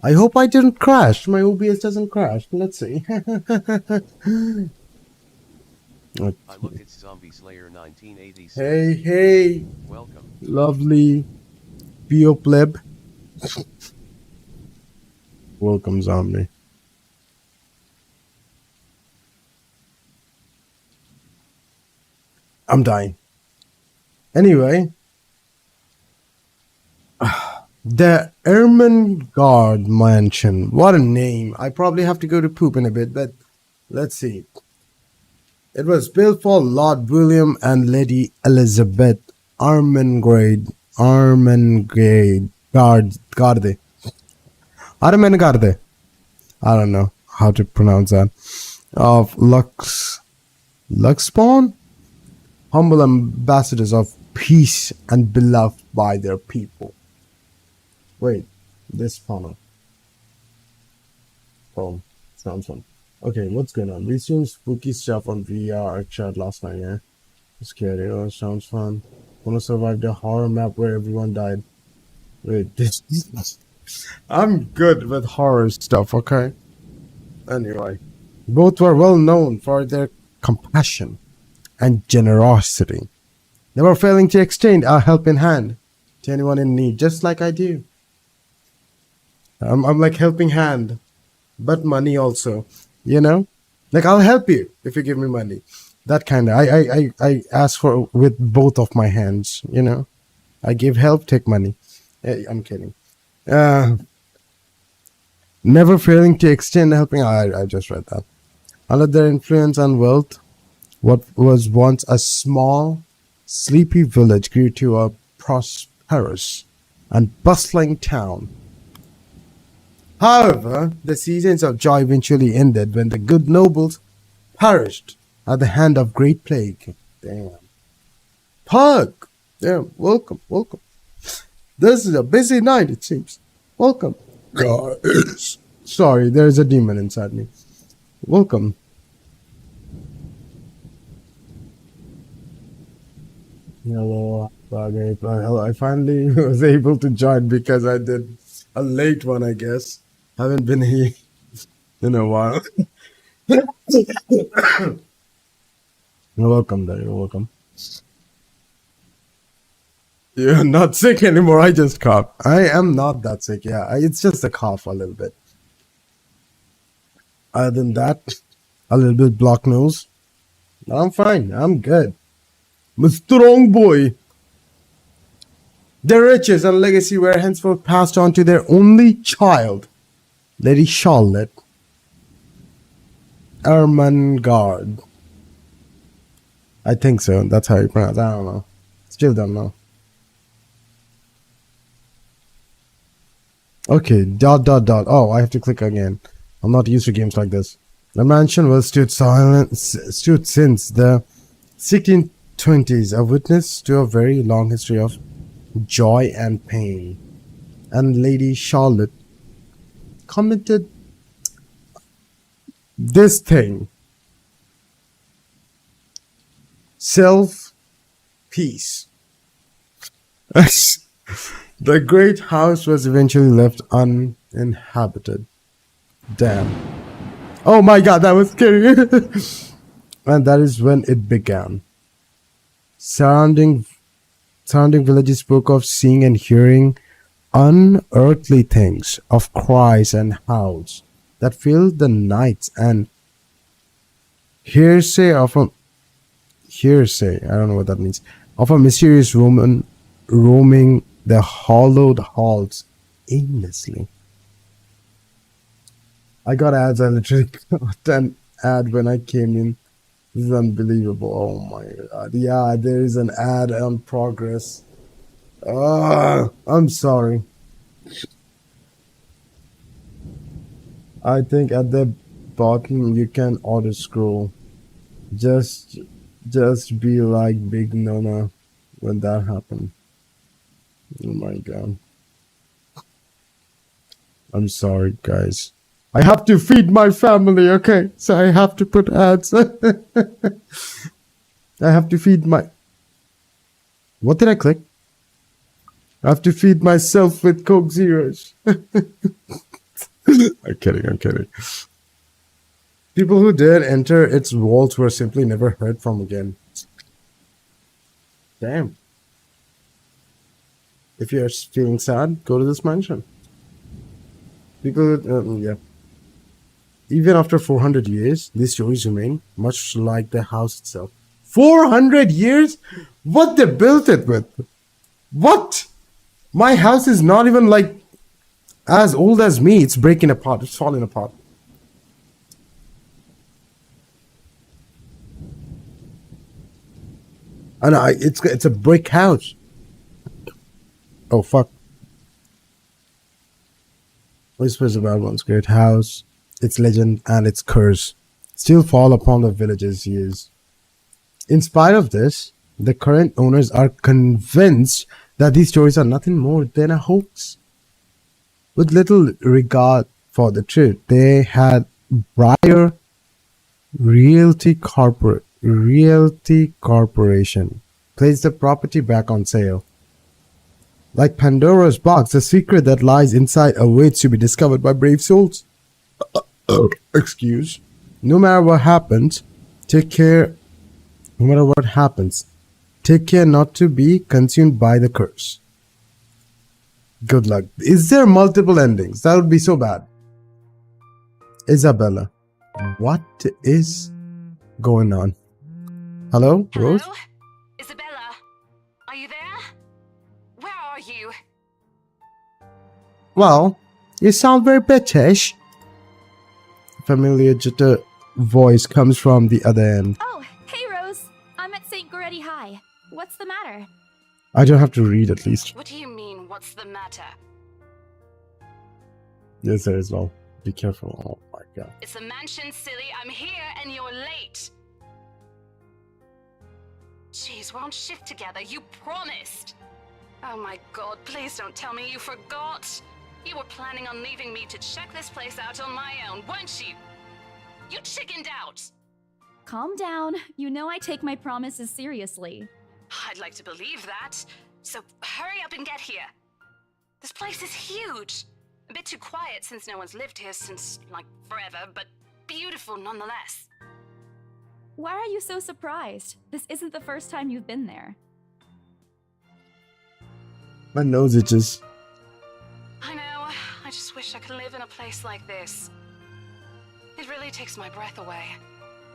I hope I didn't crash. My OBS doesn't crash. Let's see. I looked at Zombie Slayer 1986. Hey, hey, Welcome. lovely Pleb. Welcome, zombie. I'm dying. Anyway, the Ermengarde Mansion. What a name. I probably have to go to poop in a bit, but let's see. It was built for Lord William and Lady Elizabeth Garde. Armengarde. I don't know how to pronounce that. Of Luxpawn? Humble ambassadors of peace and beloved by their people. Wait, this funnel. Oh, sounds fun. Okay, what's going on? We seen spooky stuff on VR chat last night, yeah? Scary, oh, sounds fun. Wanna survive the horror map where everyone died. Wait, this... I'm good with horror stuff, okay? Anyway, both were well known for their compassion and generosity, never failing to extend a helping hand to anyone in need, just like I do. I'm like helping hand, but money also, you know? Like I'll help you if you give me money. That kind of, I ask for with both of my hands, you know? I give help, take money. I'm kidding. Uh, Never failing to extend helping. I just read that. Under their influence and wealth, what was once a small, sleepy village grew to a prosperous and bustling town. However, the seasons of joy eventually ended when the good nobles perished at the hand of great plague. Damn. Pug! Damn, welcome, welcome. This is a busy night, it seems. Welcome. Guys. Sorry, there is a demon inside me. Welcome. Hello, hello. I finally was able to join because I did a late one, I guess. Haven't been here in a while. You're welcome there, you're welcome. You're not sick anymore, I just coughed. I am not that sick, yeah. It's just a cough a little bit. Other than that, a little bit blocked nose. I'm fine, I'm good. I'm a strong boy. Their riches and legacy were henceforth passed on to their only child, Lady Charlotte Ermengarde. I think so. That's how you pronounce it. I don't know. Still don't know. Okay, ... Oh, I have to click again. I'm not used to games like this. The mansion was stood since the 1620s, a witness to a very long history of joy and pain. And Lady Charlotte commented this thing: self peace. The great house was eventually left uninhabited. Damn. Oh my god, that was scary. And that is when it began. Surrounding villages spoke of seeing and hearing unearthly things, of cries and howls that filled the nights, and hearsay, I don't know what that means, of a mysterious woman roaming the hollowed halls aimlessly. I got ads. I literally got an ad when I came in. This is unbelievable. Oh my god. Yeah, there is an ad on progress. I'm sorry. I think at the bottom you can auto scroll. Just be like Big Nona when that happened. Oh my god. I'm sorry, guys. I have to feed my family, okay? So I have to put ads. I have to feed my... What did I click? I have to feed myself with Coke Zeros. I'm kidding, I'm kidding. People who did enter its walls were simply never heard from again. Damn. If you're feeling sad, go to this mansion. People, yeah. Even after 400 years, these stories remain, much like the house itself. 400 years? What they built it with? What? My house is not even like as old as me. It's breaking apart. It's falling apart. And it's a brick house. Oh fuck. Whispers about one's great house, its legend, and its curse still fall upon the village's ears. In spite of this, the current owners are convinced that these stories are nothing more than a hoax. With little regard for the truth, they had Briar Realty Corporation place the property back on sale. Like Pandora's box, the secret that lies inside awaits to be discovered by brave souls. Excuse. No matter what happens, take care. No matter what happens, take care not to be consumed by the curse. Good luck. Is there multiple endings? That would be so bad. Isabella, what is going on? Hello, Rose? Hello? Isabella, are you there? Where are you? Well, you sound very British. Familiar jitter voice comes from the other end. Oh, hey Rose. I'm at St. Goretti High. What's the matter? I don't have to read at least. What do you mean, what's the matter? Yes, there is well. Be careful. Oh my god. It's a mansion, silly. I'm here and you're late. Jeez, we're on shift together. You promised. Oh my god, please don't tell me you forgot. You were planning on leaving me to check this place out on my own, weren't you? You chickened out. Calm down. You know I take my promises seriously. I'd like to believe that. So hurry up and get here. This place is huge. A bit too quiet since no one's lived here since, like, forever, but beautiful nonetheless. Why are you so surprised? This isn't the first time you've been there. My nose itches. I know. I just wish I could live in a place like this. It really takes my breath away.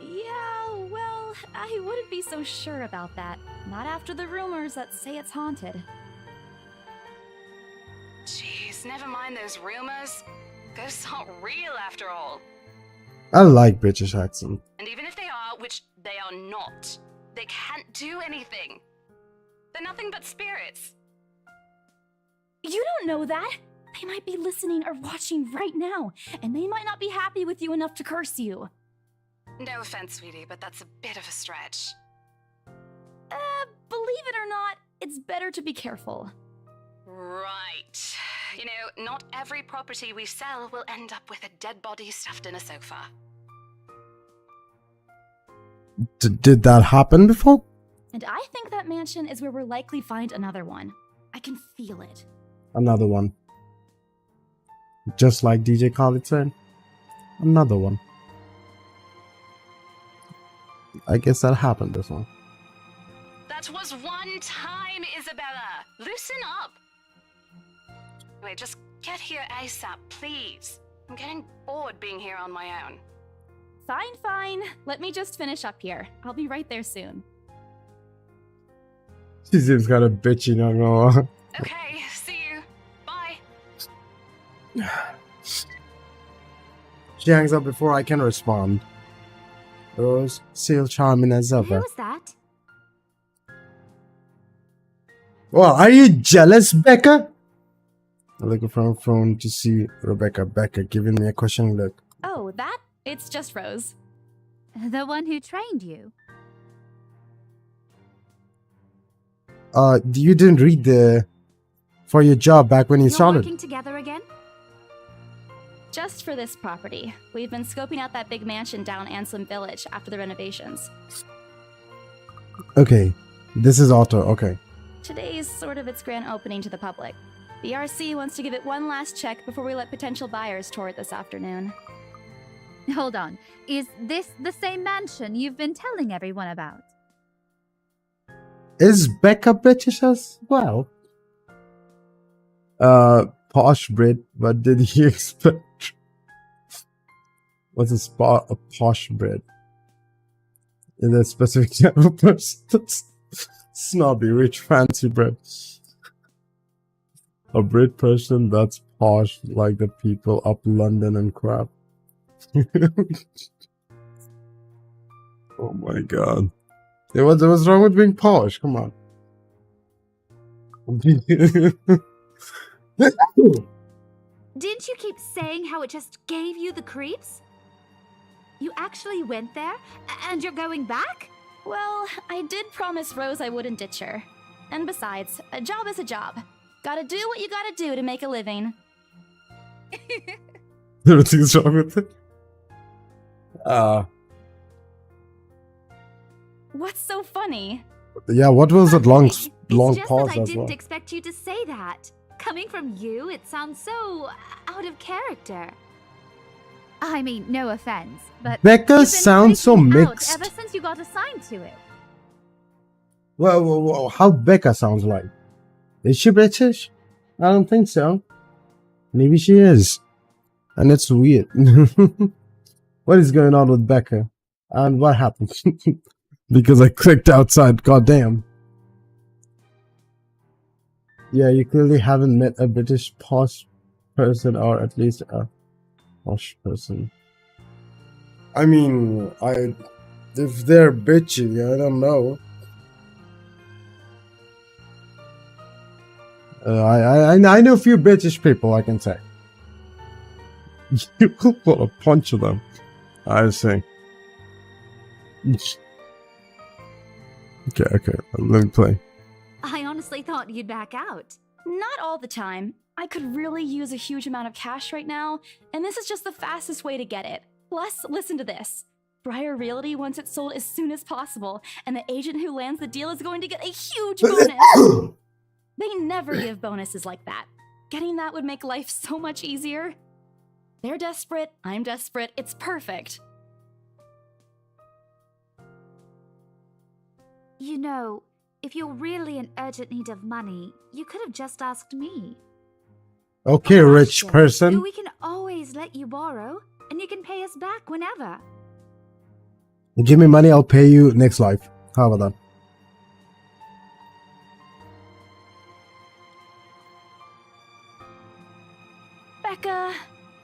Yeah, well, I wouldn't be so sure about that. Not after the rumors that say it's haunted. Jeez, never mind those rumors. Ghosts aren't real after all. I like British accent. And even if they are, which they are not, they can't do anything. They're nothing but spirits. You don't know that! They might be listening or watching right now, and they might not be happy with you enough to curse you. No offense, sweetie, but that's a bit of a stretch. Believe it or not, it's better to be careful. Right. You know, not every property we sell will end up with a dead body stuffed in a sofa. Did that happen before? And I think that mansion is where we'll likely find another one. I can feel it. Another one. Just like DJ Khaled said. Another one. I guess that happened before. That was one time, Isabella. Loosen up. Wait, just get here ASAP, please. I'm getting bored being here on my own. Fine, fine. Let me just finish up here. I'll be right there soon. She seems kind of bitchy, not gonna lie. Okay, see you. Bye. She hangs up before I can respond. Rose, still charming as ever. Who's that? Well, are you jealous, Becca? I look from her phone to see Rebecca. Becca giving me a questioning look. Oh, that? It's just Rose. The one who trained you? You didn't read for your job back when you You're started. working together again? Just for this property. We've been scoping out that big mansion down Ansem Village after the renovations. Okay, this is Otto. Okay. Today is sort of its grand opening to the public. The RC wants to give it one last check before we let potential buyers tour it this afternoon. Hold on. Is this the same mansion you've been telling everyone about? Is Becca British as well? Posh Brit, what did he expect? What's a posh Brit? Is that a specific type of person? That's snobby, rich, fancy Brit. A Brit person that's posh, like the people up London and crap. Oh my god. What's wrong with being posh? Come on. Didn't you keep saying how it just gave you the creeps? You actually went there? And you're going back? Well, I did promise Rose I wouldn't ditch her. And besides, a job is a job. Gotta do what you gotta do to make a living. Everything's wrong with it. What's so funny? Yeah, what was that long It's just pause that I as didn't well? expect you to say that. Coming from you, it sounds so out of character. I mean, no offense, but Becca you've been sounds so freaking out mixed. ever since you got assigned to it. Well, how Becca sounds like? Is she British? I don't think so. Maybe she is. And it's weird. What is going on with Becca? And what happened? Because I clicked outside, goddamn. Yeah, you clearly haven't met a British posh person, or at least a posh person. I mean, if they're bitchy, I don't know. I know a few British people, I can say. You want to punch them. I see. Okay, let me play. I honestly thought you'd back out. Not all the time. I could really use a huge amount of cash right now, and this is just the fastest way to get it. Plus, listen to this. Briar Realty wants it sold as soon as possible, and the agent who lands the deal is going to get a huge bonus. They never give bonuses like that. Getting that would make life so much easier. They're desperate, I'm desperate, it's perfect. You know, if you're really in urgent need of money, you could have just asked me. Okay, Oh, rich sure. person. We can always let you borrow, and you can pay us back whenever. Give me money, I'll pay you next life. How about that? Becca,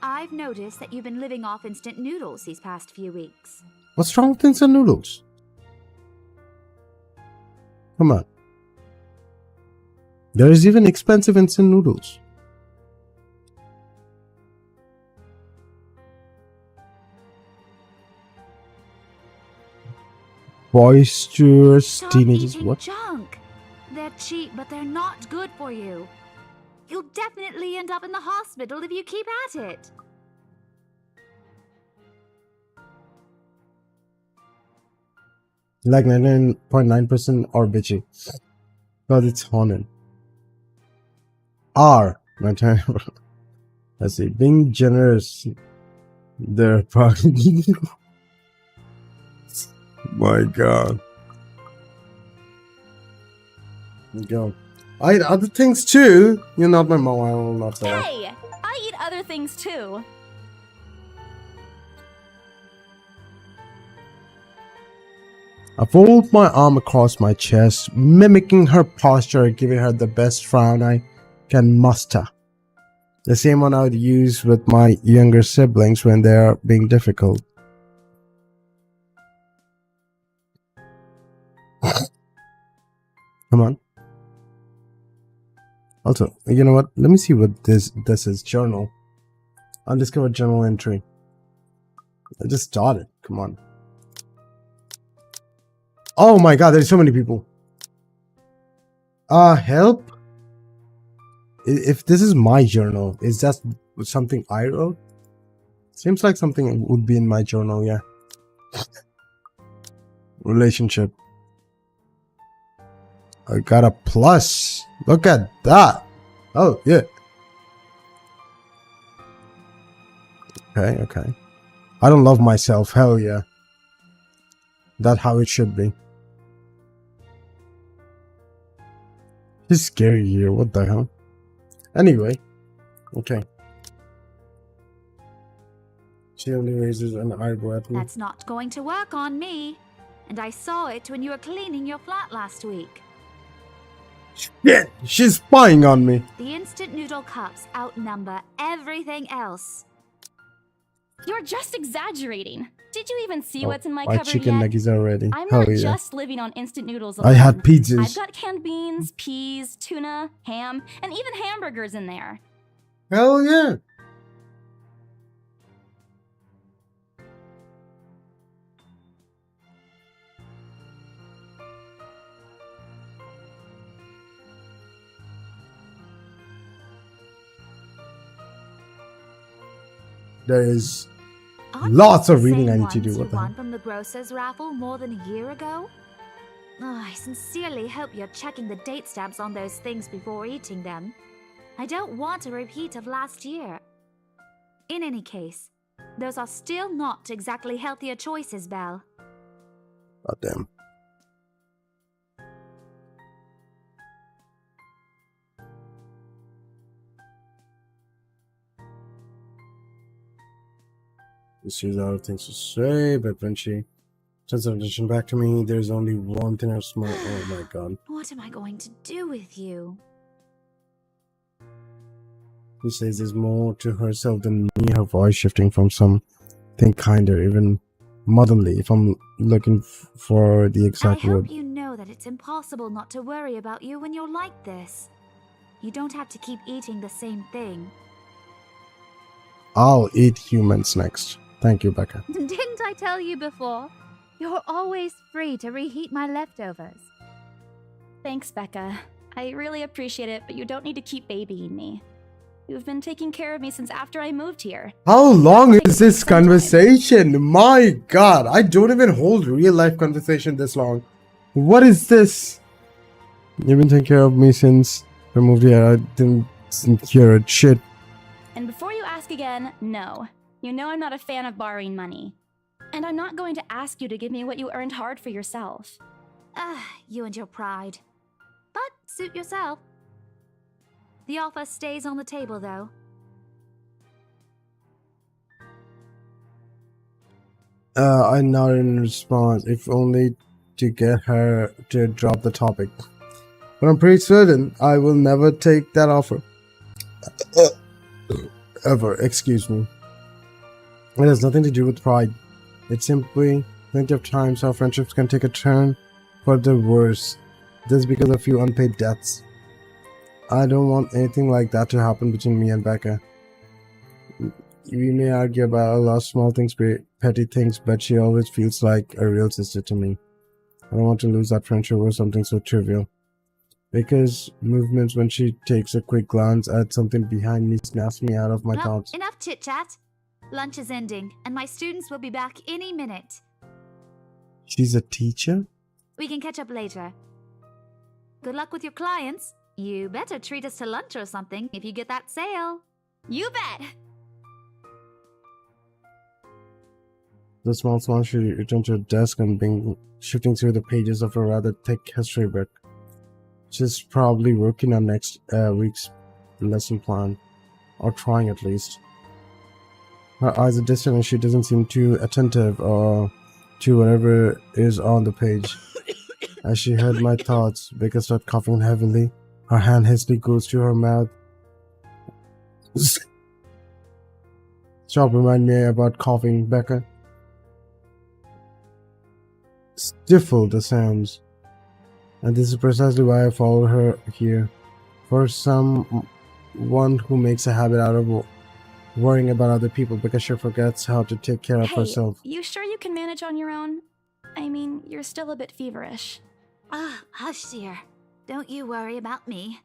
I've noticed that you've been living off instant noodles these past few weeks. What's wrong with instant noodles? Come on. There is even expensive instant noodles. Boisterous Stop teenagers. eating What? junk. They're cheap, but they're not good for you. You'll definitely end up in the hospital if you keep at it. Like 99.9% are bitchy. Because it's haunted. R. Let's see. Being generous. They're probably. My god. Go. I eat other things too. You're not my mom. I will not say that. hey! I eat other things too. I fold my arm across my chest, mimicking her posture and giving her the best frown I can muster. The same one I would use with my younger siblings when they are being difficult. Come on. Also, you know what? Let me see what this is. Journal. Undiscovered journal entry. I just started. Come on. Oh my god, there's so many people. Help? If this is my journal, is that something I wrote? Seems like something would be in my journal, yeah. Relationship. I got a plus. Look at that. Oh, yeah. Okay. I don't love myself. Hell yeah. That's how it should be. It's scary here. What the hell? Anyway. Okay. She only raises an eyebrow at me. That's not going to work on me. And I saw it when you were cleaning your flat last week. Shit! She's spying on me. The instant noodle cups outnumber everything else. You're just exaggerating. Did you even see Oh, what's in my my cupboard chicken yet? nuggets are ready. I'm Hell not yeah. just living on instant noodles I alone. had I've pizzas. got canned beans, peas, tuna, ham, and even hamburgers in there. Hell yeah. There is Aren't lots these of the reading same I need to do. ones What you the hell? won from the grocer's raffle more than a year ago? Oh, I sincerely hope you're checking the date stamps on those things before eating them. I don't want a repeat of last year. In any case, those are still not exactly healthier choices, Belle. God damn. She has other things to say, but when she turns her attention back to me, there's only one thing I smell. Oh my god. What am I going to do with you? She says there's more to herself than me, her voice shifting from something kinder, even motherly, if I'm looking for the I exact hope word. you know that it's impossible not to worry about you when you're like this. You don't have to keep eating the same thing. I'll eat humans next. Thank you, Becca. Didn't I tell you before? You're always free to reheat my leftovers. Thanks, Becca. I really appreciate it, but you don't need to keep babying me. You've been taking care of me since after I moved here. How long Takes is this some time. conversation? My god, I don't even hold real life conversation this long. What is this? You've been taking care of me since I moved here. I didn't hear a shit. And before you ask again, no. You know I'm not a fan of borrowing money. And I'm not going to ask you to give me what you earned hard for yourself. You and your pride. But suit yourself. The offer stays on the table, though. I nodded in response, if only to get her to drop the topic. But I'm pretty certain I will never take that offer. Ever, excuse me. It has nothing to do with pride. It's simply plenty of times our friendships can take a turn for the worse, just because of a few unpaid debts. I don't want anything like that to happen between me and Becca. We may argue about a lot of small things, petty things, but she always feels like a real sister to me. I don't want to lose that friendship over something so trivial. Because movements when she takes a quick glance at something behind me snaps me out of my Well, thoughts. enough chit-chat. Lunch is ending, and my students will be back any minute. She's a teacher? We can catch up later. Good luck with your clients. You better treat us to lunch or something if you get that sale. You bet! The small smile, she returned to her desk and began shifting through the pages of a rather thick history book. She's probably working on next week's lesson plan, or trying at least. Her eyes are distant and she doesn't seem too attentive to whatever is on the page. As she heard my thoughts, Becca started coughing heavily. Her hand hastily goes to her mouth. Stop, remind me about coughing, Becca. Stifle the sounds. And this is precisely why I follow her here. For someone who makes a habit out of worrying about other people because she forgets how to take care of Hey, herself. you sure you can manage on your own? I mean, you're still a bit feverish. Hush, dear. Don't you worry about me.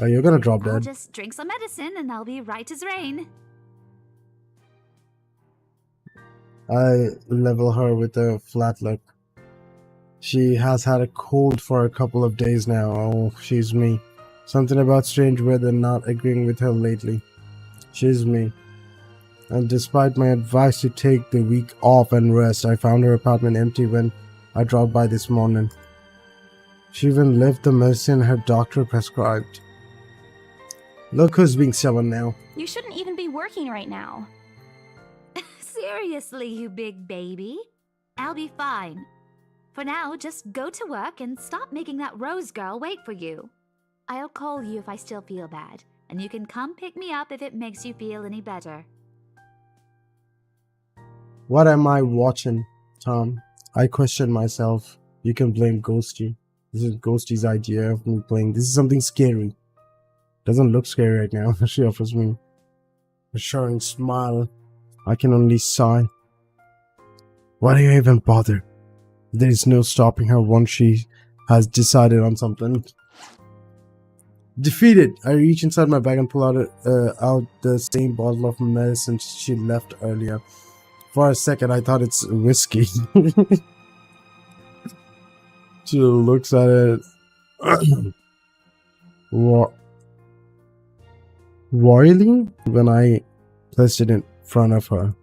Oh, you're gonna drop I'll dead. just drink some medicine and I'll be right as rain. I level her with a flat look. She has had a cold for a couple of days now. Oh, she's me. Something about strange weather not agreeing with her lately. She's me. And despite my advice to take the week off and rest, I found her apartment empty when I dropped by this morning. She even left the medicine her doctor prescribed. Look who's being stubborn now. You shouldn't even be working right now. Seriously, you big baby. I'll be fine. For now, just go to work and stop making that Rose girl wait for you. I'll call you if I still feel bad, and you can come pick me up if it makes you feel any better. What am I watching, Tom? I question myself. You can blame Ghosty. This is Ghosty's idea of me playing. This is something scary. Doesn't look scary right now. She offers me a assuring smile. I can only sigh. Why do you even bother? There is no stopping her once she has decided on something. Defeated, I reach inside my bag and pull out the same bottle of medicine she left earlier. For a second, I thought it's whiskey. She looks at it. Worryingly when I placed it in front of her.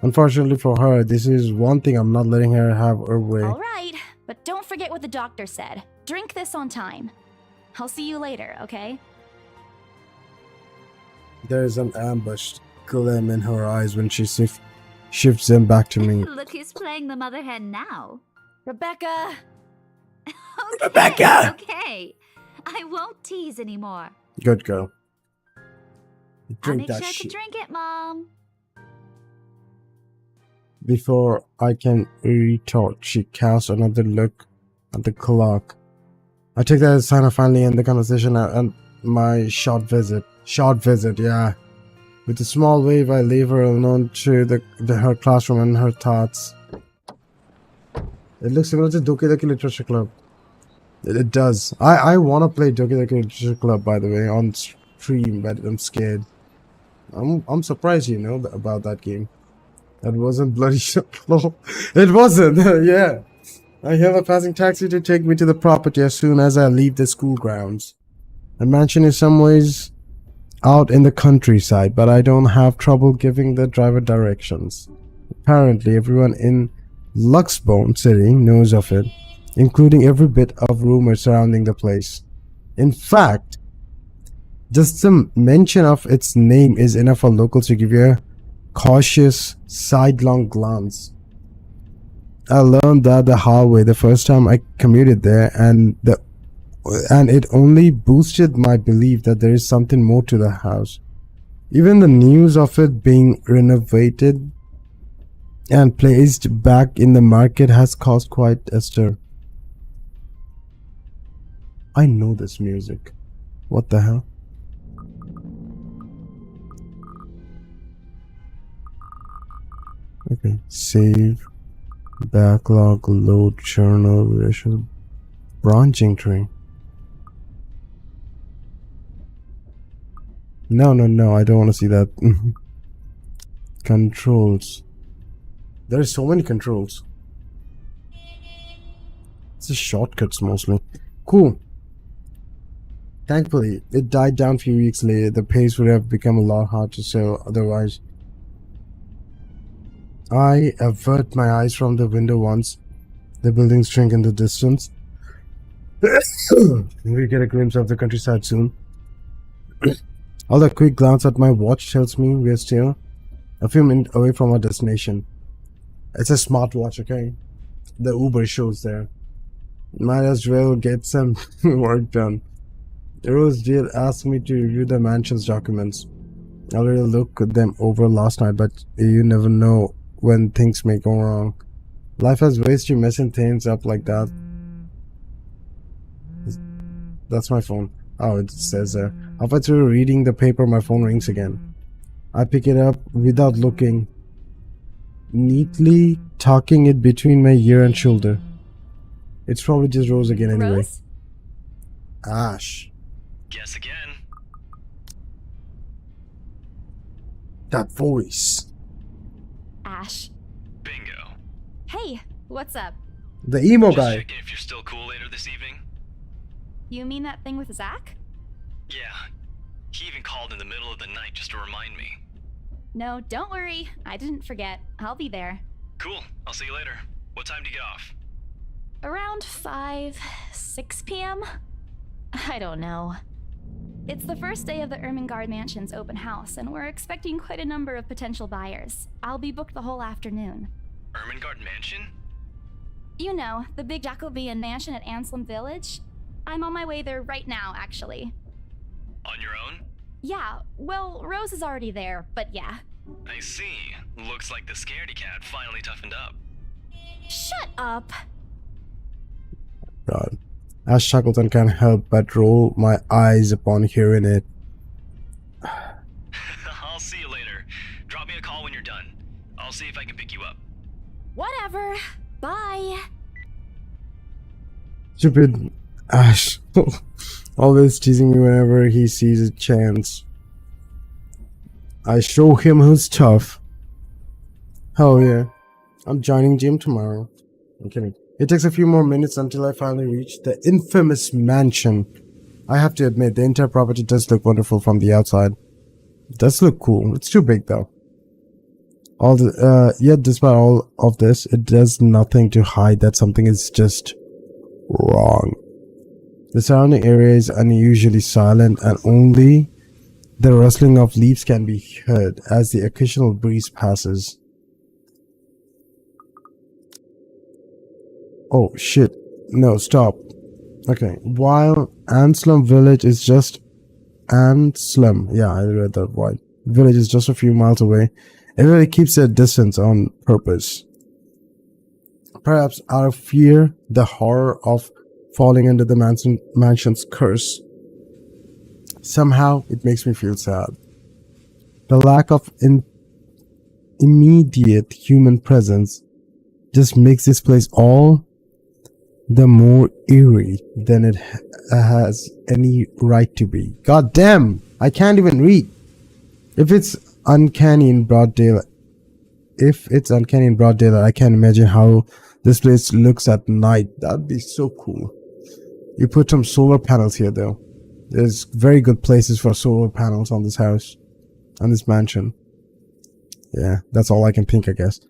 Unfortunately for her, this is one thing I'm not letting her have her way. Alright, but don't forget what the doctor said. Drink this on time. I'll see you later, okay? There is an ambushed gleam in her eyes when she shifts them back to me. Look who's playing the mother hen now. Rebecca! Okay, Rebecca! Okay. I won't tease anymore. Good girl. I'll Drink make that sure shit. to drink it, Mom. Before I can retort, she casts another look at the clock. I take that as a sign of finally end the conversation and my short visit. Short visit, yeah. With a small wave, I leave her alone to her classroom and her thoughts. It looks similar to Doki Doki Literature Club. It does. I want to play Doki Doki Literature Club, by the way, on stream, but I'm scared. I'm surprised you know about that game. That wasn't bloody Sherlock. It wasn't, yeah. I hail a passing taxi to take me to the property as soon as I leave the school grounds. The mansion is some ways out in the countryside, but I don't have trouble giving the driver directions. Apparently, everyone in Luxbone City knows of it, including every bit of rumor surrounding the place. In fact, just the mention of its name is enough for locals to give you a cautious, sidelong glance. I learned that the hard way the first time I commuted there, and it only boosted my belief that there is something more to the house. Even the news of it being renovated and placed back in the market has caused quite a stir. I know this music. What the hell? Okay, save, backlog, load, journal, ratio, branching tree. No, I don't want to see that. Controls. There are so many controls. It's just shortcuts mostly. Cool. Thankfully, it died down a few weeks later. The pace would have become a lot hard to sell otherwise. I avert my eyes from the window once the buildings shrink in the distance. We get a glimpse of the countryside soon. Although a quick glance at my watch tells me we're still a few minutes away from our destination. It's a smartwatch, okay? The Uber shows there. Might as well get some work done. Rose did ask me to review the mansion's documents. I already looked them over last night, but you never know when things may go wrong. Life has ways to messing things up like that. That's my phone. Oh, it says there. Halfway through reading the paper, my phone rings again. I pick it up without looking, neatly tucking it between my ear and shoulder. It's probably just Rose again anyway. Rose? Ash. Guess again. That voice. Ash. Bingo. Hey, what's up? The emo Just guy. checking if you're still cool later this evening. You mean that thing with Zach? Yeah. He even called in the middle of the night just to remind me. No, don't worry. I didn't forget. I'll be there. Cool. I'll see you later. What time do you get off? Around 6 p.m.? I don't know. It's the first day of the Ermengarde Mansion's open house, and we're expecting quite a number of potential buyers. I'll be booked the whole afternoon. Ermengarde Mansion? You know, the big Jacobean mansion at Anselm Village? I'm on my way there right now, actually. On your own? Yeah, well, Rose is already there, but yeah. I see. Looks like the scaredy cat finally toughened up. Shut up! God. As Shackleton can't help but roll my eyes upon hearing it. I'll see you later. Drop me a call when you're done. I'll see if I can pick you up. Whatever. Bye. Stupid Ash. Always teasing me whenever he sees a chance. I show him who's tough. Hell yeah. I'm joining gym tomorrow. I'm kidding. It takes a few more minutes until I finally reach the infamous mansion. I have to admit, the entire property does look wonderful from the outside. It does look cool. It's too big though. Yet despite all of this, it does nothing to hide that something is just wrong. The surrounding area is unusually silent, and only the rustling of leaves can be heard as the occasional breeze passes. Oh shit. No, stop. Okay. While Anselm Village is just Anselm. Yeah, I read that right. Village is just a few miles away. Everybody keeps their distance on purpose. Perhaps out of fear, the horror of falling under the mansion's curse. Somehow, it makes me feel sad. The lack of immediate human presence just makes this place all the more eerie than it has any right to be. God damn! I can't even read. If it's uncanny in broad daylight, I can't imagine how this place looks at night. That'd be so cool. You put some solar panels here though. There's very good places for solar panels on this house, on this mansion. Yeah, that's all I can think, I guess.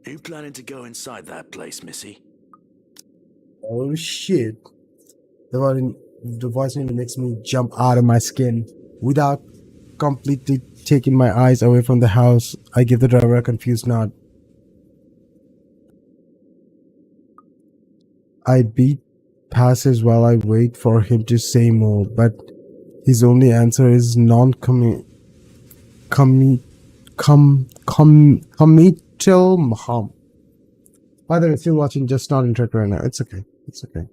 Are you planning to go inside that place, Missy? Oh shit. The voice nearly makes me jump out of my skin. Without completely taking my eyes away from the house, I give the driver a confused nod. I beat passes while I wait for him to say more, but his only answer is non-committal Maham. By the way, still watching, just not interested right now. It's okay. It's okay.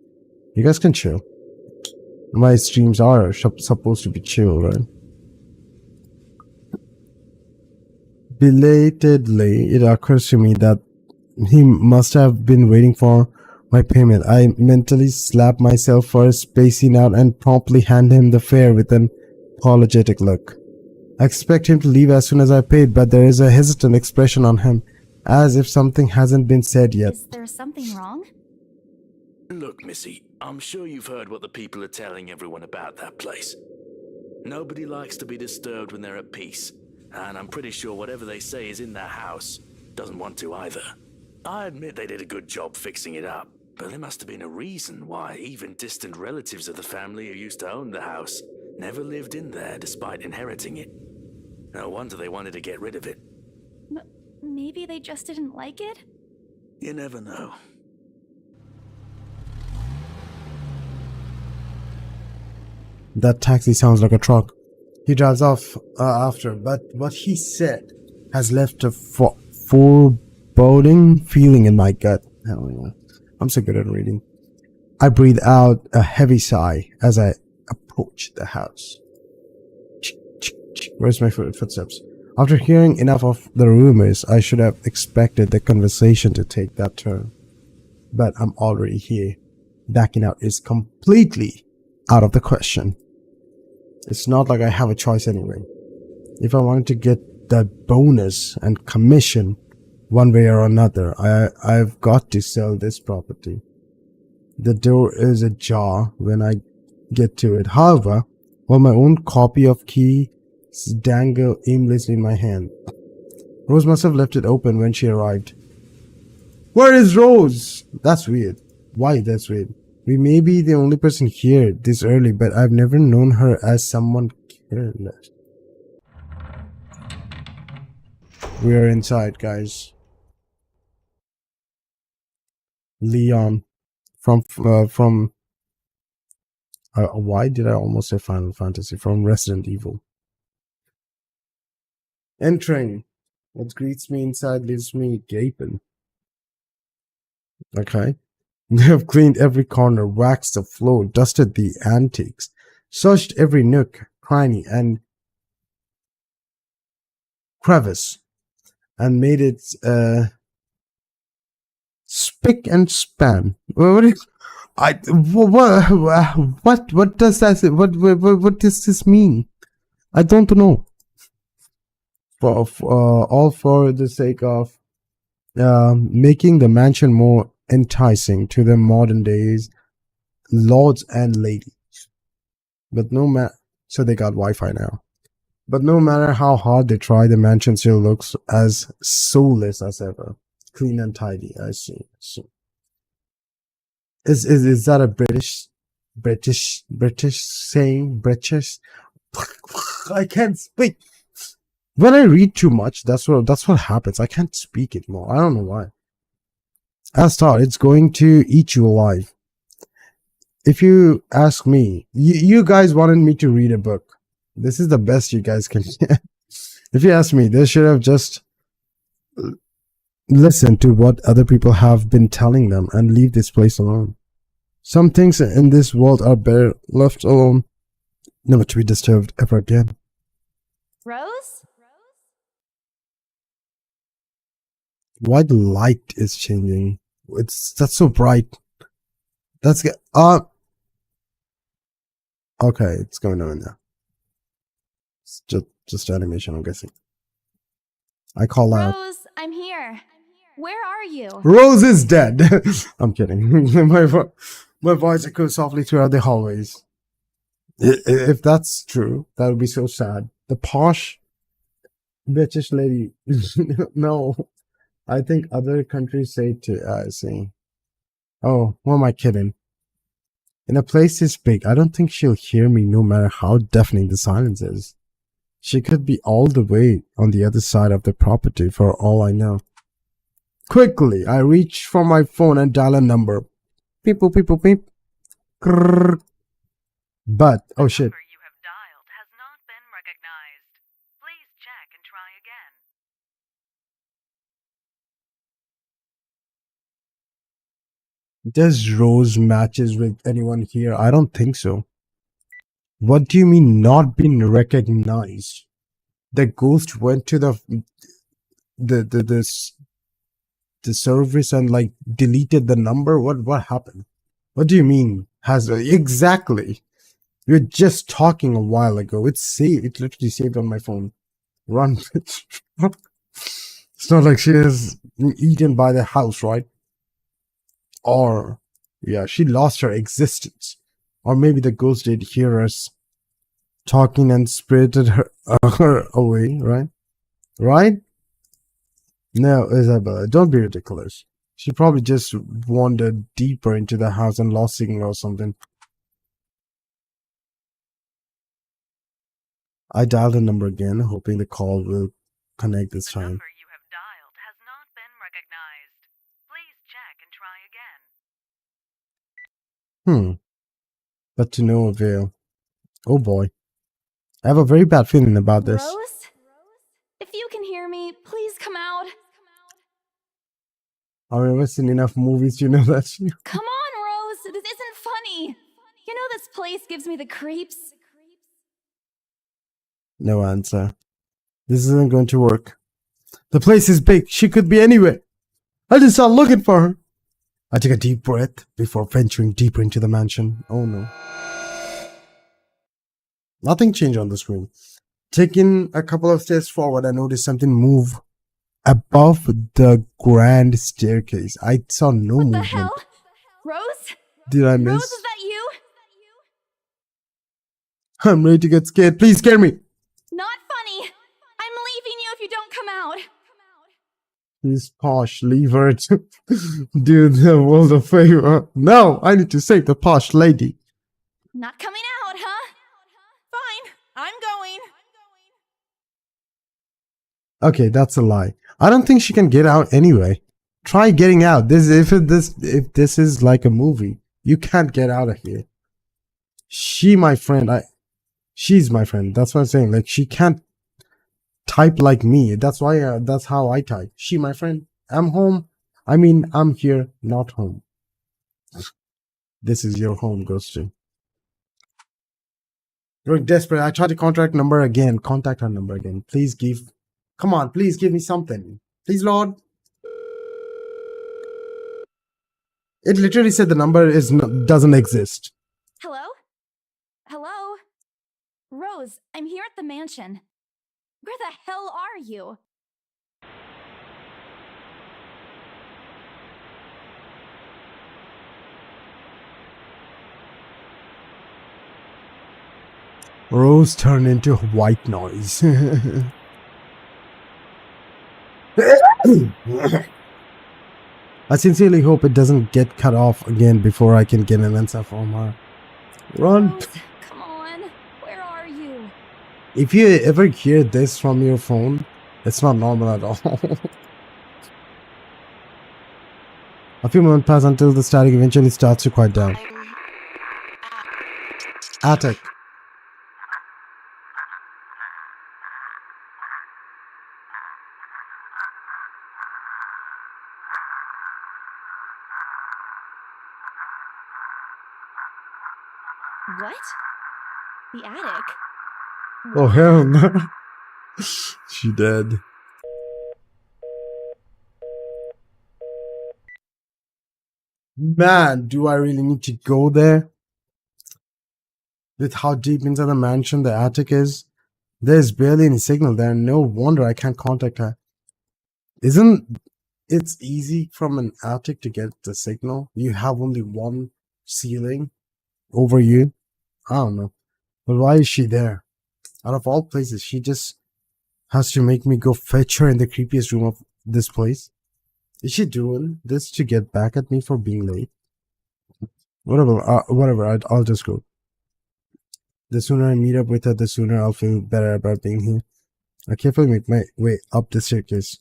You guys can chill. My streams are supposed to be chill, right? Belatedly, it occurs to me that he must have been waiting for my payment. I mentally slap myself for spacing out and promptly hand him the fare with an apologetic look. I expect him to leave as soon as I paid, but there is a hesitant expression on him, as if something hasn't been said yet. Is there something wrong? Look, Missy, I'm sure you've heard what the people are telling everyone about that place. Nobody likes to be disturbed when they're at peace, and I'm pretty sure whatever they say is in their house doesn't want to either. I admit they did a good job fixing it up, but there must have been a reason why even distant relatives of the family who used to own the house never lived in there despite inheriting it. No wonder they wanted to get rid of it. Maybe they just didn't like it? You never know. That taxi sounds like a truck. He drives off after, but what he said has left a foreboding feeling in my gut. Hell yeah. I'm so good at reading. I breathe out a heavy sigh as I approach the house. Where's my footsteps? After hearing enough of the rumors, I should have expected the conversation to take that turn. But I'm already here. Backing out is completely out of the question. It's not like I have a choice anyway. If I wanted to get that bonus and commission one way or another, I've got to sell this property. The door is ajar when I get to it. However, while my own copy of keys dangle aimlessly in my hand. Rose must have left it open when she arrived. Where is Rose? That's weird. Why that's weird? We may be the only person here this early, but I've never known her as someone careless. We are inside, guys. Leon from why did I almost say Final Fantasy? From Resident Evil. Entering. What greets me inside leaves me gaping. Okay. They have cleaned every corner, waxed the floor, dusted the antiques, searched every nook, cranny, and crevice, and made it spick and span. What does that say? What does this mean? I don't know. All for the sake of making the mansion more enticing to the modern days lords and ladies. But so they got Wi-Fi now. But no matter how hard they try, the mansion still looks as soulless as ever. Clean and tidy. I see. Is that a British saying? British? I can't speak. When I read too much, that's what happens. I can't speak it more. I don't know why. As thought, it's going to eat you alive. If you ask me, you guys wanted me to read a book. This is the best you guys can get. If you ask me, they should have just listened to what other people have been telling them and leave this place alone. Some things in this world are better left alone, never to be disturbed ever again. Rose? Why the light is changing? That's so bright. That's okay, it's going on now. It's just animation, I'm guessing. I call out. Rose, I'm here. Where are you? Rose is dead. I'm kidding. My voice echoes softly throughout the hallways. If that's true, that would be so sad. The posh, bitchish lady. No, I think other countries say to. I see. Oh, who am I kidding? In a place this big, I don't think she'll hear me no matter how deafening the silence is. She could be all the way on the other side of the property for all I know. Quickly, I reach for my phone and dial a number. Beep, boop, beep, boop, beep. Grrr. But, oh shit. The number you have dialed has not been recognized. Please check and try again. Does Rose matches with anyone here? I don't think so. What do you mean not being recognized? The ghost went to the service and like deleted the number. What happened? What do you mean? Exactly? We were just talking a while ago. It's saved. It's literally saved on my phone. Run. It's not like she is eaten by the house, right? Or, yeah, she lost her existence. Or maybe the ghost did hear us talking and spirited her away, right? Right? No, Isabella, don't be ridiculous. She probably just wandered deeper into the house and lost signal or something. I dialed the number again, hoping the call will connect this The time. number you have dialed has not been recognized. Please check and try again. But to no avail. Oh boy. I have a very bad feeling about this. Rose? If you can hear me, please come out. I've never seen enough movies to know that. Come on, Rose. This isn't funny. You know this place gives me the creeps. No answer. This isn't going to work. The place is big. She could be anywhere. I just start looking for her. I take a deep breath before venturing deeper into the mansion. Oh no. Nothing changed on the screen. Taking a couple of steps forward, I noticed something move above the grand staircase. I saw no What the movement. hell? Rose? Did I miss? Rose, is that you? I'm ready to get scared. Please scare me. Not funny. I'm leaving you if you don't come out. Please, posh, leave her to do the world a favor. No, I need to save the posh lady. Not coming out, huh? Fine. I'm going. Okay, that's a lie. I don't think she can get out anyway. Try getting out. If this is like a movie, you can't get out of here. She's my friend. That's what I'm saying. Like, she can't type like me. That's why. That's how I type. She my friend. I'm home. I mean, I'm here, not home. This is your home, Ghosty. You're desperate. I tried to contact her number again. Please give. Come on, please give me something. Please, Lord. It literally said the number doesn't exist. Hello? Hello? Rose, I'm here at the mansion. Where the hell are you? Rose turned into white noise. I sincerely hope it doesn't get cut off again before I can get an answer from her. Run! Rose, come on. Where are you? If you ever hear this from your phone, it's not normal at all. A few moments pass until the static eventually starts to quiet down. Attic. What? The attic? Oh hell no. She dead. Man, do I really need to go there? With how deep into the mansion the attic is, there's barely any signal there. No wonder I can't contact her. Isn't it easy from an attic to get the signal? You have only one ceiling over you. I don't know. But why is she there? Out of all places, she just has to make me go fetch her in the creepiest room of this place. Is she doing this to get back at me for being late? Whatever, I'll just go. The sooner I meet up with her, the sooner I'll feel better about being here. I carefully make my way up the staircase.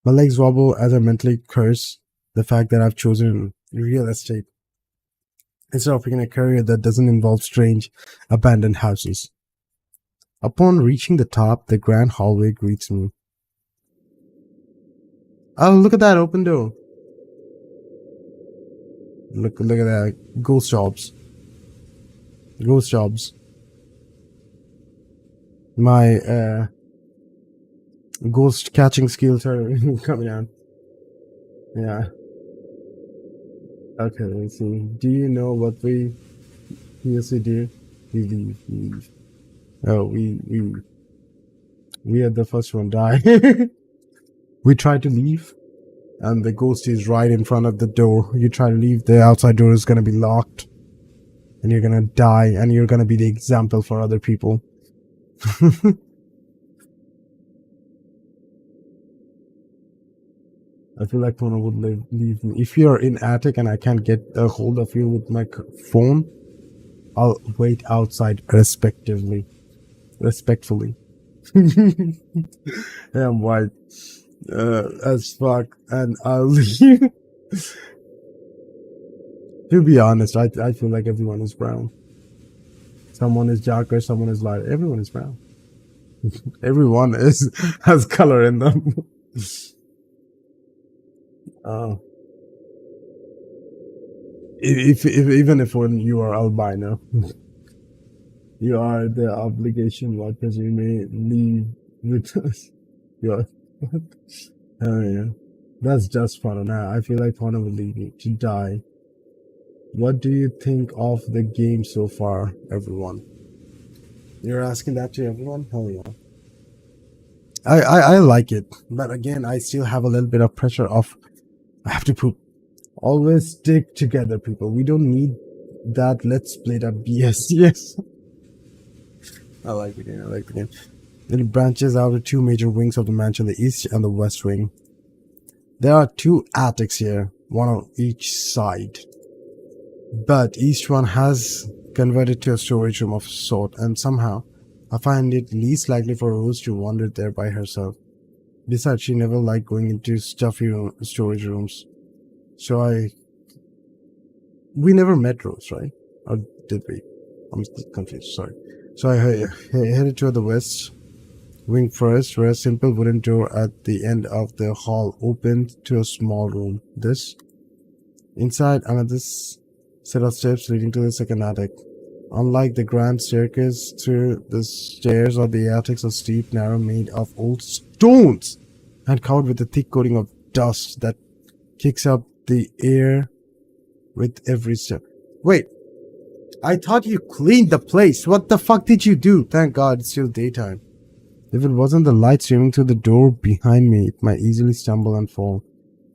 My legs wobble as I mentally curse the fact that I've chosen real estate instead of picking a career that doesn't involve strange, abandoned houses. Upon reaching the top, the grand hallway greets me. Oh, look at that open door. Look at that. Ghost jobs. My ghost catching skills are coming out. Yeah. Okay, let's see. Do you know what we usually do? We leave. Oh, we had the first one die. We tried to leave, and the ghost is right in front of the door. You try to leave, the outside door is gonna be locked, and you're gonna die, and you're gonna be the example for other people. I feel like Mona would leave me. If you're in attic and I can't get a hold of you with my phone, I'll wait outside respectfully. Yeah, I'm white as fuck, and I'll leave. To be honest, I feel like everyone is brown. Someone is darker, someone is lighter. Everyone is brown. Everyone has color in them. If even if when you are albino, you are the obligation because you may leave with us. You're, oh yeah, that's just Fauna. Now I feel like Fauna will leave me to die. What do you think of the game so far, everyone? You're asking that to everyone? Hell yeah. I like it, but again, I still have a little bit of pressure of I have to poop. Always stick together, people. We don't need That let's play that BS. Yes. I like the game. I like the game. It branches out of two major wings of the mansion, the east and the west wing. There are two attics here, one on each side. But each one has converted to a storage room of sort, and somehow I find it least likely for Rose to wander there by herself. Besides, she never liked going into stuffy storage rooms. So we never met Rose, right? Or did we? I'm confused, sorry. So I headed toward the west wing first, where a simple wooden door at the end of the hall opened to a small room. Inside, another set of steps leading to the second attic. Unlike the grand staircase through the stairs or the attics, are steep, narrow, made of old stones and covered with a thick coating of dust that kicks up the air with every step. Wait, I thought you cleaned the place. What the fuck did you do? Thank God it's still daytime. If it wasn't the light streaming through the door behind me, it might easily stumble and fall.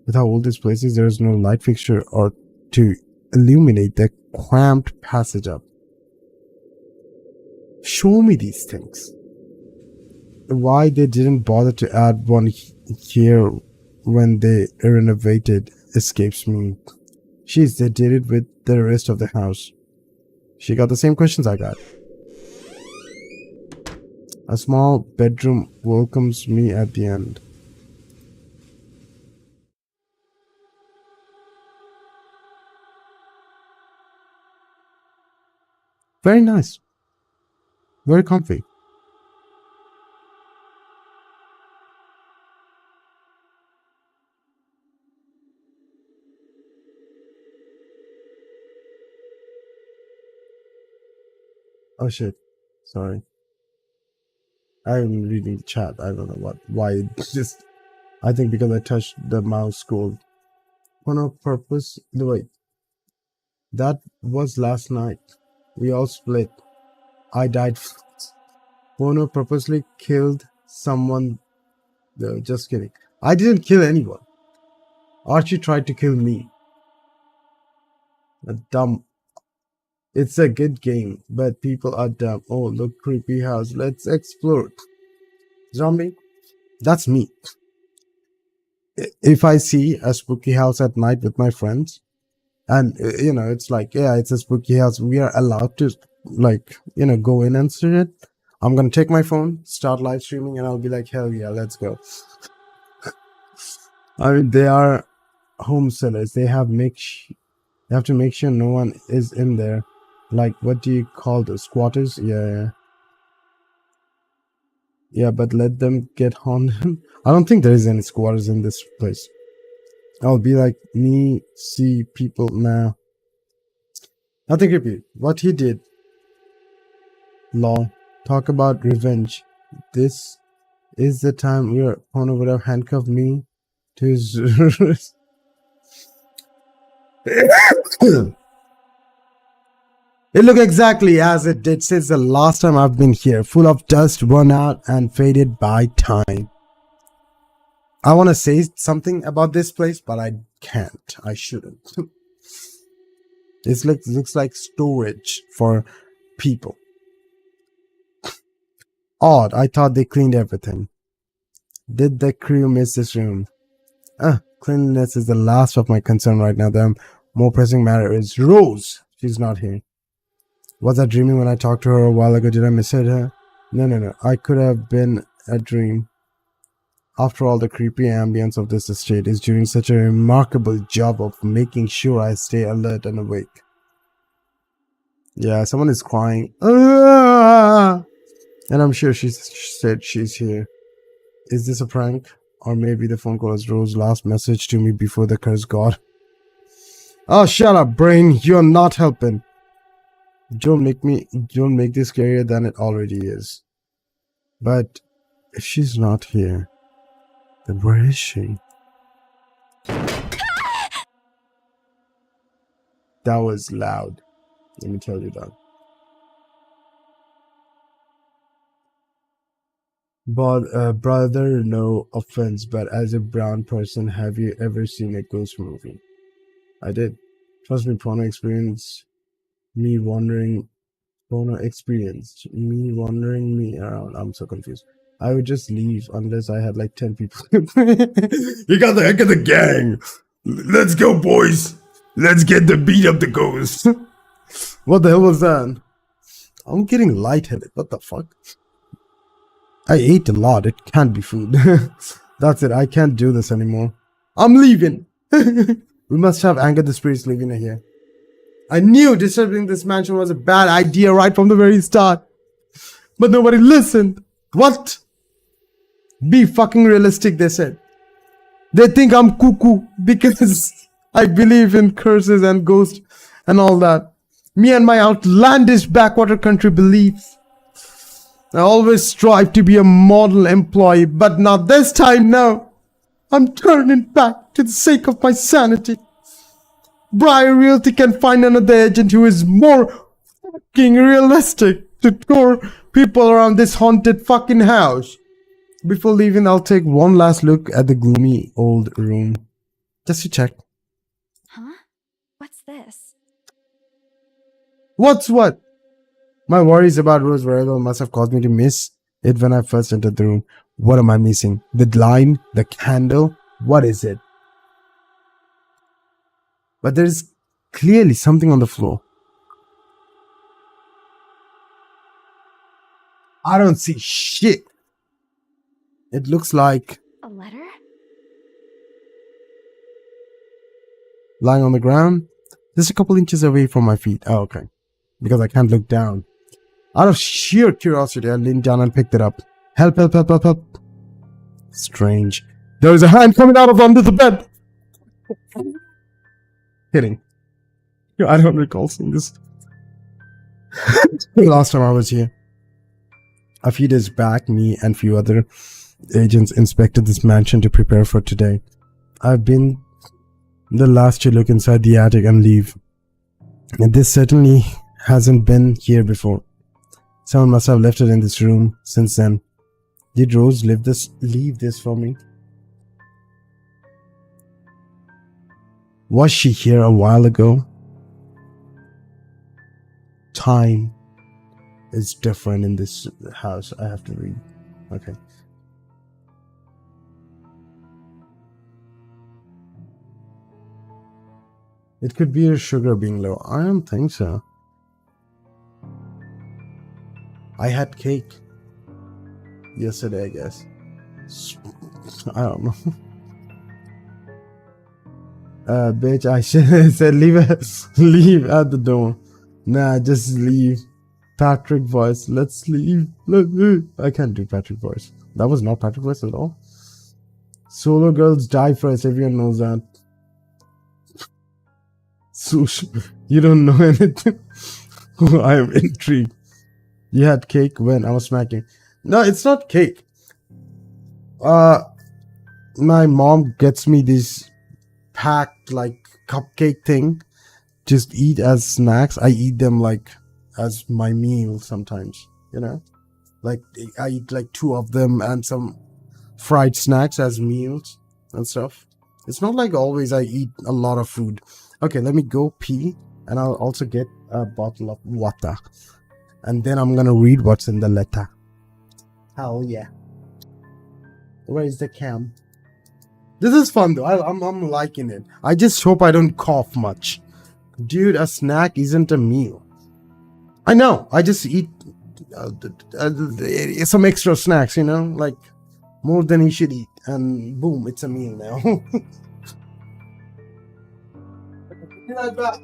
With how old this place is, there is no light fixture or to illuminate the cramped passage up. Show me these things. Why they didn't bother to add one here when they renovated escapes me. Jeez, they did it with the rest of the house. She got the same questions I got. A small bedroom welcomes me at the end. Very nice. Very comfy. Oh shit. Sorry. I'm reading the chat. I don't know why it just. I think because I touched the mouse scroll. On purpose. Wait. That was last night. We all split. I died. Bono purposely killed someone. Just kidding. I didn't kill anyone. Archie tried to kill me. A dumb. It's a good game, but people are dumb. Oh, look, creepy house. Let's explore. Zombie? That's me. If I see a spooky house at night with my friends, and it's like, yeah, it's a spooky house, we are allowed to, like, go in and see it. I'm gonna take my phone, start live streaming, and I'll be like, hell yeah, let's go. I mean, they are home sellers. They have to make sure no one is in there. Like, what do you call the squatters? Yeah, but let them get haunted. I don't think there is any squatters in this place. I'll be like, me see people now. Nothing creepy. What he did. Law. Talk about revenge. This is the time your owner would have handcuffed me to his wrist. It looked exactly as it did since the last time I've been here. Full of dust, worn out, and faded by time. I want to say something about this place, but I can't. I shouldn't. It looks like storage for people. Odd. I thought they cleaned everything. Did the crew miss this room? Cleanliness is the last of my concern right now. The more pressing matter is Rose. She's not here. Was I dreaming when I talked to her a while ago? Did I misheard her? No. I could have been a dream. After all, the creepy ambience of this estate is doing such a remarkable job of making sure I stay alert and awake. Yeah, someone is crying. And I'm sure she said she's here. Is this a prank? Or maybe the phone call is Rose's last message to me before the curse god. Oh, shut up, brain. You're not helping. Don't make this scarier than it already is. But if she's not here, then where is she? That was loud. Let me tell you that. But brother, no offense, but as a brown person, have you ever seen a ghost movie? I did. Trust me, porno experience Me wandering experience. Me wandering me around. I'm so confused. I would just leave unless I had like 10 people. You got the heck of the gang. Let's go, boys. Let's get the beat up the ghost. What the hell was that? I'm getting lightheaded. What the fuck? I ate a lot. It can't be food. That's it. I can't do this anymore. I'm leaving. We must have angered the spirits living here. I knew disturbing this mansion was a bad idea right from the very start. But nobody listened. What? Be fucking realistic, they said. They think I'm cuckoo because I believe in curses and ghosts and all that. Me and my outlandish backwater country beliefs. I always strive to be a model employee, but not this time, no. I'm turning back to the sake of my sanity. Briar Realty can find another agent who is more fucking realistic to tour people around this haunted fucking house. Before leaving, I'll take one last look at the gloomy old room. Just to check. Huh? What's this? What's what? My worries about Rose Variable must have caused me to miss it when I first entered the room. What am I missing? The line? The candle? What is it? But there is clearly something on the floor. I don't see shit. It looks like A letter? lying on the ground, just a couple inches away from my feet. Oh, okay. Because I can't look down. Out of sheer curiosity, I leaned down and picked it up. Help, help, help, help, help. Strange. There is a hand coming out of under the bed. Kidding. I don't recall seeing this. Last time I was here. A few days back, me and few other agents inspected this mansion to prepare for today. I've been the last to look inside the attic and leave. And this certainly hasn't been here before. Someone must have left it in this room since then. Did Rose leave this for me? Was she here a while ago? Time is different in this house. I have to read. Okay. It could be your sugar being low. I don't think so. I had cake yesterday, I guess. I don't know. Bitch, I should have said leave at the door. Nah, just leave. Patrick voice. Let's leave. I can't do Patrick voice. That was not Patrick voice at all. Solo girls die first. Everyone knows that. Sush, you don't know anything. I am intrigued. You had cake when I was smacking. No, it's not cake. My mom gets me this packed like cupcake thing. Just eat as snacks. I eat them like as my meal sometimes, you know, like I eat like 2 of them and some fried snacks as meals and stuff. It's not like always I eat a lot of food. Okay, let me go pee and I'll also get a bottle of water and then I'm gonna read what's in the letter. Hell yeah. Where is the cam? This is fun though. I'm liking it. I just hope I don't cough much. Dude, a snack isn't a meal. I know. I just eat some extra snacks, you know, like more than you should eat. And boom, it's a meal now. Be right back.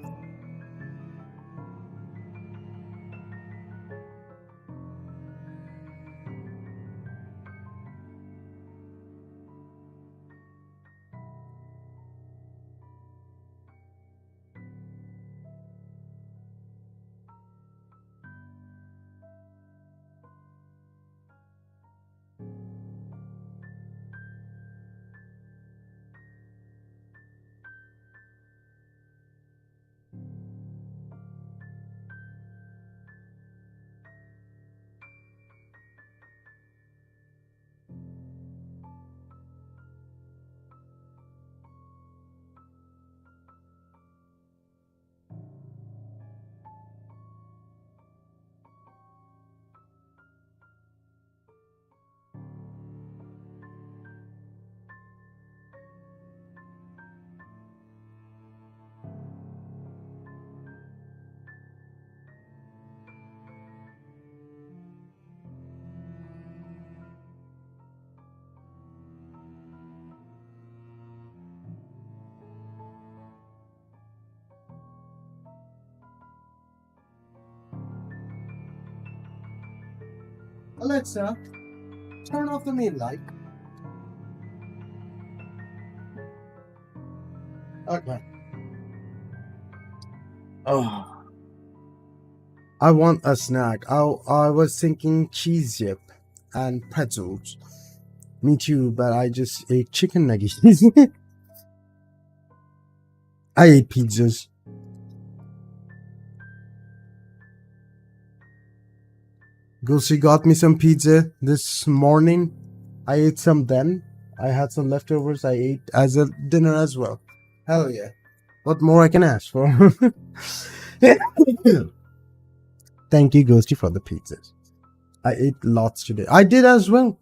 Alexa, turn off the main light. Okay. Oh. I want a snack. I was thinking cheese dip and pretzels. Me too, but I just ate chicken nuggets. I ate pizzas. Gulsi got me some pizza this morning. I ate some then. I had some leftovers I ate as a dinner as well. Hell yeah. What more I can ask for? Thank you, Ghosty, for the pizzas. I ate lots today. I did as well.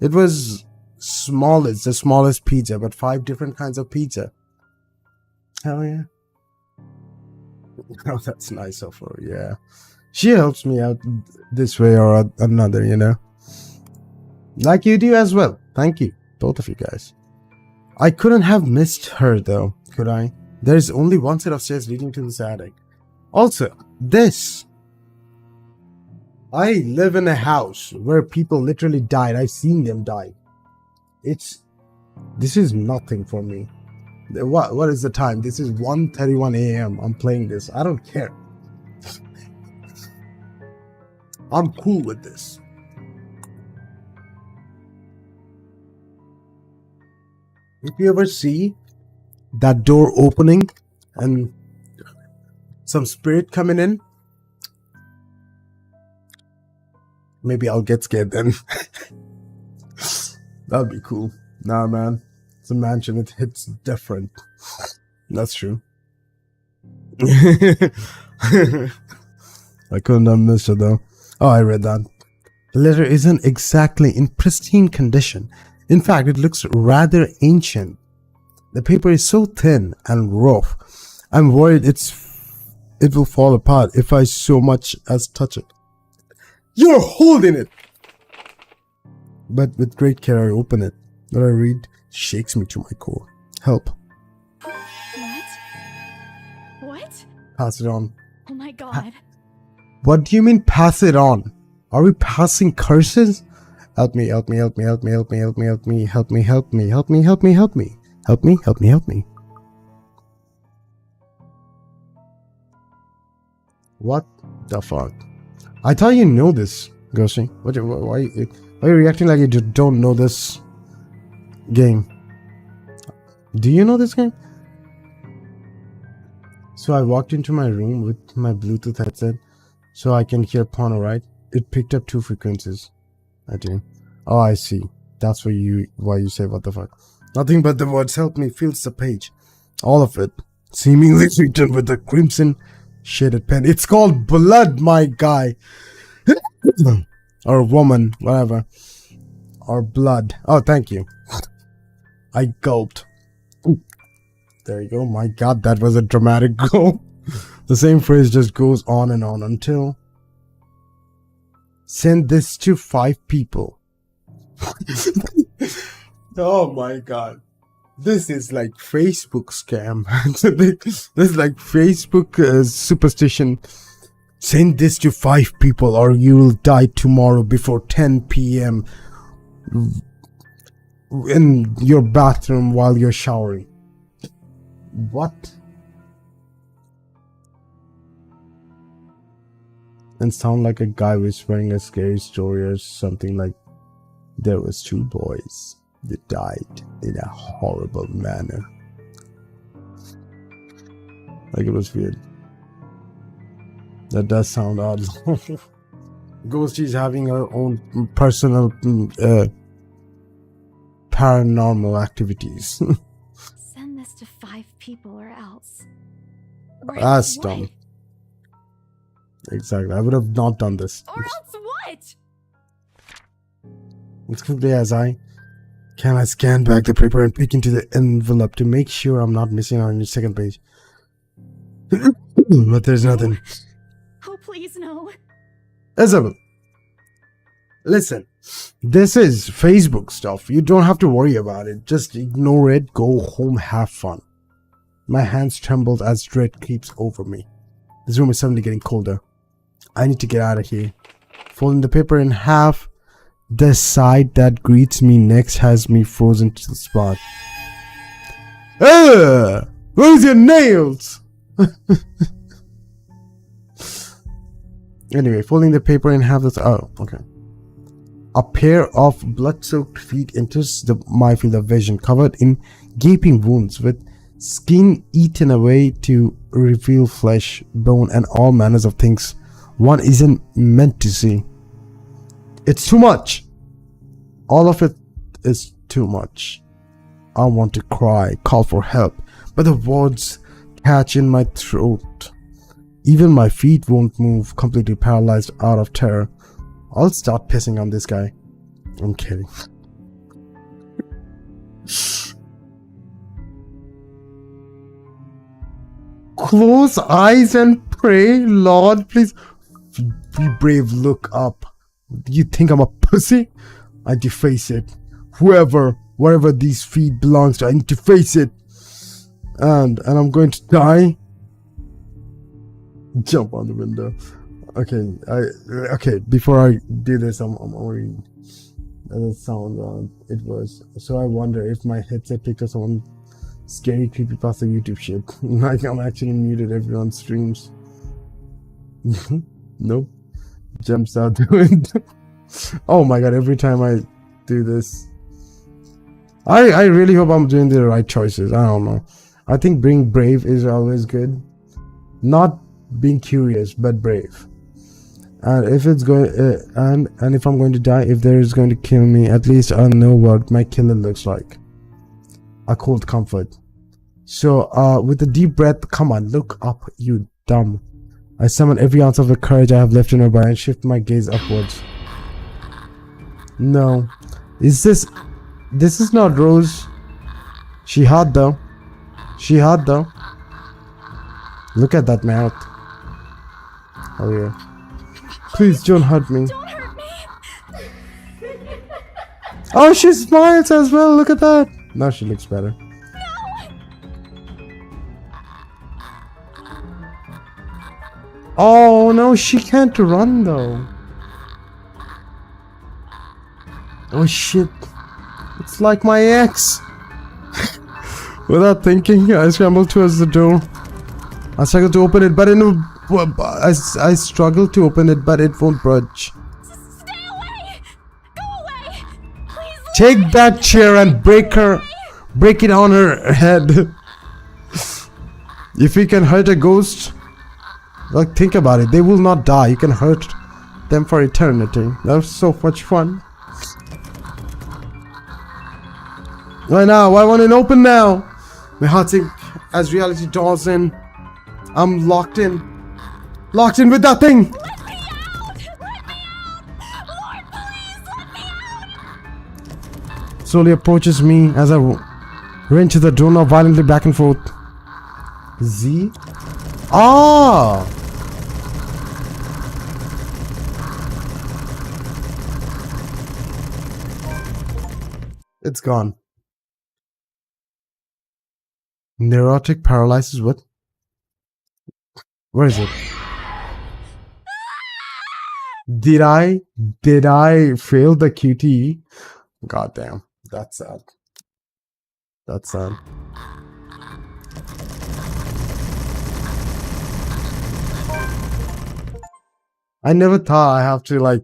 It was smallest, the smallest pizza, but 5 different kinds of pizza. Hell yeah. Oh, that's nice of her, yeah. She helps me out this way or another, you know. Like you do as well. Thank you, both of you guys. I couldn't have missed her though, could I? There's only one set of stairs leading to this attic. Also, this. I live in a house where people literally died. I've seen them die. This is nothing for me. What is the time? This is 1:31 a.m. I'm playing this. I don't care. I'm cool with this. If you ever see that door opening and some spirit coming in, maybe I'll get scared then. That'd be cool. Nah, man. It's a mansion. It hits different. That's true. I couldn't have missed it though. Oh, I read that. The letter isn't exactly in pristine condition. In fact, it looks rather ancient. The paper is so thin and rough. I'm worried it will fall apart if I so much as touch it. You're holding it! But with great care I open it. What I read shakes me to my core. Help. What? Pass it on. Oh my god. What do you mean pass it on? Are we passing curses? Help me, help me, help me, help me, help me, help me, help me, help me, help me, help me, help me, help me. Help me, help me, help me. What the fuck? I thought you know this, Ghosty. Why are you reacting like you don't know this game? Do you know this game? So I walked into my room with my Bluetooth headset so I can hear porno, right? It picked up 2 frequencies. I do. Oh, I see. That's why you say what the fuck. Nothing but the words help me fills the page. All of it. Seemingly written with a crimson shaded pen. It's called blood, my guy. Or woman, whatever. Or blood. Oh, thank you. I gulped. Ooh. There you go. My god, that was a dramatic gulp. The same phrase just goes on and on until... Send this to 5 people. Oh my god. This is like Facebook scam. This is like Facebook superstition. Send this to 5 people or you will die tomorrow before 10 p.m. in your bathroom while you're showering. What? And sound like a guy whispering a scary story or something like, there was 2 boys that died in a horrible manner. Like it was weird. That does sound odd. Ghosty's having her own personal paranormal activities. Send this to 5 people or else. That's dumb. Exactly. I would have not done this. Or else what? As quickly as I can, I scan back the paper and peek into the envelope to make sure I'm not missing on the second page. But there's nothing. Oh, please no. Isabel, listen. This is Facebook stuff. You don't have to worry about it. Just ignore it. Go home. Have fun. My hands trembled as dread creeps over me. This room is suddenly getting colder. I need to get out of here. Folding the paper in half, The sight that greets me next has me frozen to the spot. Where's your nails? Anyway, folding the paper in half. Oh, okay. A pair of blood-soaked feet enters my field of vision, covered in gaping wounds, with skin eaten away to reveal flesh, bone, and all manners of things one isn't meant to see. It's too much. All of it is too much. I want to cry, call for help, but the words catch in my throat. Even my feet won't move, completely paralyzed out of terror. I'll start pissing on this guy. I'm kidding. Close eyes and pray, Lord, please. Be brave, look up. Do you think I'm a pussy? I deface it. Wherever these feet belongs to, I need to face it. And I'm going to die. Jump on the window. Okay, before I do this, I'm already the sound it was. So I wonder if my headset picked up some scary creepypasta YouTube shit. Like I'm actually muted everyone's streams. Nope. Jumps out the window. Oh my god, every time I do this. I really hope I'm doing the right choices. I don't know. I think being brave is always good. Not being curious, but brave. And if it's going and if I'm going to die, if there is going to kill me, at least I'll know what my killer looks like. A cold comfort. So with a deep breath, come on, look up, you dumb. I summon every ounce of the courage I have left in my body and shift my gaze upwards. No. This is not Rose. She hot though. Look at that mouth. Oh yeah. Please don't hurt me. Don't hurt me. Oh, she smiles as well. Look at that. Now she looks better. Oh no, she can't run though. Oh shit. It's like my ex. Without thinking, I scrambled towards the door. I struggled to open it, but I struggled to open it, but it won't budge. Stay away! Go away! Please Take that chair and break it on her head. If we can hurt a ghost, like think about it, they will not die. You can hurt them for eternity. That was so much fun. Right now, I want it open now. My heart sinks as reality dawns in. I'm locked in with that thing. let me out! Let me out! Lord, please let me out! Slowly approaches me as I wrench the doorknob violently back and forth. Z? Ah! It's gone. Neurotic paralysis, what? Where is it? Did I fail the QT? God damn, that's sad. That's sad. I never thought I have to like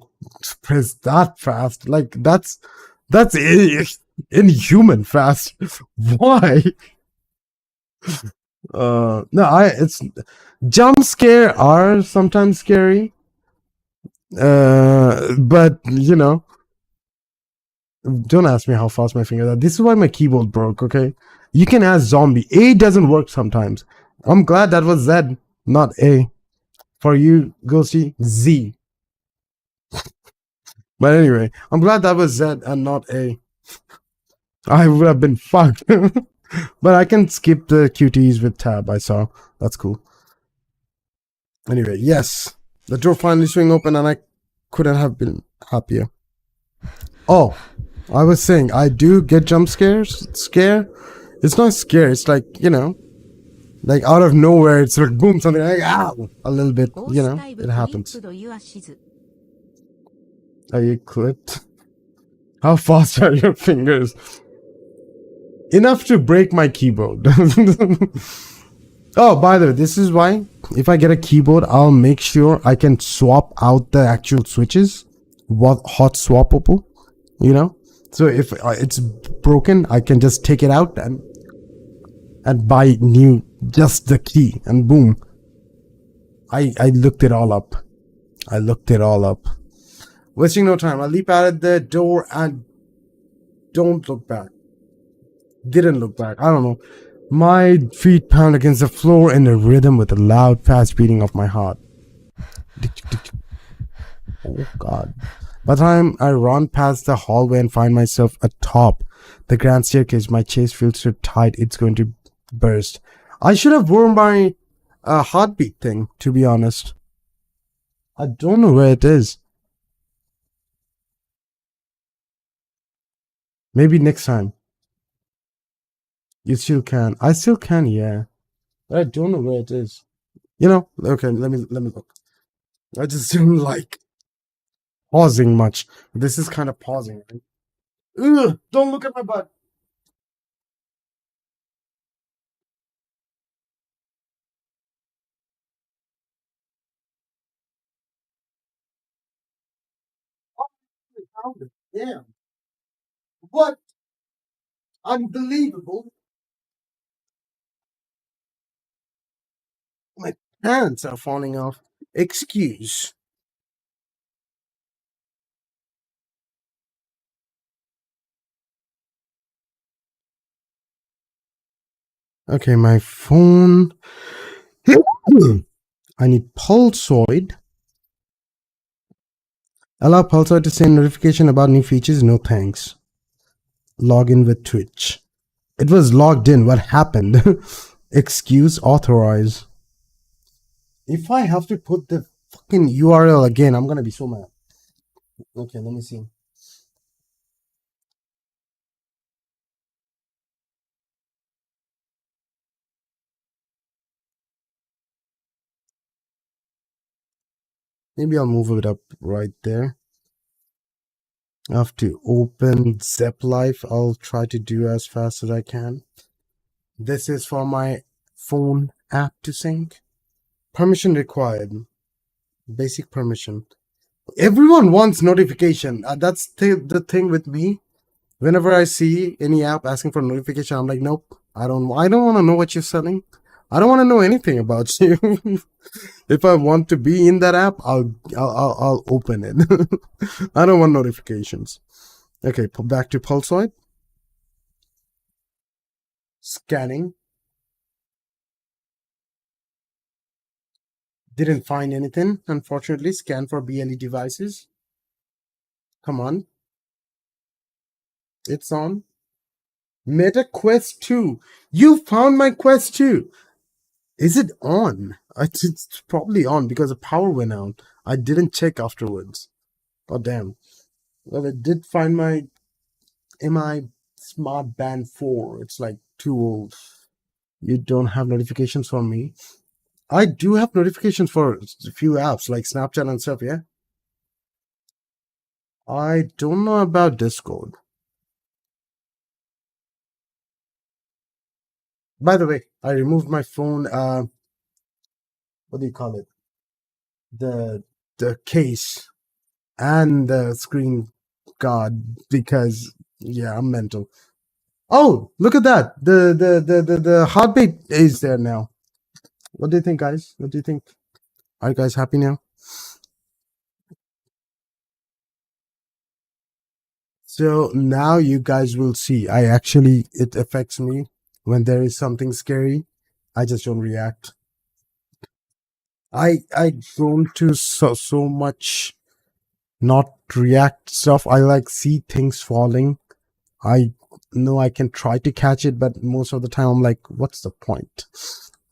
press that fast. Like that's inhuman fast. Why? No, it's jump scare are sometimes scary. But you know, don't ask me how fast my fingers are. This is why my keyboard broke, okay? You can ask zombie. A doesn't work sometimes. I'm glad that was Z, not A. For you, Ghosty, Z. But anyway, I'm glad that was Z and not A. I would have been fucked. But I can skip the QTs with tab, I saw. That's cool. Anyway, yes. The door finally swung open and I couldn't have been happier. Oh, I was saying, I do get jump scares. Scare? It's not scare, it's like, you know, like out of nowhere, it's like boom, something like, ow, a little bit, you know, it happens. Are you clipped? How fast are your fingers? Enough to break my keyboard. Oh, by the way, this is why if I get a keyboard, I'll make sure I can swap out the actual switches. What hot swappable, you know? So if it's broken, I can just take it out and buy new, just the key, and boom. I looked it all up. Wasting no time. I leap out of the door and don't look back. Didn't look back. I don't know. My feet pound against the floor in a rhythm with a loud, fast beating of my heart. Oh God. By the time I run past the hallway and find myself atop the grand staircase, my chest feels so tight it's going to burst. I should have worn my heartbeat thing, to be honest. I don't know where it is. Maybe next time. You still can. I still can, yeah. But I don't know where it is. You know, okay, let me look. I just don't like pausing much. This is kind of pausing. Right? Ugh, don't look at my butt. Oh, I found it. Damn. What? Unbelievable. My pants are falling off. Excuse. Okay, my phone. I need Pulsoid. Allow Pulsoid to send notification about new features. No thanks. Log in with Twitch. It was logged in. What happened? Excuse authorize. If I have to put the fucking URL again, I'm gonna be so mad. Okay, let me see. Maybe I'll move it up right there. I have to open Zep Life. I'll try to do as fast as I can. This is for my phone app to sync. Permission required. Basic permission. Everyone wants notification. That's the thing with me. Whenever I see any app asking for notification, I'm like, nope. I don't want to know what you're selling. I don't want to know anything about you. If I want to be in that app, I'll open it. I don't want notifications. Okay, back to Pulsoid. Scanning. Didn't find anything, unfortunately. Scan for BLE devices. Come on. It's on. Meta Quest 2. You found my Quest 2. Is it on? It's probably on because the power went out. I didn't check afterwards. Oh, damn. Well, I did find my MI Smart Band 4. It's like too old. You don't have notifications for me. I do have notifications for a few apps like Snapchat and stuff, yeah? I don't know about Discord. By the way, I removed my phone, what do you call it? The case and the screen guard because, yeah, I'm mental. Oh, look at that. The heartbeat is there now. What do you think, guys? What do you think? Are you guys happy now? So now you guys will see. It affects me when there is something scary. I just don't react. I don't do so much not react stuff. I like see things falling. I know I can try to catch it, but most of the time I'm like, what's the point?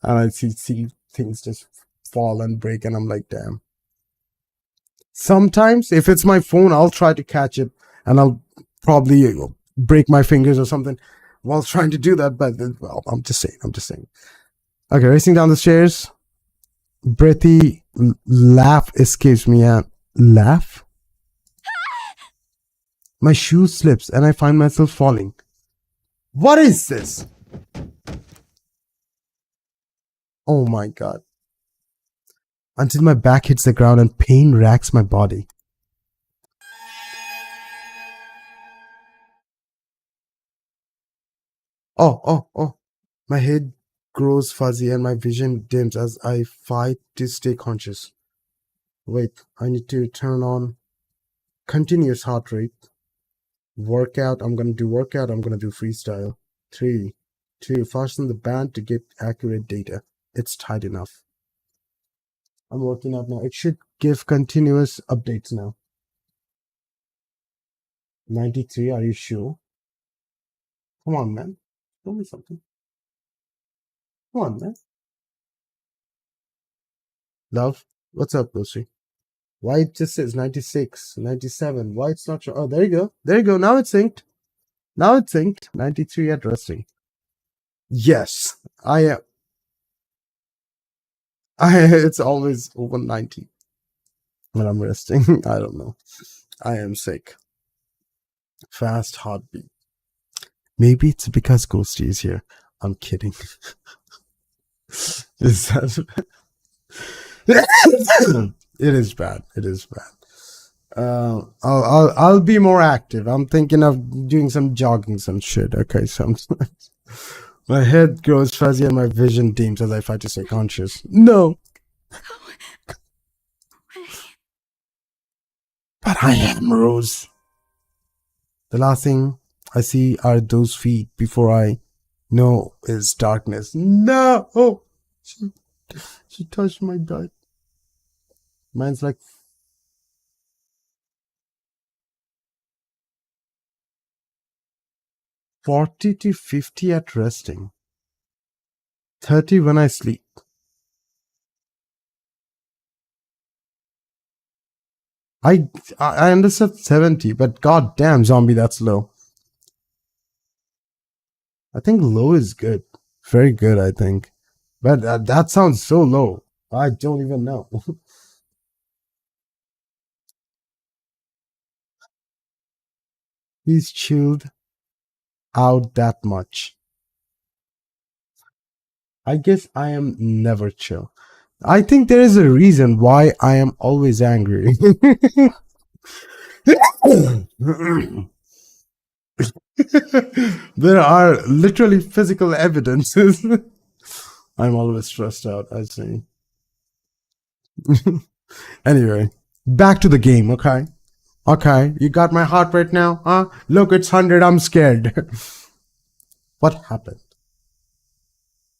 And I see things just fall and break, and I'm like, damn. Sometimes if it's my phone, I'll try to catch it, and I'll probably break my fingers or something while trying to do that. But well, I'm just saying. Okay, racing down the stairs. Breathy laugh escapes me. Laugh? My shoe slips and I find myself falling. What is this? Oh my god. Until my back hits the ground and pain racks my body. Oh. My head grows fuzzy and my vision dims as I fight to stay conscious. Wait, I need to turn on continuous heart rate. Workout, I'm gonna do workout, I'm gonna do freestyle. 3, 2, fasten the band to get accurate data. It's tight enough. I'm working out now. It should give continuous updates now. 93, are you sure? Come on, man. Tell me something. Come on, man. Love, what's up, Lucy? Why it just says 96, 97? Why it's not sure? Oh, there you go. There you go. Now it's synced. 93 at resting. Yes, I am. It's always over 90 when I'm resting. I don't know. I am sick. Fast heartbeat. Maybe it's because Ghosty is here. I'm kidding. Is that it is bad. It is bad. I'll be more active. I'm thinking of doing some jogging, some shit. Okay, sometimes my head grows fuzzy and my vision dims as I fight to stay conscious. No. But I am Rose. The last thing I see are those feet before I know is darkness. No! Oh! She touched my butt. Mine's like 40 to 50 at resting. 30 when I sleep. I understood 70, but god damn, zombie, that's low. I think low is good. Very good, I think. But that sounds so low. I don't even know. He's chilled out that much. I guess I am never chill. I think there is a reason why I am always angry. There are literally physical evidences. I'm always stressed out, I see. Anyway, back to the game, okay? Okay, you got my heart rate now, huh? Look, it's 100, I'm scared. What happened?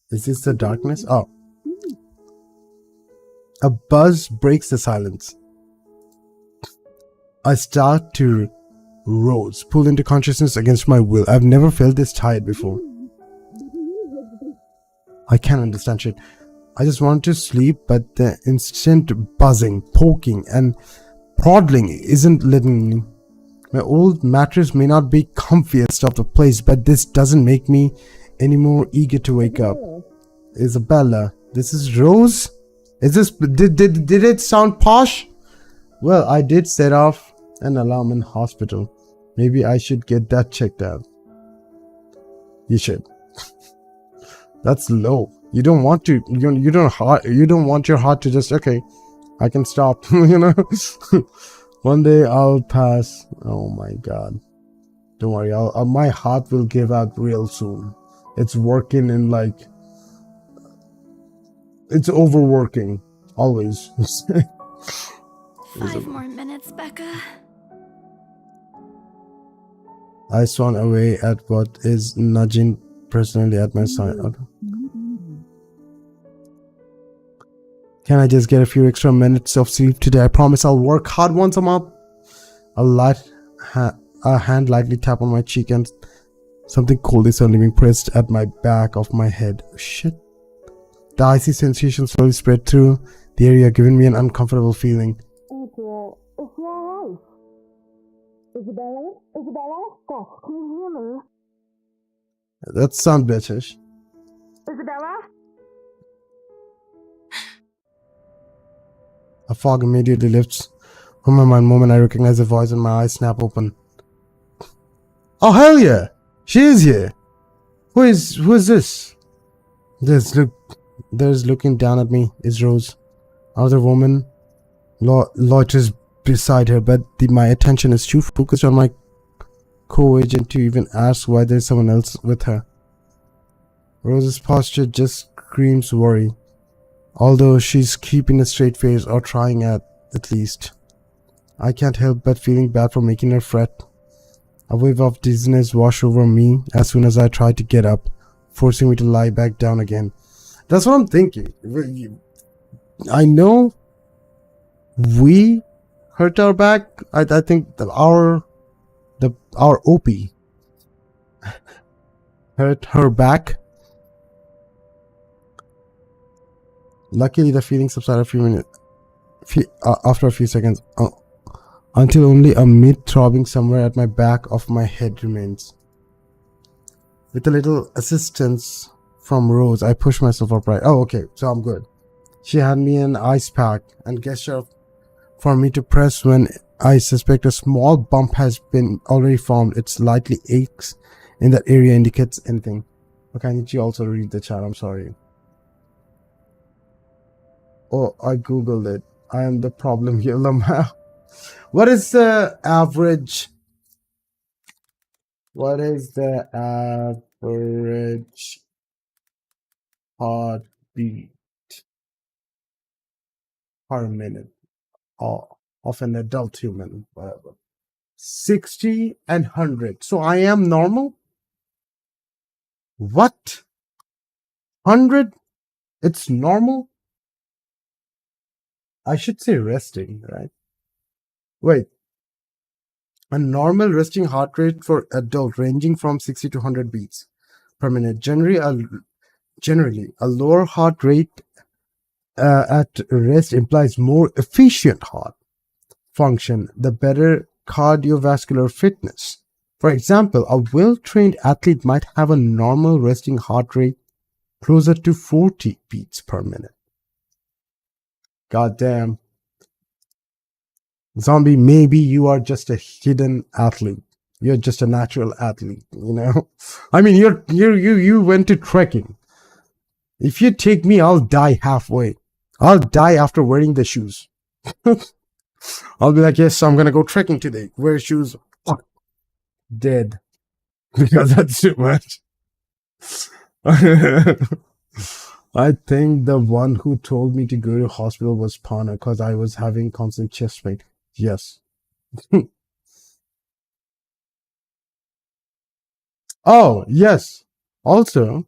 Is this the darkness? Oh. A buzz breaks the silence. I start to rose, pulled into consciousness against my will. I've never felt this tired before. I can't understand shit. I just want to sleep, but the instant buzzing, poking, and prodding isn't letting me. My old mattress may not be comfiest of the place, but this doesn't make me any more eager to wake up. Isabella, this is Rose? Is this did it sound posh? Well, I did set off an alarm in hospital. Maybe I should get that checked out. You should. That's low. You don't want to. You don't want your heart to just okay. I can stop. You know. One day I'll pass. Oh my god. Don't worry. My heart will give out real soon. It's working in like. It's overworking. Always. 5 more minutes, Becca. I swan away at what is nudging personally at my side. Okay. Can I just get a few extra minutes of sleep today? I promise I'll work hard once I'm up. A hand lightly tap on my cheek and something cold is suddenly being pressed at my back of my head. Shit. The icy sensation slowly spread through the area, giving me an uncomfortable feeling. That sounds British. Isabella? A fog immediately lifts from my mind the moment I recognize the voice and my eyes snap open. Oh, hell yeah! She is here! Who is this? There's looking down at me is Rose. Another woman loiters beside her, but my attention is too focused on my co-agent to even ask why there's someone else with her. Rose's posture just screams worry, although she's keeping a straight face or trying at least. I can't help but feeling bad for making her fret. A wave of dizziness washed over me as soon as I tried to get up, forcing me to lie back down again. That's what I'm thinking. I know we hurt our back. I think our OP hurt her back. Luckily, the feeling subsided after a few seconds, until only a mid-throbbing somewhere at my back of my head remains. With a little assistance from Rose, I pushed myself upright. Oh, okay, so I'm good. She had me an ice pack and gestured for me to press when I suspect a small bump has been already formed. It slightly aches in that area, indicates anything. Okay, I need you also read the chat. I'm sorry. Oh, I googled it. I am the problem here, Lamar. What is the average? What is the average heartbeat per minute of an adult human? Whatever. 60 and 100. So I am normal? What? 100? It's normal? I should say resting, right? Wait. A normal resting heart rate for adult ranging from 60 to 100 beats per minute. Generally, a lower heart rate at rest implies more efficient heart function, the better cardiovascular fitness. For example, a well-trained athlete might have a normal resting heart rate closer to 40 beats per minute. God damn. Zombie, maybe you are just a hidden athlete. You're just a natural athlete, you know? I mean, you went to trekking. If you take me, I'll die halfway. I'll die after wearing the shoes. I'll be like, yes, I'm gonna go trekking today. Wear shoes. Fuck. Dead. Because that's too much. I think the one who told me to go to hospital was Pana because I was having constant chest pain. Yes. Oh, yes. Also,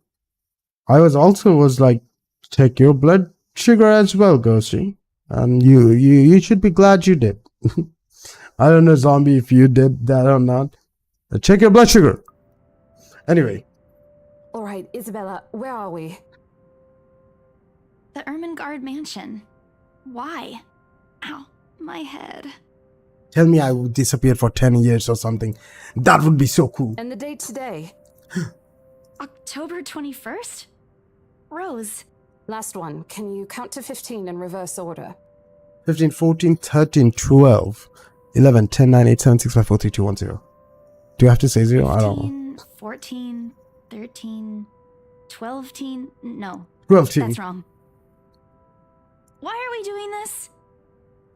I was like, take your blood sugar as well, Ghosty. And you should be glad you did. I don't know, Zombie, if you did that or not. Check your blood sugar. Anyway. All right, Isabella, where are we? The Ermengarde mansion. Why? Ow, my head. Tell me I would disappear for 10 years or something. That would be so cool. And the date today? October 21st? Rose. Last one. Can you count to 15 in reverse order? 15, 14, 13, 12, 11, 10, 9, 8, 7, 6, 5, 4, 3, 2, 1, 0. Do you have to say 0? 15, I don't know. 14, 13, 12 teen. No. 12 teen. That's wrong. Why are we doing this?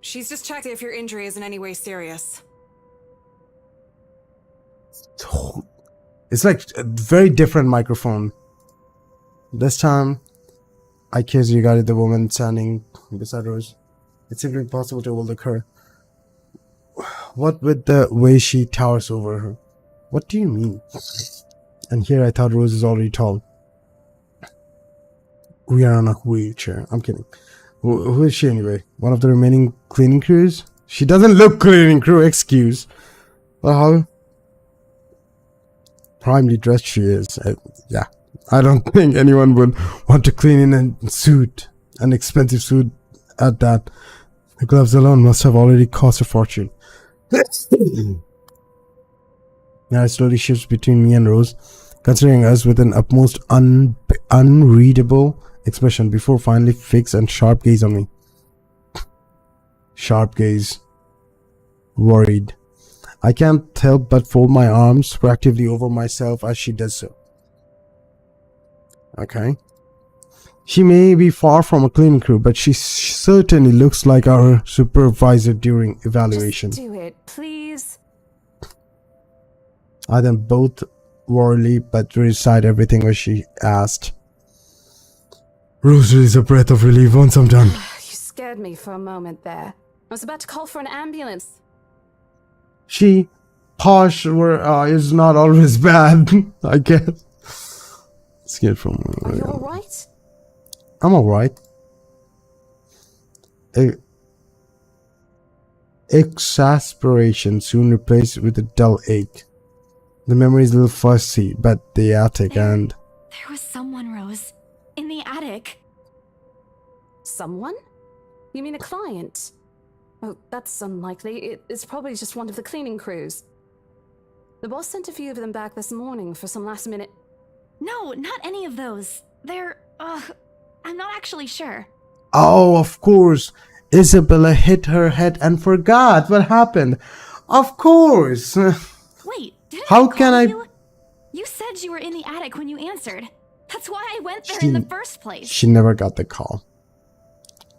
She's just checking if your injury is in any way serious. It's like a very different microphone. This time, I kissed you guys, the woman standing beside Rose. It seemed impossible to overlook her. What with the way she towers over her? What do you mean? And here I thought Rose is already tall. We are on a wheelchair. I'm kidding. Who is she anyway? One of the remaining cleaning crews? She doesn't look cleaning crew, excuse. Well, how primely dressed she is. Yeah. I don't think anyone would want to clean in a suit. An expensive suit at that. The gloves alone must have already cost a fortune. Now it slowly shifts between me and Rose, considering us with an utmost unreadable expression before finally fixed and sharp gaze on me. Sharp gaze. Worried. I can't help but fold my arms proactively over myself as she does so. Okay. She may be far from a cleaning crew, but she certainly looks like our supervisor during evaluation. Just do it, please. I then both warily but recite everything as she asked. Rose is a breath of relief once I'm done. You scared me for a moment there. I was about to call for an ambulance. She posh is not always bad, I guess. Scared from me. Are you alright? I'm alright. Exasperation soon replaced with a dull ache. The memory is a little fussy, but the attic and... There was someone, Rose. In the attic. Someone? You mean a client? Oh, that's unlikely. It's probably just one of the cleaning crews. The boss sent a few of them back this morning for some last minute... No, not any of those. They're, I'm not actually sure. Oh, of course. Isabella hit her head and forgot what happened. Of course. Wait, didn't How I can call I... you? You said you were in the attic when you answered. That's why I went there in the first place. She never got the call.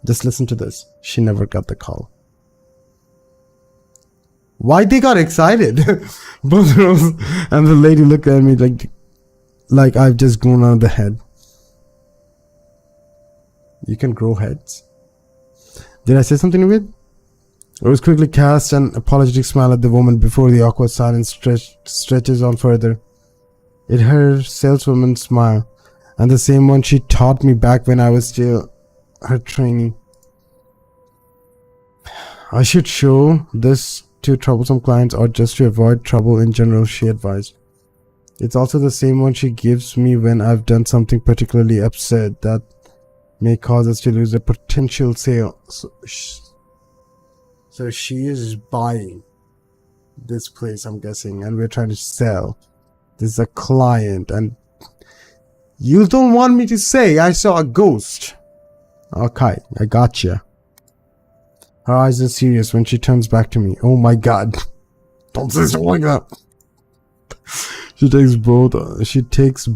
Just listen to this. She never got the call. Why they got excited? Both Rose and the lady looked at me like I've just grown out of the head. You can grow heads. Did I say something weird? Rose quickly cast an apologetic smile at the woman before the awkward silence stretches on further. It her saleswoman smile, and the same one she taught me back when I was still her trainee. I should show this to troublesome clients or just to avoid trouble in general, she advised. It's also the same one she gives me when I've done something particularly absurd that may cause us to lose a potential sale. So she is buying this place, I'm guessing, and we're trying to sell. This is a client, and you don't want me to say I saw a ghost. Okay, I gotcha. Her eyes are serious when she turns back to me. Oh my god. Don't say something like that. She takes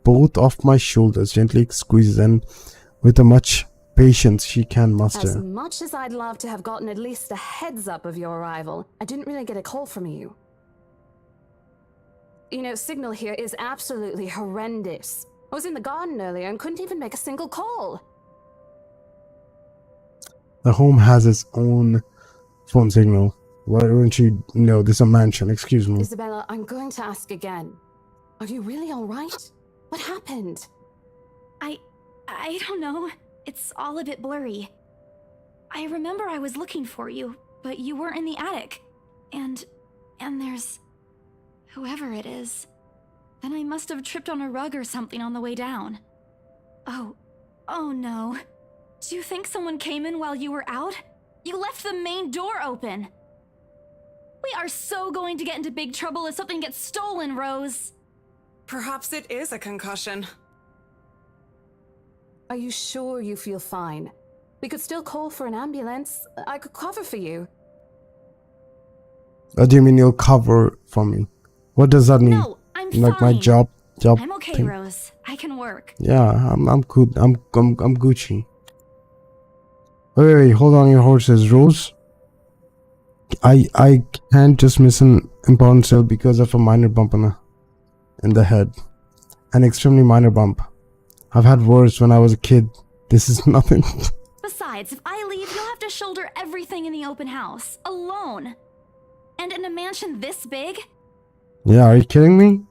both off my shoulders, gently squeezes, and with a much patience she can muster. As much as I'd love to have gotten at least a heads up of your arrival, I didn't really get a call from you. You know, signal here is absolutely horrendous. I was in the garden earlier and couldn't even make a single call. The home has its own phone signal. Why don't you know this is a mansion? Excuse me. Isabella, I'm going to ask again. Are you really alright? What happened? I don't know. It's all a bit blurry. I remember I was looking for you, but you weren't in the attic. And there's... whoever it is. Then I must have tripped on a rug or something on the way down. Oh no. Do you think someone came in while you were out? You left the main door open! We are so going to get into big trouble if something gets stolen, Rose! Perhaps it is a concussion. Are you sure you feel fine? We could still call for an ambulance. I could cover for you. What do you mean you'll cover for me? What does that mean? No, I'm like fine. my job I'm okay, thing? Rose. I can work. Yeah, I'm good. I'm Gucci. Wait, hold on your horses, Rose. I can't just miss an important sale because of a minor bump in the head. An extremely minor bump. I've had worse when I was a kid. This is nothing. Besides, if I leave, you'll have to shoulder everything in the open house. Alone. And in a mansion this big? Yeah, are you kidding me?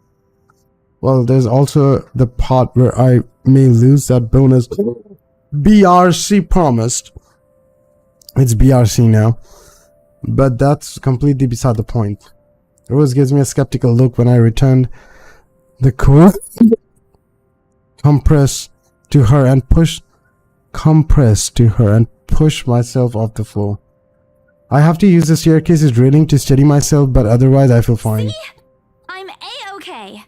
Well, there's also the part where I may lose that bonus BRC promised. It's BRC now. But that's completely beside the point. Rose gives me a skeptical look when I returned the compress to her and push myself off the floor. I have to use the staircase's railing to steady myself, but otherwise I feel fine. See? I'm A-okay.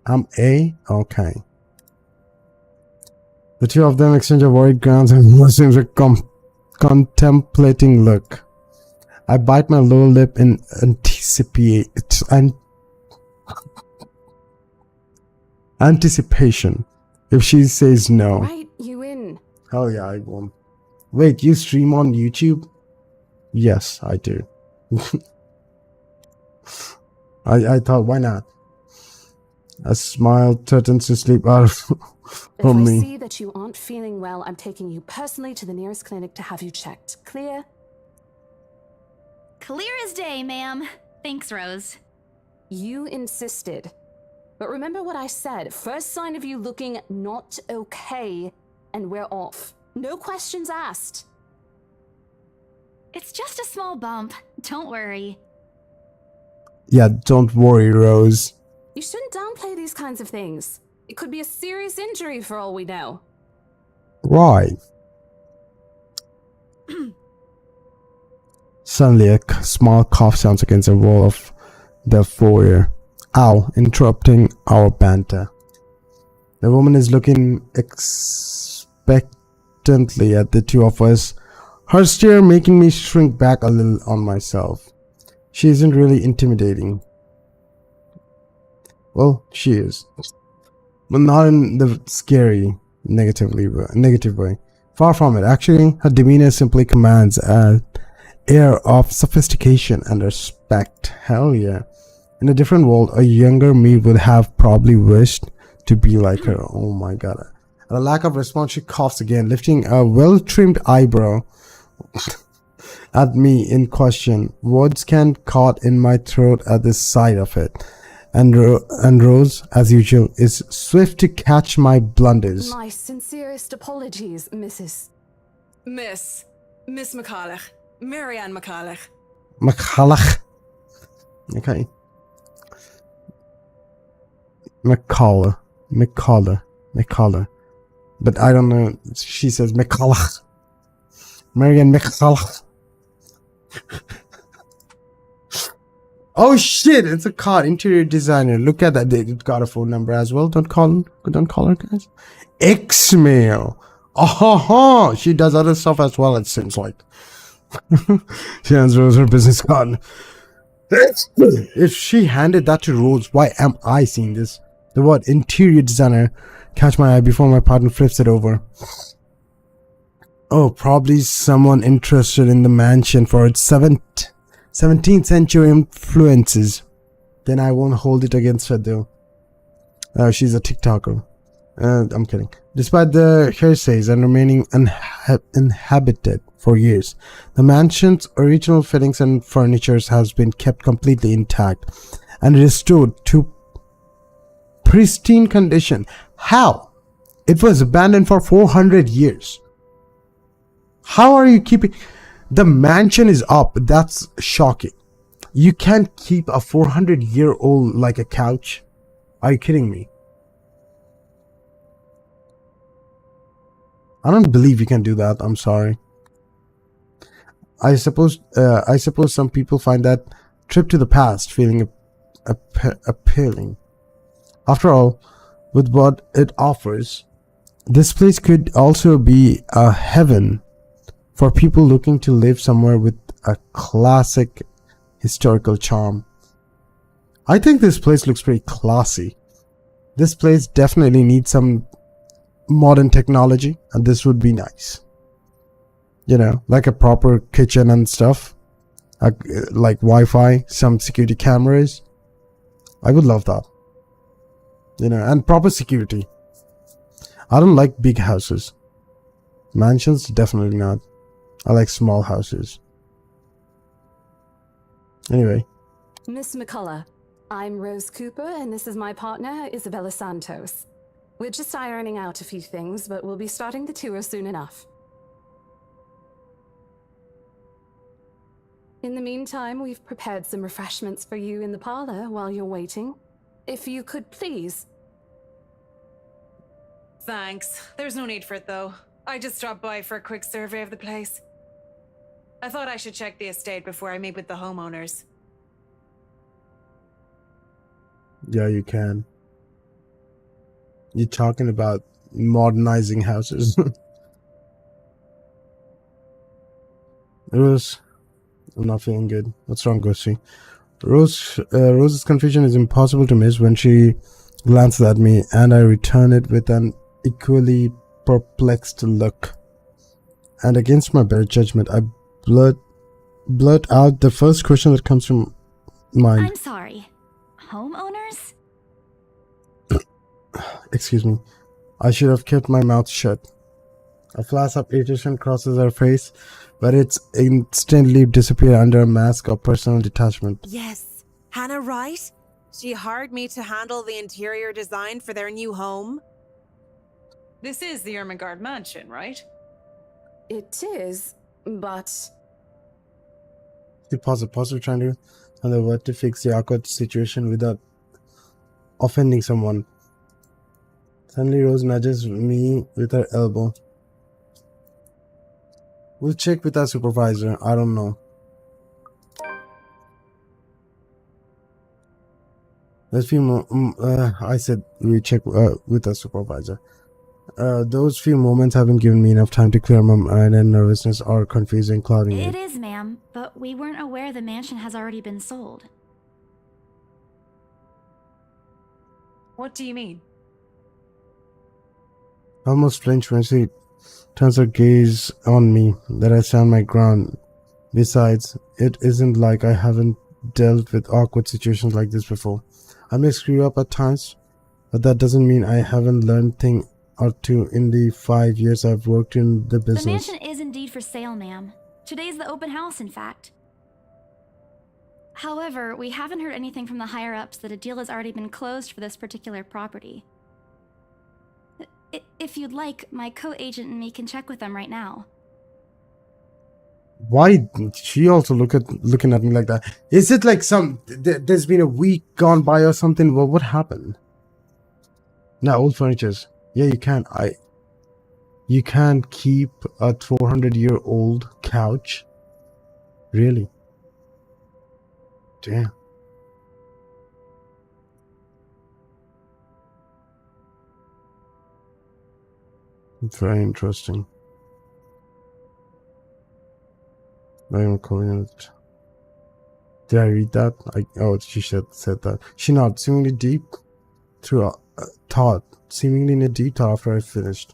I'm A-okay. The two of them exchange a worried glance and seems a contemplating look. I bite my lower lip in anticipation. If she says no. Right, you in. Hell yeah, I won't. Wait, you stream on YouTube? Yes, I do. I thought, why not? A smile threatens to sleep out If from I me. see that you aren't feeling well, I'm taking you personally to the nearest clinic to have you checked. Clear? Clear as day, ma'am. Thanks, Rose. You insisted. But remember what I said. First sign of you looking not okay, and we're off. No questions asked. It's just a small bump. Don't worry. Yeah, don't worry, Rose. You shouldn't downplay these kinds of things. It could be a serious injury for all we know. Right. Suddenly, a small cough sounds against the wall of the foyer. Ow, interrupting our banter. The woman is looking expectantly at the two of us, her stare making me shrink back a little on myself. She isn't really intimidating. Well, she is. But not in the scary, negative way. Far from it. Actually, her demeanor simply commands an air of sophistication and respect. Hell yeah. In a different world, a younger me would have probably wished to be like her. Oh my god. At a lack of response, she coughs again, lifting a well-trimmed eyebrow at me in question. Words can't caught in my throat at the sight of it. And Rose, as usual, is swift to catch my blunders. My sincerest apologies, Mrs. Miss McCulloch. Marianne McCulloch. McCulloch. Okay. McCulloch. But I don't know. She says McCulloch. Marianne McCulloch. Oh shit! It's a car. Interior designer. Look at that. They got a phone number as well. Don't call her, guys. X-mail. Oh, she does other stuff as well. It seems like. She hands Rose her business card. If she handed that to Rose, why am I seeing this? The word interior designer catch my eye before my partner flips it over. Oh, probably someone interested in the mansion for its 17th century influences. Then I won't hold it against her though. She's a TikToker. I'm kidding. Despite the hearsays and remaining inhabited for years, the mansion's original fittings and furniture has been kept completely intact and restored to pristine condition. How? It was abandoned for 400 years. How are you keeping... The mansion is up. That's shocking. You can't keep a 400-year-old like a couch. Are you kidding me? I don't believe you can do that. I'm sorry. I suppose some people find that trip to the past feeling appealing. After all, with what it offers, this place could also be a heaven for people looking to live somewhere with a classic historical charm. I think this place looks pretty classy. This place definitely needs some modern technology, and this would be nice. You know, like a proper kitchen and stuff, like Wi-Fi, some security cameras. I would love that. You know, and proper security. I don't like big houses. Mansions, definitely not. I like small houses. Anyway. Miss McCullough, I'm Rose Cooper, and this is my partner, Isabella Santos. We're just ironing out a few things, but we'll be starting the tour soon enough. In the meantime, we've prepared some refreshments for you in the parlor while you're waiting. If you could please. Thanks. There's no need for it, though. I just dropped by for a quick survey of the place. I thought I should check the estate before I meet with the homeowners. Yeah, you can. You're talking about modernizing houses. I'm not feeling good. What's wrong, Ghosty? Rose's confusion is impossible to miss when she glances at me, and I return it with an equally perplexed look. And against my better judgment, I blurt out the first question that comes to mind. I'm sorry. Homeowners? Excuse me. I should have kept my mouth shut. A flash of irritation crosses her face, but it's instantly disappeared under a mask of personal detachment. Yes. Hannah, right? She hired me to handle the interior design for their new home. This is the Ermengarde mansion, right? It is, but She pauses, trying to find the word to fix the awkward situation without offending someone. Suddenly, Rose nudges me with her elbow. We'll check with our supervisor. I don't know. Those few I said we check with our supervisor. Those few moments haven't given me enough time to clear my mind, and nervousness are confusing, clouding It it. is, ma'am, but we weren't aware the mansion has already been sold. What do you mean? I almost flinch when she turns her gaze on me, that I stand my ground. Besides, it isn't like I haven't dealt with awkward situations like this before. I may screw up at times, but that doesn't mean I haven't learned thing or two in the 5 years I've worked in the business. The mansion is indeed for sale, ma'am. Today's the open house, in fact. However, we haven't heard anything from the higher-ups that a deal has already been closed for this particular property. If you'd like, my co-agent and me can check with them right now. Why did she also looking at me like that? Is it like there's been a week gone by or something? Well, what happened? Now, old furnitures. Yeah, you can. You can't keep a 400-year-old couch. Really? Damn. It's very interesting. I'm calling it. Did I read that? She said that. She nodded, seemingly deep through thought, seemingly in a deep thought after I finished.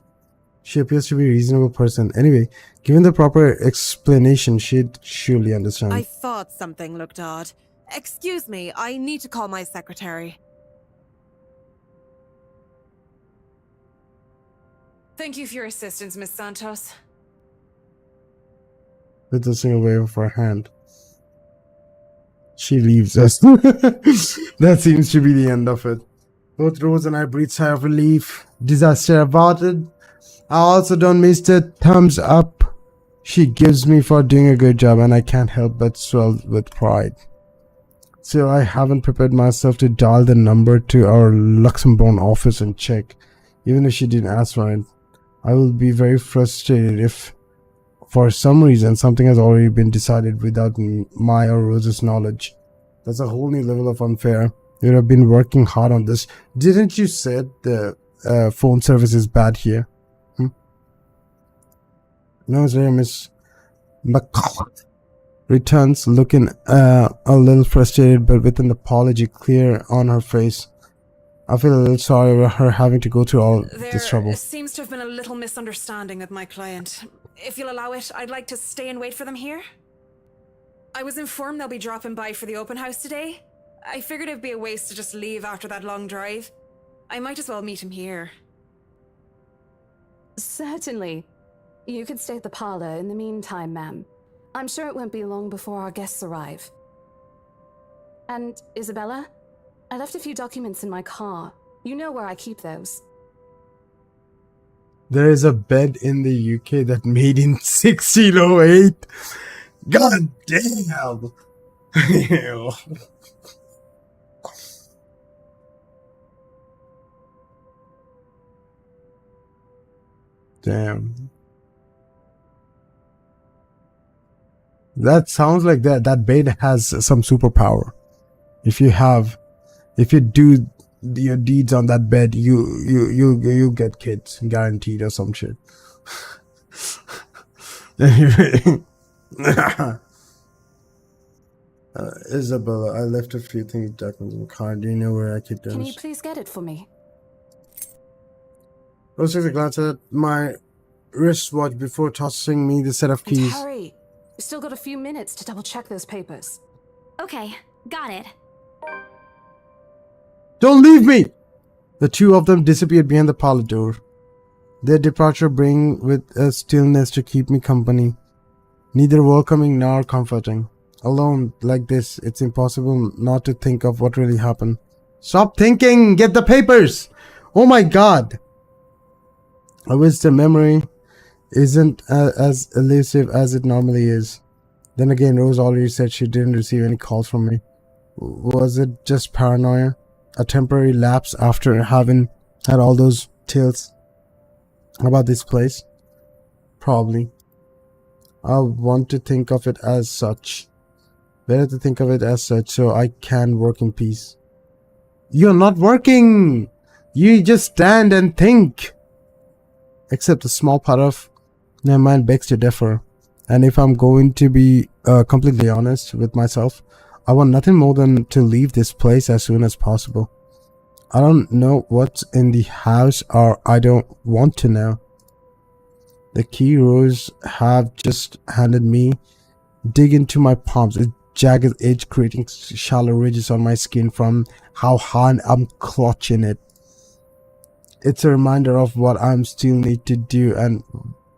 She appears to be a reasonable person. Anyway, given the proper explanation, she'd surely understand. I thought something looked odd. Excuse me, I need to call my secretary. Thank you for your assistance, Miss Santos. With a single wave of her hand, she leaves us. That seems to be the end of it. Both Rose and I breathe sigh of relief. Disaster averted. I also don't miss the thumbs up she gives me for doing a good job, and I can't help but swell with pride. Still, I haven't prepared myself to dial the number to our Luxembourg office and check, even if she didn't ask for it. I will be very frustrated if, for some reason, something has already been decided without my or Rose's knowledge. That's a whole new level of unfair. You have been working hard on this. Didn't you say the phone service is bad here? No, it's there, Miss McCall. Returns, looking a little frustrated, but with an apology clear on her face. I feel a little sorry over her having to go through all this trouble. There seems to have been a little misunderstanding with my client. If you'll allow it, I'd like to stay and wait for them here. I was informed they'll be dropping by for the open house today. I figured it'd be a waste to just leave after that long drive. I might as well meet him here. certainly. You could stay at the parlor in the meantime, ma'am. I'm sure it won't be long before our guests arrive. And, Isabella? I left a few documents in my car. You know where I keep those. There is a bed in the UK that made in 1608. God damn. Ew. Damn. That sounds like that bed has some superpower. If you do your deeds on that bed, you get kids guaranteed or some shit. Isabella, I left a few things documents in the car. Do you know where I keep those? Can you please get it for me? Rose takes a glance at my wristwatch before tossing me the set of And keys. hurry! We've still got a few minutes to double check those papers. Okay, got it. Don't leave me! The two of them disappeared behind the parlor door. Their departure bring with a stillness to keep me company, neither welcoming nor comforting. Alone like this, it's impossible not to think of what really happened. Stop thinking! Get the papers! Oh my god! I wish the memory isn't as elusive as it normally is. Then again, Rose already said she didn't receive any calls from me. Was it just paranoia? A temporary lapse after having had all those tales about this place? Probably. I want to think of it as such. Better to think of it as such so I can work in peace. You're not working! You just stand and think! Except a small part of my mind begs to differ. And if I'm going to be completely honest with myself, I want nothing more than to leave this place as soon as possible. I don't know what's in the house, or I don't want to know. The key Rose have just handed me dig into my palms, a jagged edge creating shallow ridges on my skin from how hard I'm clutching it. It's a reminder of what I'm still need to do and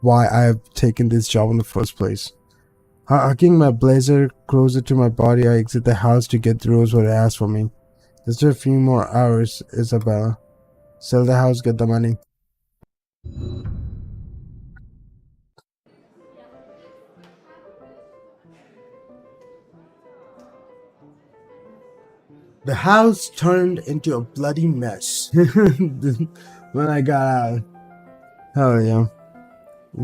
why I have taken this job in the first place. Hugging my blazer closer to my body, I exit the house to get Rose what it asked for me. Just a few more hours, Isabella. Sell the house, get the money. The house turned into a bloody mess when I got out. Hell yeah.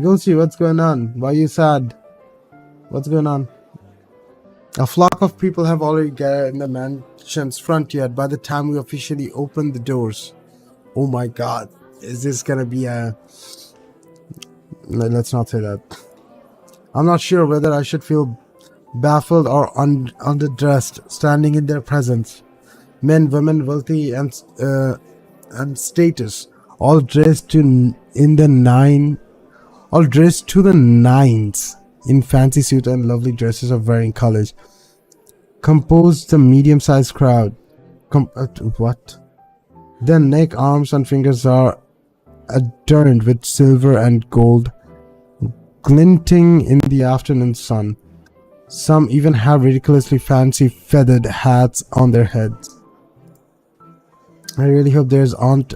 Go see what's going on. Why are you sad? What's going on? A flock of people have already gathered in the mansion's front yard by the time we officially open the doors. Oh my god. Is this gonna be a... Let's not say that. I'm not sure whether I should feel baffled or underdressed standing in their presence. Men, women, wealthy and status, all dressed to the nines in fancy suits and lovely dresses of varying colors, composed the medium-sized crowd. What? Their neck, arms, and fingers are adorned with silver and gold, glinting in the afternoon sun. Some even have ridiculously fancy feathered hats on their heads. I really hope there's aren't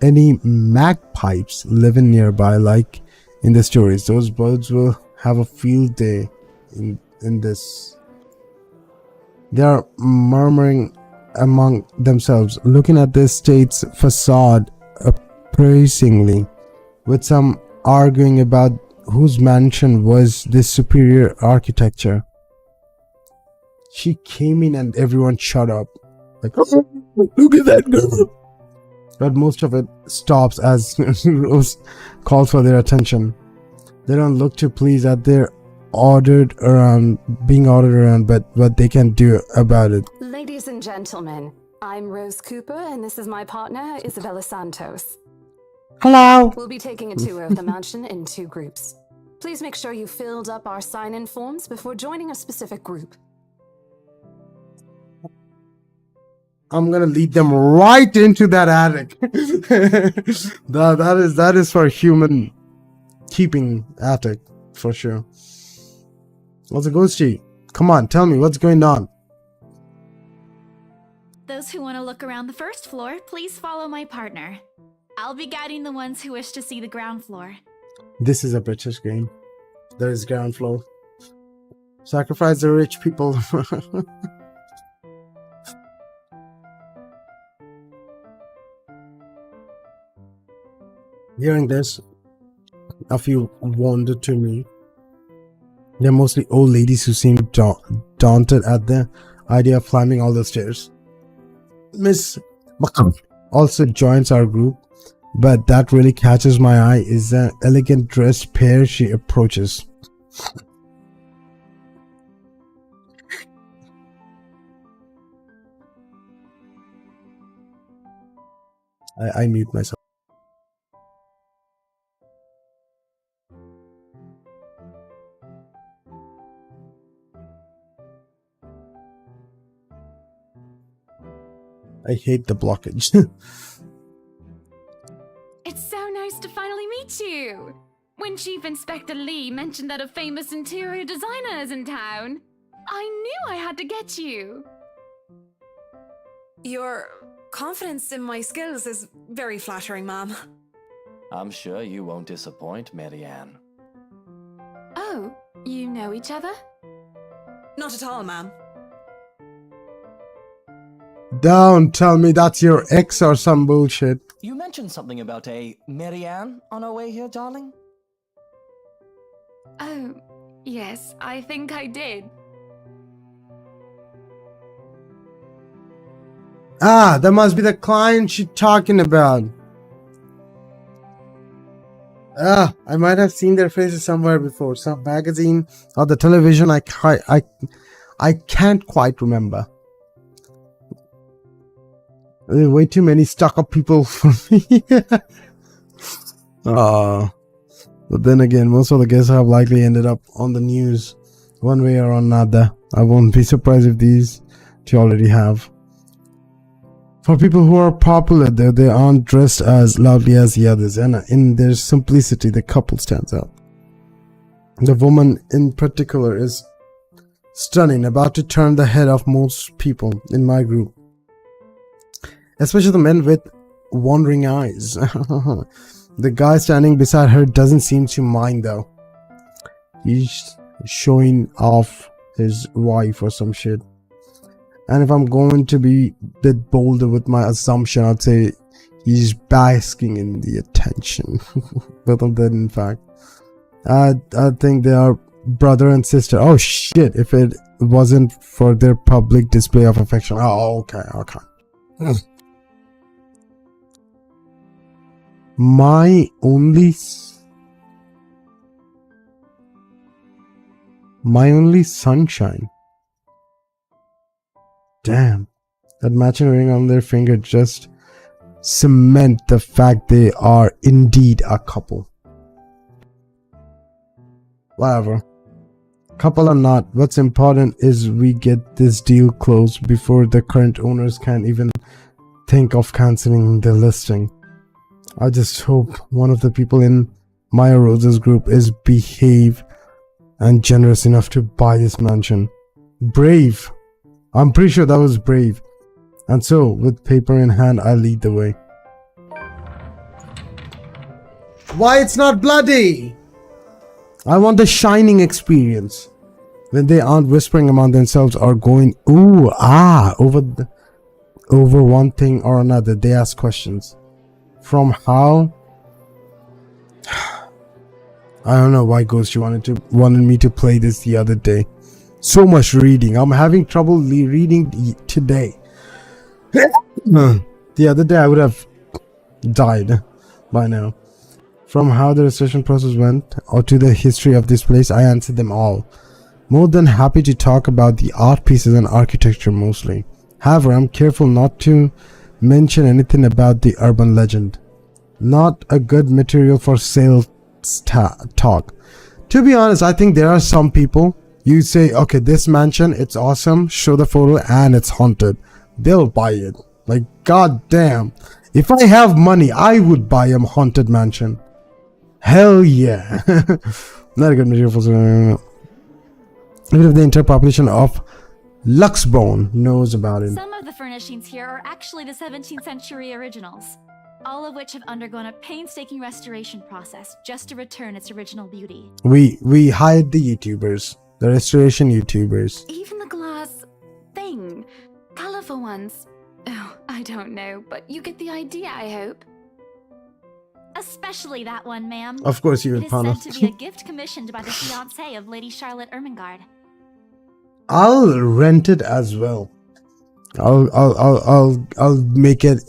any magpies living nearby like in the stories. Those birds will have a field day in this. They are murmuring among themselves, looking at the estate's facade appraisingly, with some arguing about whose mansion was this superior architecture. She came in and everyone shut up. Like, oh, look at that girl. But most of it stops as Rose calls for their attention. They don't look too pleased that they're being ordered around, but what they can do about it. Ladies and gentlemen, I'm Rose Cooper, and this is my partner, Isabella Santos. Hello. We'll be taking a tour of the mansion in 2 groups. Please make sure you filled up our sign-in forms before joining a specific group. I'm gonna lead them right into that attic. that is for human keeping attic for sure. What's a ghosty? Come on, tell me what's going on. Those who want to look around the first floor, please follow my partner. I'll be guiding the ones who wish to see the ground floor. This is a British game. There is ground floor. Sacrifice the rich people. Hearing this, a few wandered to me. They're mostly old ladies who seem daunted at the idea of climbing all the stairs. Miss Makam also joins our group, but that really catches my eye is the elegant dressed pair she approaches. I mute myself. I hate the blockage. It's so nice to finally meet you! When Chief Inspector Lee mentioned that a famous interior designer is in town, I knew I had to get you! Your confidence in my skills is very flattering, ma'am. I'm sure you won't disappoint, Marianne. Oh, you know each other? Not at all, ma'am. Don't tell me that's your ex or some bullshit. You mentioned something about a Marianne on our way here, darling? Oh, yes, I think I did. Ah, that must be the client she's talking about. Ah, I might have seen their faces somewhere before. Some magazine or the television. I can't quite remember. There are way too many stuck-up people for me. But then again, most of the guests have likely ended up on the news one way or another. I won't be surprised if these two already have. For people who are popular, though, they aren't dressed as loudly as the others, and in their simplicity, the couple stands out. The woman in particular is stunning, about to turn the head of most people in my group. Especially the men with wandering eyes. The guy standing beside her doesn't seem to mind though. He's showing off his wife or some shit. And if I'm going to be a bit bolder with my assumption, I'd say he's basking in the attention. Both of them, in fact. I think they are brother and sister. Oh shit, if it wasn't for their public display of affection. Oh, okay. My only sunshine. Damn, that matching ring on their finger just cement the fact they are indeed a couple. Whatever, couple or not, what's important is we get this deal closed before the current owners can even think of cancelling the listing. I just hope one of the people in Maya Rose's group is behave and generous enough to buy this mansion. Brave. I'm pretty sure that was brave. And so, with paper in hand, I lead the way. Why it's not bloody? I want the shining experience. When they aren't whispering among themselves or going ooh, ah, over one thing or another, they ask questions. From how? I don't know why Ghost you wanted me to play this the other day. So much reading. I'm having trouble reading today. The other day I would have died by now. From how the registration process went or to the history of this place, I answered them all. More than happy to talk about the art pieces and architecture mostly. However, I'm careful not to mention anything about the urban legend. Not a good material for sales talk. To be honest, I think there are some people, you say, okay, this mansion, it's awesome, show the photo and it's haunted. They'll buy it. Like, god damn. If I have money, I would buy a haunted mansion. Hell yeah. Not a good material for even if the entire population of Luxbone knows about it. Some of the furnishings here are actually the 17th century originals, all of which have undergone a painstaking restoration process just to return its original beauty. We hired the YouTubers, the restoration YouTubers. Even the glass thing, colorful ones. Oh, I don't know, but you get the idea, I hope. Especially that one, ma'am. Of course you would, It is Pana. said to be a gift commissioned by the fiancée of Lady Charlotte Ermengarde. I'll rent it as well. I'll make it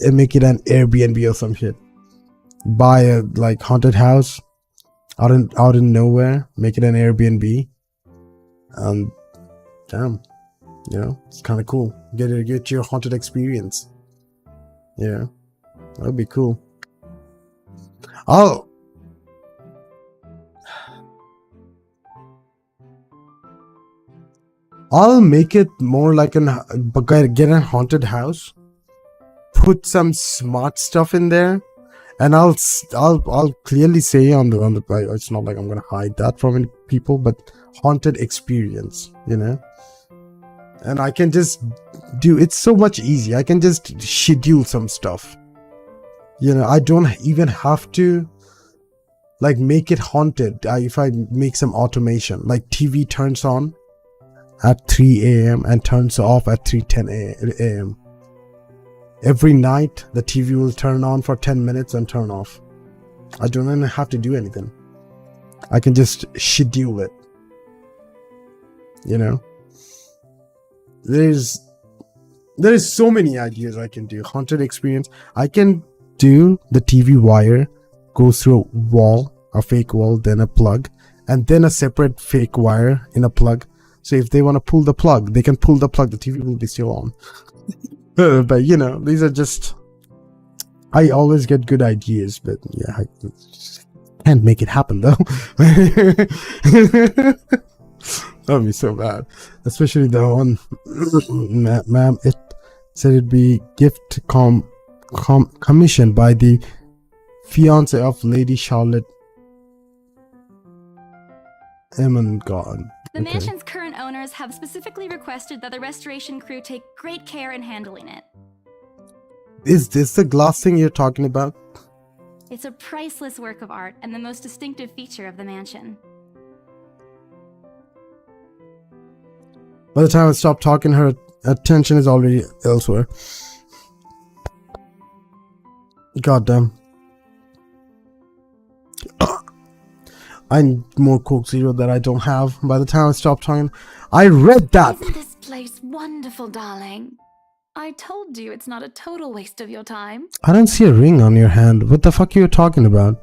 an Airbnb or some shit. Buy a like haunted house out in nowhere, make it an Airbnb, and damn, you know, it's kind of cool. Get your haunted experience. Yeah, That'd be cool. I'll make it more like get a haunted house, put some smart stuff in there, and I'll clearly say on the it's not like I'm gonna hide that from any people, but haunted experience, you know. And I can just do it's so much easy. I can just schedule some stuff, you know. I don't even have to like make it haunted. If I make some automation, like TV turns on at 3 a.m. and turns off at 3:10 a.m. Every night the TV will turn on for 10 minutes and turn off. I don't even have to do anything. I can just schedule it, you know. There is so many ideas I can do. Haunted experience. I can do the TV wire goes through a wall, a fake wall, then a plug, and then a separate fake wire in a plug. So if they want to pull the plug, they can pull the plug. The TV will be still on. But you know, these are just. I always get good ideas, but yeah, I can't make it happen though. That would be so bad, especially the one, ma'am. It said it'd be gift commissioned by the fiance of Lady Charlotte Ermengarde. The mansion's current owners have specifically requested that the restoration crew take great care in handling it. Is this the glass thing you're talking about? It's a priceless work of art and the most distinctive feature of the mansion. By the time I stop talking, her attention is already elsewhere. Goddamn. I need more Coke Zero that I don't have. By the time I stop talking, I read that. Isn't this place wonderful, darling? I told you it's not a total waste of your time. I don't see a ring on your hand. What the fuck are you talking about?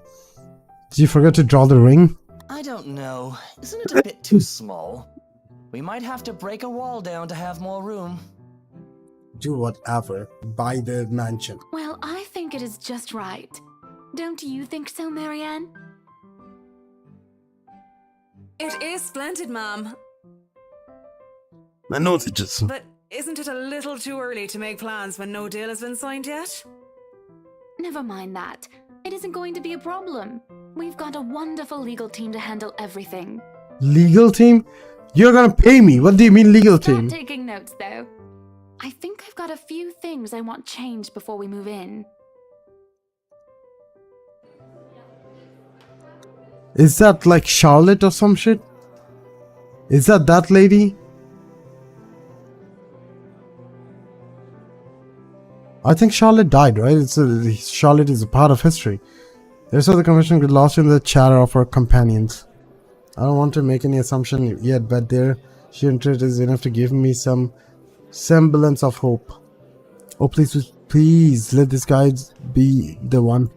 Did you forget to draw the ring? I don't know. Isn't it a bit too small? We might have to break a wall down to have more room. Do whatever. Buy the mansion. Well, I think it is just right. Don't you think so, Marianne? It is splendid, ma'am. My nose itches. But isn't it a little too early to make plans when no deal has been signed yet? Never mind that. It isn't going to be a problem. We've got a wonderful legal team to handle everything. Legal team? You're gonna pay me. What do you mean legal team? Stop taking notes, though. I think I've got a few things I want changed before we move in. Is that like Charlotte or some shit? Is that lady? I think Charlotte died, right? Charlotte is a part of history. There's other conversation get lost in the chatter of her companions. I don't want to make any assumption yet, but their sheer interest is enough to give me some semblance of hope. Oh, please let this guy be the one.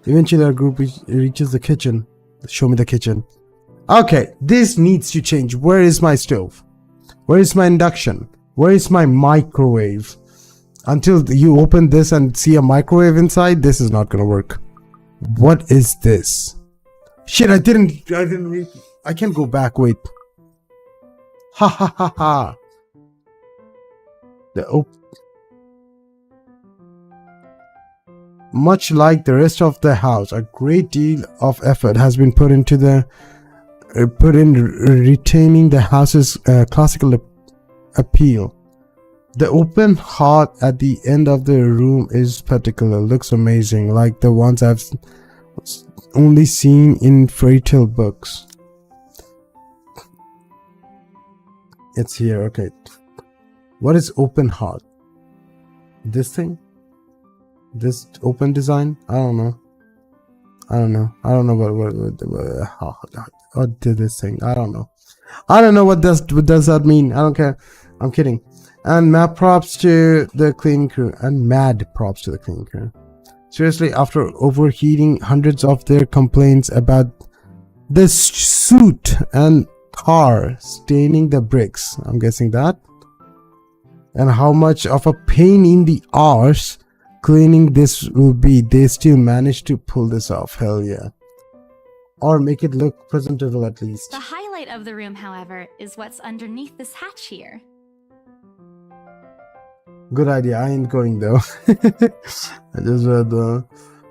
Eventually our group reaches the kitchen. Show me the kitchen. Okay, this needs to change. Where is my stove? Where is my induction? Where is my microwave? Until you open this and see a microwave inside, this is not gonna work. What is this? Shit, I didn't read. I can't go back, wait. Ha ha ha ha. Much like the rest of the house, a great deal of effort has been put into retaining the house's classical appeal. The open hearth at the end of the room is particular. Looks amazing, like the ones I've only seen in fairy tale books. It's here, okay. What is open hearth? This thing? This open design? I don't know. I don't know what did this thing? I don't know. I don't know what does that mean. I don't care. I'm kidding. And mad props to the cleaning crew. Seriously, after overheating hundreds of their complaints about the soot and tar staining the bricks, I'm guessing that, and how much of a pain in the arse cleaning this will be, they still managed to pull this off. Hell yeah. Or make it look presentable at least. The highlight of the room, however, is what's underneath this hatch here. Good idea. I ain't going though. I just read the.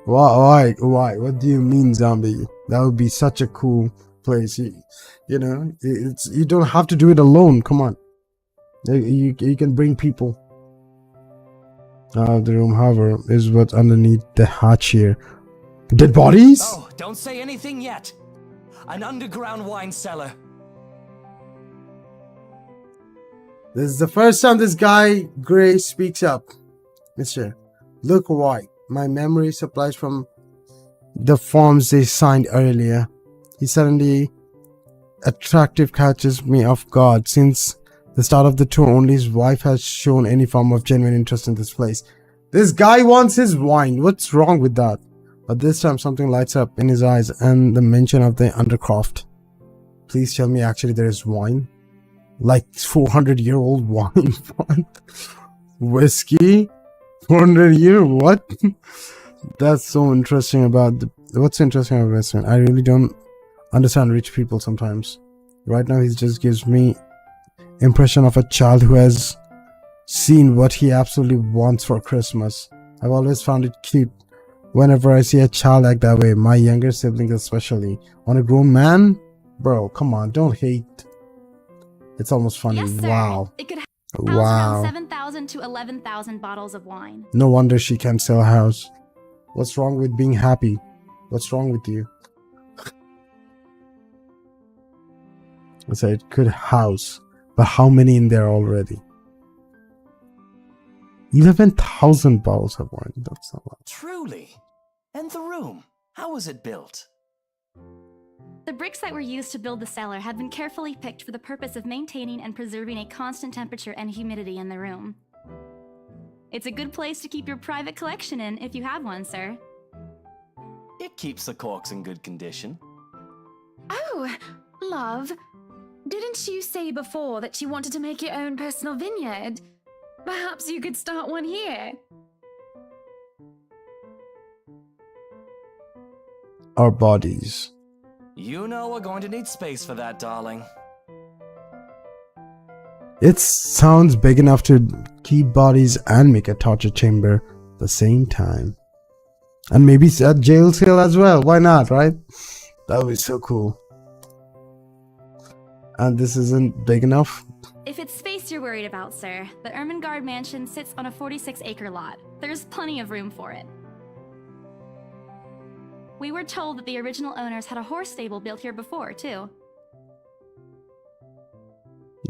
Why? What do you mean, zombie? That would be such a cool place. You know, you don't have to do it alone. Come on. You can bring people. The room, however, is what's underneath the hatch here. Dead bodies? Oh, don't say anything yet. An underground wine cellar. This is the first time this guy, Gray, speaks up. Mister, look white. My memory supplies from the forms they signed earlier. He suddenly attractive catches me off guard. Since the start of the tour, only his wife has shown any form of genuine interest in this place. This guy wants his wine. What's wrong with that? But this time something lights up in his eyes and the mention of the undercroft. Please tell me actually there is wine? Like 400-year-old wine? What? Whiskey? 400-year? What? That's so interesting about what's interesting about Western. I really don't understand rich people sometimes. Right now he just gives me impression of a child who has seen what he absolutely wants for Christmas. I've always found it cute whenever I see a child act that way, my younger siblings especially. On a grown man? Bro, come on, don't hate. It's almost funny. Yes, sir. Wow. It could house Wow. around 7,000 to 11,000 bottles of wine. No wonder she can't sell a house. What's wrong with being happy? What's wrong with you? I said it could house, but how many in there already? 11,000 bottles of wine. That's not much. Truly. And the room, how was it built? The bricks that were used to build the cellar had been carefully picked for the purpose of maintaining and preserving a constant temperature and humidity in the room. It's a good place to keep your private collection in if you have one, sir. It keeps the corks in good condition. Oh, love. Didn't you say before that you wanted to make your own personal vineyard? Perhaps you could start one here. Our bodies. You know we're going to need space for that, darling. It sounds big enough to keep bodies and make a torture chamber at the same time. And maybe a jail cell as well. Why not, right? That would be so cool. And this isn't big enough? If it's space you're worried about, sir, the Ermengarde mansion sits on a 46-acre lot. There's plenty of room for it. We were told that the original owners had a horse stable built here before, too.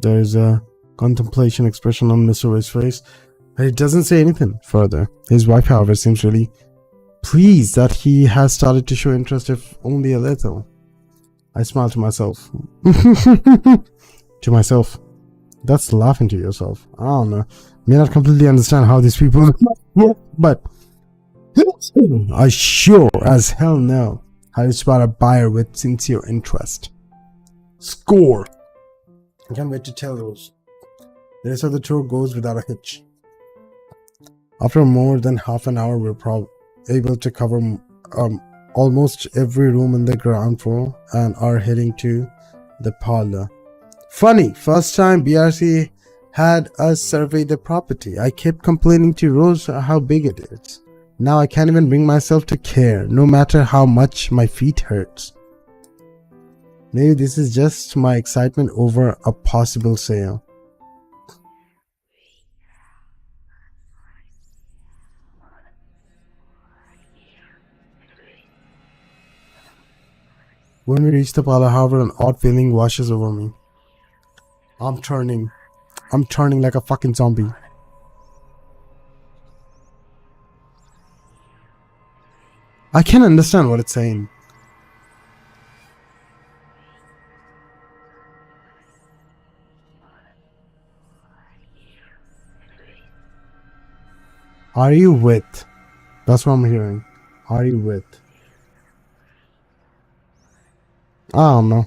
There's a contemplation expression on Mr. Way's face, but he doesn't say anything further. His wife, however, seems really pleased that he has started to show interest, if only a little. I smile to myself. To myself. That's laughing to yourself. I don't know. May not completely understand how these people work, but I sure as hell know how to spot a buyer with sincere interest. Score! I can't wait to tell those. The rest of the tour goes without a hitch. After more than half an hour, we're able to cover almost every room in the ground floor and are heading to the parlor. Funny, first time BRC had us survey the property, I kept complaining to Rose how big it is. Now I can't even bring myself to care, no matter how much my feet hurts. Maybe this is just my excitement over a possible sale. When we reach the parlor, however, an odd feeling washes over me. I'm turning like a fucking zombie. I can't understand what it's saying. Are you with? That's what I'm hearing. Are you with? I don't know.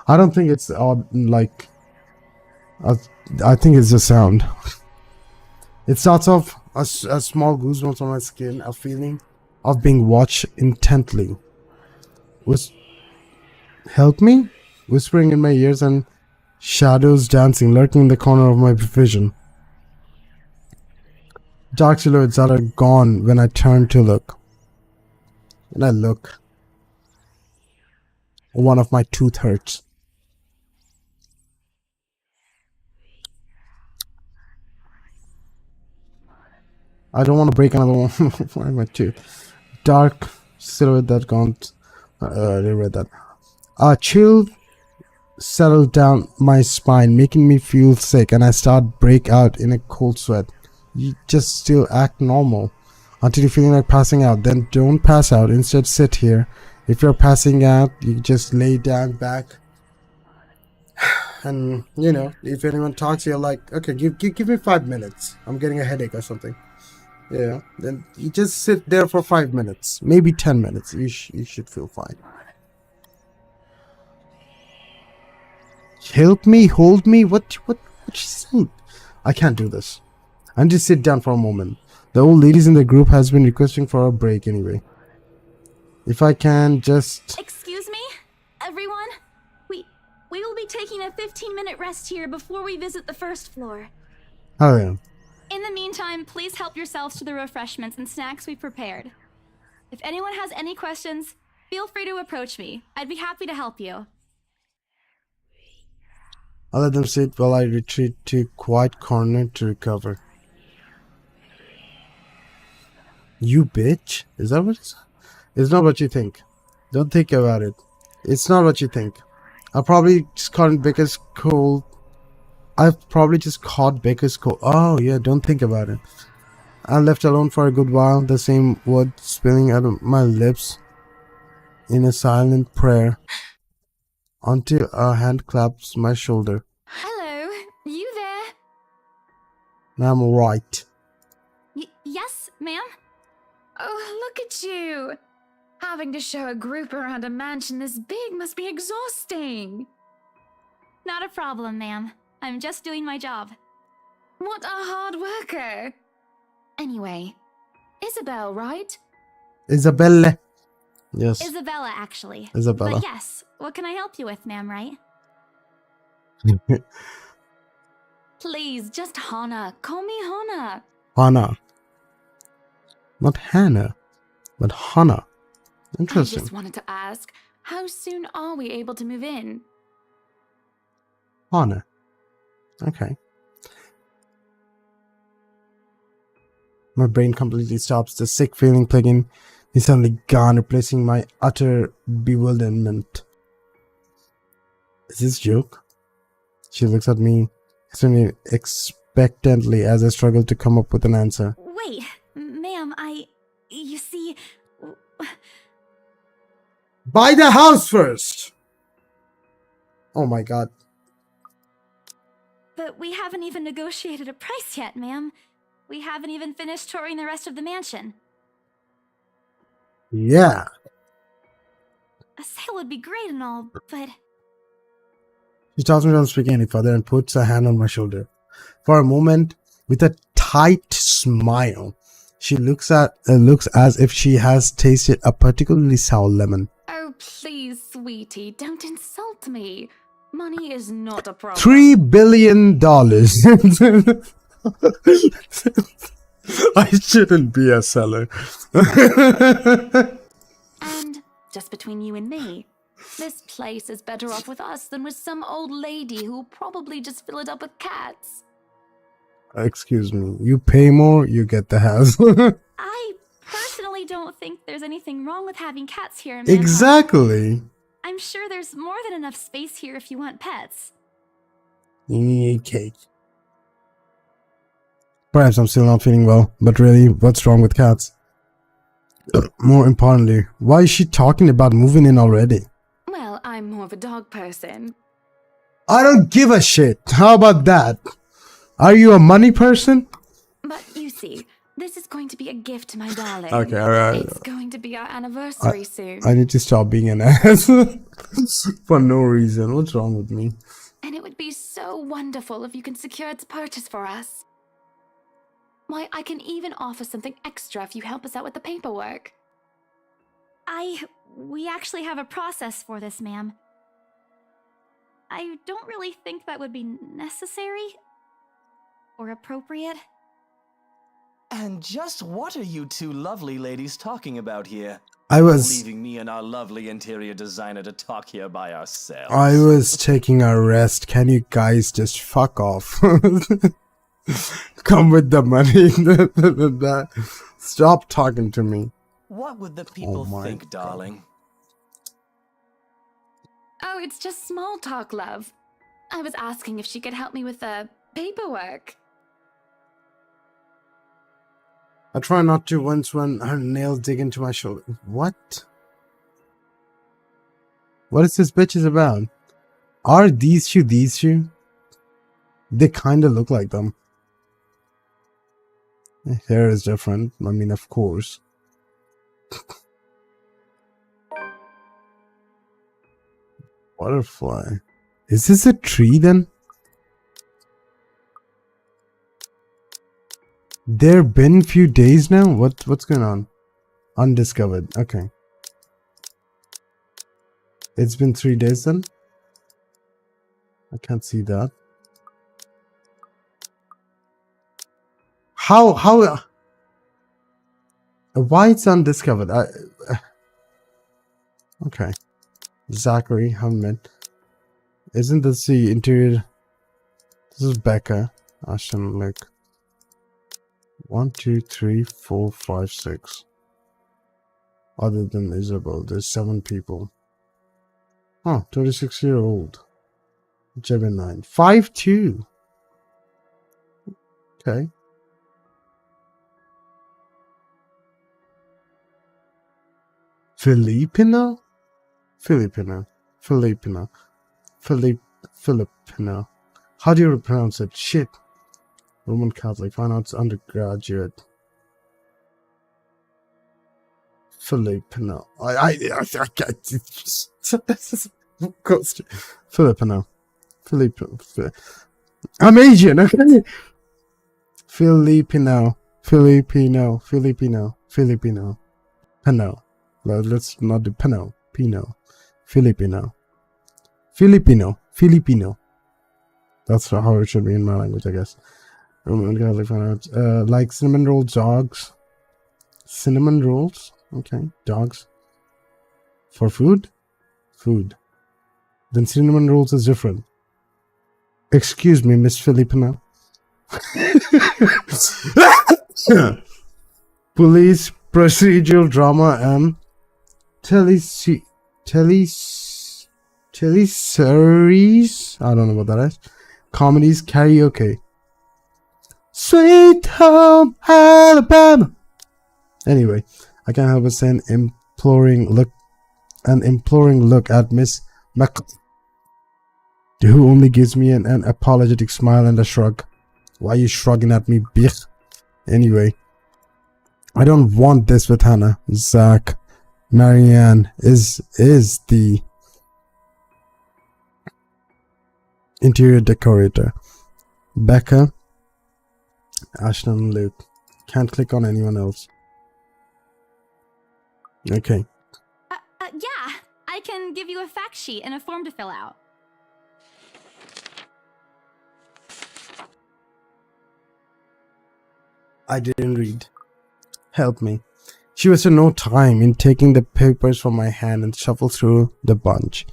I don't think it's odd, like... I think it's the sound. It starts off a small goosebumps on my skin, a feeling of being watched intently. Was help me? Whispering in my ears and shadows dancing, lurking in the corner of my vision. Dark silhouettes that are gone when I turn to look. When I look, one of my tooth hurts. I don't want to break another one. Why my tooth? Dark silhouette that gone. I read that. A chill settled down my spine, making me feel sick, and I break out in a cold sweat. You just still act normal until you're feeling like passing out. Then don't pass out. Instead, sit here. If you're passing out, you just lay down back. And you know, if anyone talks, you're like, okay, give me 5 minutes. I'm getting a headache or something. Yeah, then you just sit there for 5 minutes, maybe 10 minutes. You should feel fine. Help me, hold me. What she saying? I can't do this. I need to sit down for a moment. The old ladies in the group has been requesting for a break anyway. If I can just... Excuse me, everyone. We will be taking a 15-minute rest here before we visit the first floor. Oh yeah. In the meantime, please help yourselves to the refreshments and snacks we prepared. If anyone has any questions, feel free to approach me. I'd be happy to help you. I'll let them sit while I retreat to a quiet corner to recover. You bitch? Is that what it's... It's not what you think. Don't think about it. It's not what you think. I probably just caught Baker's cold. I've probably just caught Baker's cold. Oh yeah, don't think about it. I'm left alone for a good while, the same word spilling out of my lips in a silent prayer until a hand claps my shoulder. Hello, you there? I'm right. Yes, ma'am? Oh, look at you! Having to show a group around a mansion this big must be exhausting. Not a problem, ma'am. I'm just doing my job. What a hard worker! Anyway, Isabel, right? Isabella. Yes. Isabella, actually. Isabella. But yes, what can I help you with, ma'am, right? Please, just Hana. Call me Hana. Hana. Not Hannah, but Hana. Interesting. I just wanted to ask, how soon are we able to move in? Hana. Okay. My brain completely stops. The sick feeling plugging is suddenly gone, replacing my utter bewilderment. Is this a joke? She looks at me extremely expectantly as I struggle to come up with an answer. Wait, ma'am, you see... Buy the house first! Oh my god. But we haven't even negotiated a price yet, ma'am. We haven't even finished touring the rest of the mansion. Yeah. A sale would be great and all, but... She tells me not to speak any further and puts her hand on my shoulder. For a moment, with a tight smile, she looks as if she has tasted a particularly sour lemon. Oh, please, sweetie, don't insult me. Money is not a problem. $3 billion. I shouldn't be a seller. And, just between you and me, this place is better off with us than with some old lady who'll probably just fill it up with cats. Excuse me. You pay more, you get the house. I personally don't think there's anything wrong with having cats here, ma'am. Exactly. I'm sure there's more than enough space here if you want pets. You need cake. Perhaps I'm still not feeling well, but really, what's wrong with cats? More importantly, why is she talking about moving in already? Well, I'm more of a dog person. I don't give a shit. How about that? Are you a money person? But you see, this is going to be a gift to my darling. Okay, alright. It's going to be our anniversary soon. I need to stop being an ass. For no reason. What's wrong with me? And it would be so wonderful if you can secure its purchase for us. Why, I can even offer something extra if you help us out with the paperwork. We actually have a process for this, ma'am. I don't really think that would be necessary or appropriate. And just what are you two lovely ladies talking about here? I was Leaving me and our lovely interior designer to talk here by ourselves. I was taking a rest. Can you guys just fuck off? Come with the money. Stop talking to me. What would the people think, darling? Oh, it's just small talk, love. I was asking if she could help me with the paperwork. I try not to once when her nails dig into my shoulder. What? What is this bitch is about? Are these two these two? They kind of look like them. Hair is different. I mean, of course. Butterfly. Is this a tree then? There been few days now? What's going on? Undiscovered. Okay. It's been 3 days then? I can't see that. How why it's undiscovered? Okay. Zachary, haven't met. Isn't this the interior? This is Becca. Ashton, like 1, 2, 3, 4, 5, 6. Other than Isabel, there's 7 people. Huh, 26-year-old. Gemini. 5'2". Okay. Filipino? Filipino. How do you pronounce it? Shit. Roman Catholic, fine arts undergraduate. Filipino. I Filipino. I'm Asian, okay? Filipino. Pino. Well, let's not do Pino. Filipino. That's how it should be in my language, I guess. Roman Catholic fine arts. Like cinnamon roll dogs. Cinnamon rolls? Okay. Dogs. For food? Food. Then cinnamon rolls is different. Excuse me, Miss Filipino. Police, procedural drama, and teleseries. I don't know what that is. Comedies, karaoke. Sweet Home Alabama. Anyway, I can't help but say an imploring look at Miss Mac, who only gives me an apologetic smile and a shrug. Why are you shrugging at me, bitch? Anyway, I don't want this with Hannah. Zach, Marianne is the interior decorator. Becca, Ashton, Luke. Can't click on anyone else. Okay. Yeah, I can give you a fact sheet and a form to fill out. I didn't read. Help me. She wasted no time in taking the papers from my hand and shuffled through the bunch.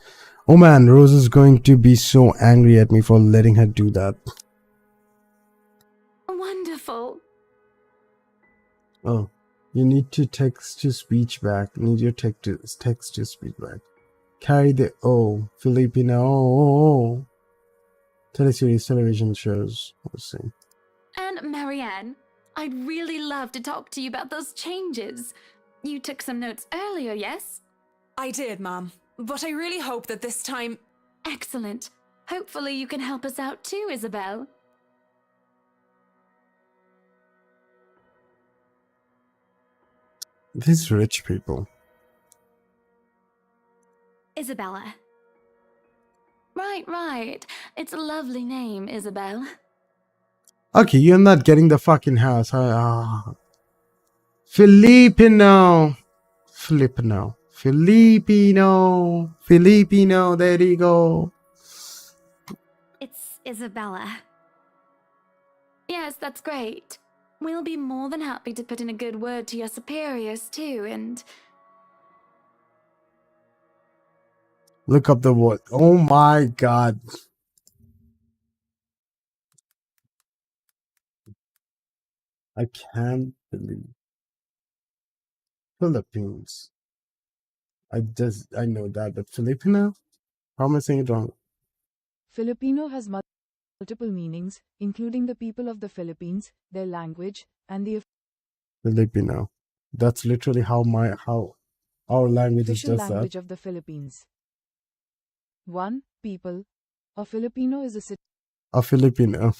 Oh man, Rose is going to be so angry at me for letting her do that. Wonderful. Oh, you need to text to speech back. Need your text to speech back. Carry the O. Filipino. Teleseries, television shows. Let's see. And Marianne, I'd really love to talk to you about those changes. You took some notes earlier, yes? I did, Mom. But I really hope that this time... Excellent. Hopefully you can help us out too, Isabel. These rich people. Isabella. Right. It's a lovely name, Isabel. Okay, you're not getting the fucking house. Filipino. Filipino. Filipino. Filipino. There you go. It's Isabella. Yes, that's great. We'll be more than happy to put in a good word to your superiors too, and... Look up the word. Oh my god. I can't believe. Philippines. I know that, but Filipino? How am I saying it wrong? Filipino has multiple meanings, including the people of the Philippines, their language, and the Filipino. That's literally how our language is official just language that. of the Philippines. 1. People. A Filipino is a citizen. A Filipino.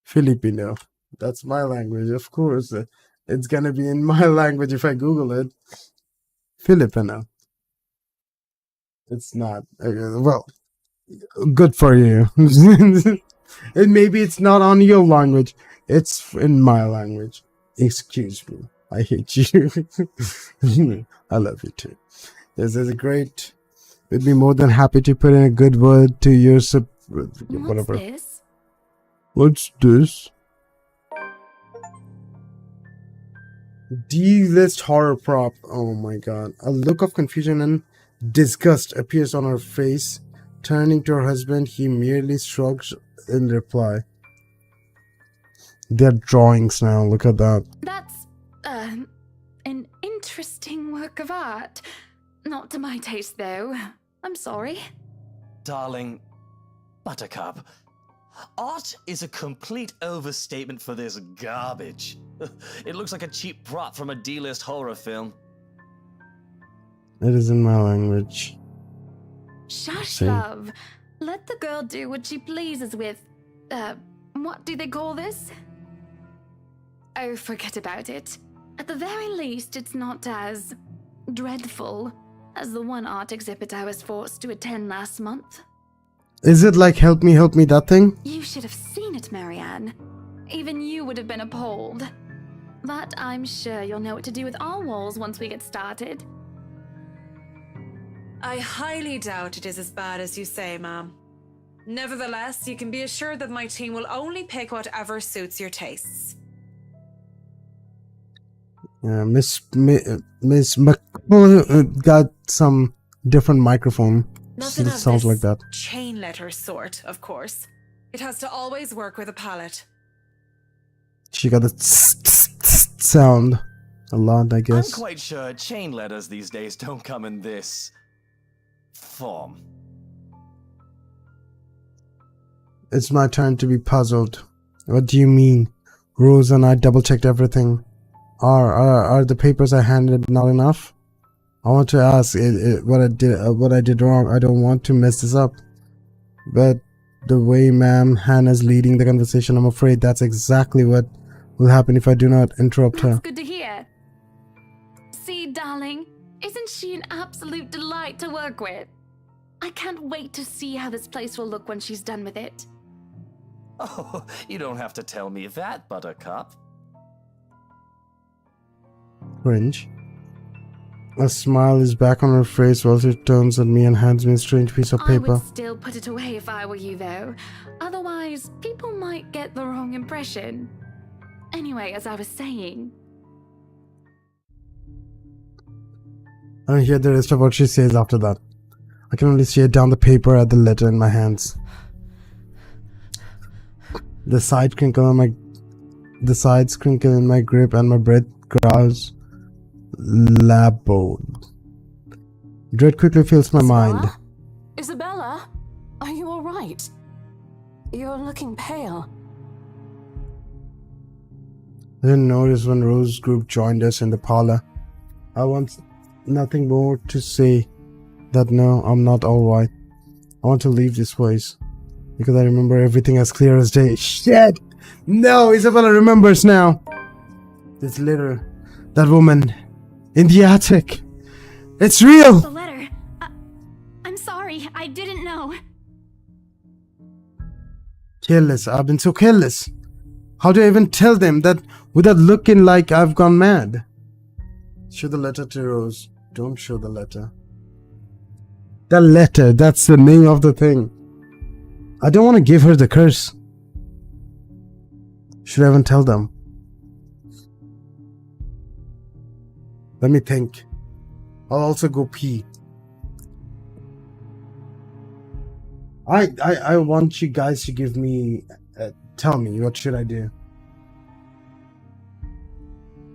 Filipino. That's my language, of course. It's gonna be in my language if I Google it. Filipino. It's not. Well, good for you. And maybe it's not on your language. It's in my language. Excuse me. I hate you. I love you too. This is great. We'd be more than happy to put in a good word to your whatever. What's this? What's this? D-list horror prop. Oh my god. A look of confusion and disgust appears on her face. Turning to her husband, he merely shrugs in reply. They're drawings now. Look at that. That's, an interesting work of art. Not to my taste, though. I'm sorry. Darling, Buttercup, art is a complete overstatement for this garbage. It looks like a cheap prop from a D-list horror film. It is in my language. Shush, See? love. Let the girl do what she pleases with, what do they call this? Oh, forget about it. At the very least, it's not as dreadful as the one art exhibit I was forced to attend last month. Is it like help me, that thing? You should have seen it, Marianne. Even you would have been appalled. But I'm sure you'll know what to do with our walls once we get started. I highly doubt it is as bad as you say, ma'am. Nevertheless, you can be assured that my team will only pick whatever suits your tastes. Yeah, Miss McCall got some different microphone. Nothing It of sounds this like that. chain letter sort, of course. It has to always work with a palette. She got the sound a lot, I guess. I'm quite sure chain letters these days don't come in this form. It's my turn to be puzzled. What do you mean? Rose and I double-checked everything. Are the papers I handed not enough? I want to ask what I did wrong. I don't want to mess this up. But the way Ma'am Hannah's leading the conversation, I'm afraid that's exactly what will happen if I do not interrupt her. That's good to hear. See, darling, isn't she an absolute delight to work with? I can't wait to see how this place will look when she's done with it. Oh, you don't have to tell me that, Buttercup. Cringe. A smile is back on her face while she turns at me and hands me a strange piece of I paper. would still put it away if I were you, though. Otherwise, people might get the wrong impression. Anyway, as I was saying... I don't hear the rest of what she says after that. I can only stare down the paper at the letter in my hands. The sides crinkle in my grip and my breath growls labode. Dread quickly fills my mind. Isabella? Are you alright? You're looking pale. I didn't notice when Rose's group joined us in the parlor. I want nothing more to say that no, I'm not alright. I want to leave this place. Because I remember everything as clear as day. Shit! No, Isabella remembers now. This letter. That woman. In the attic. It's real! The letter. I'm sorry, I didn't know. Careless. I've been so careless. How do I even tell them that without looking like I've gone mad? Show the letter to Rose. Don't show the letter. The letter, that's the name of the thing. I don't want to give her the curse. Should I even tell them? Let me think. I'll also go pee. I want you guys to give me, tell me, what should I do?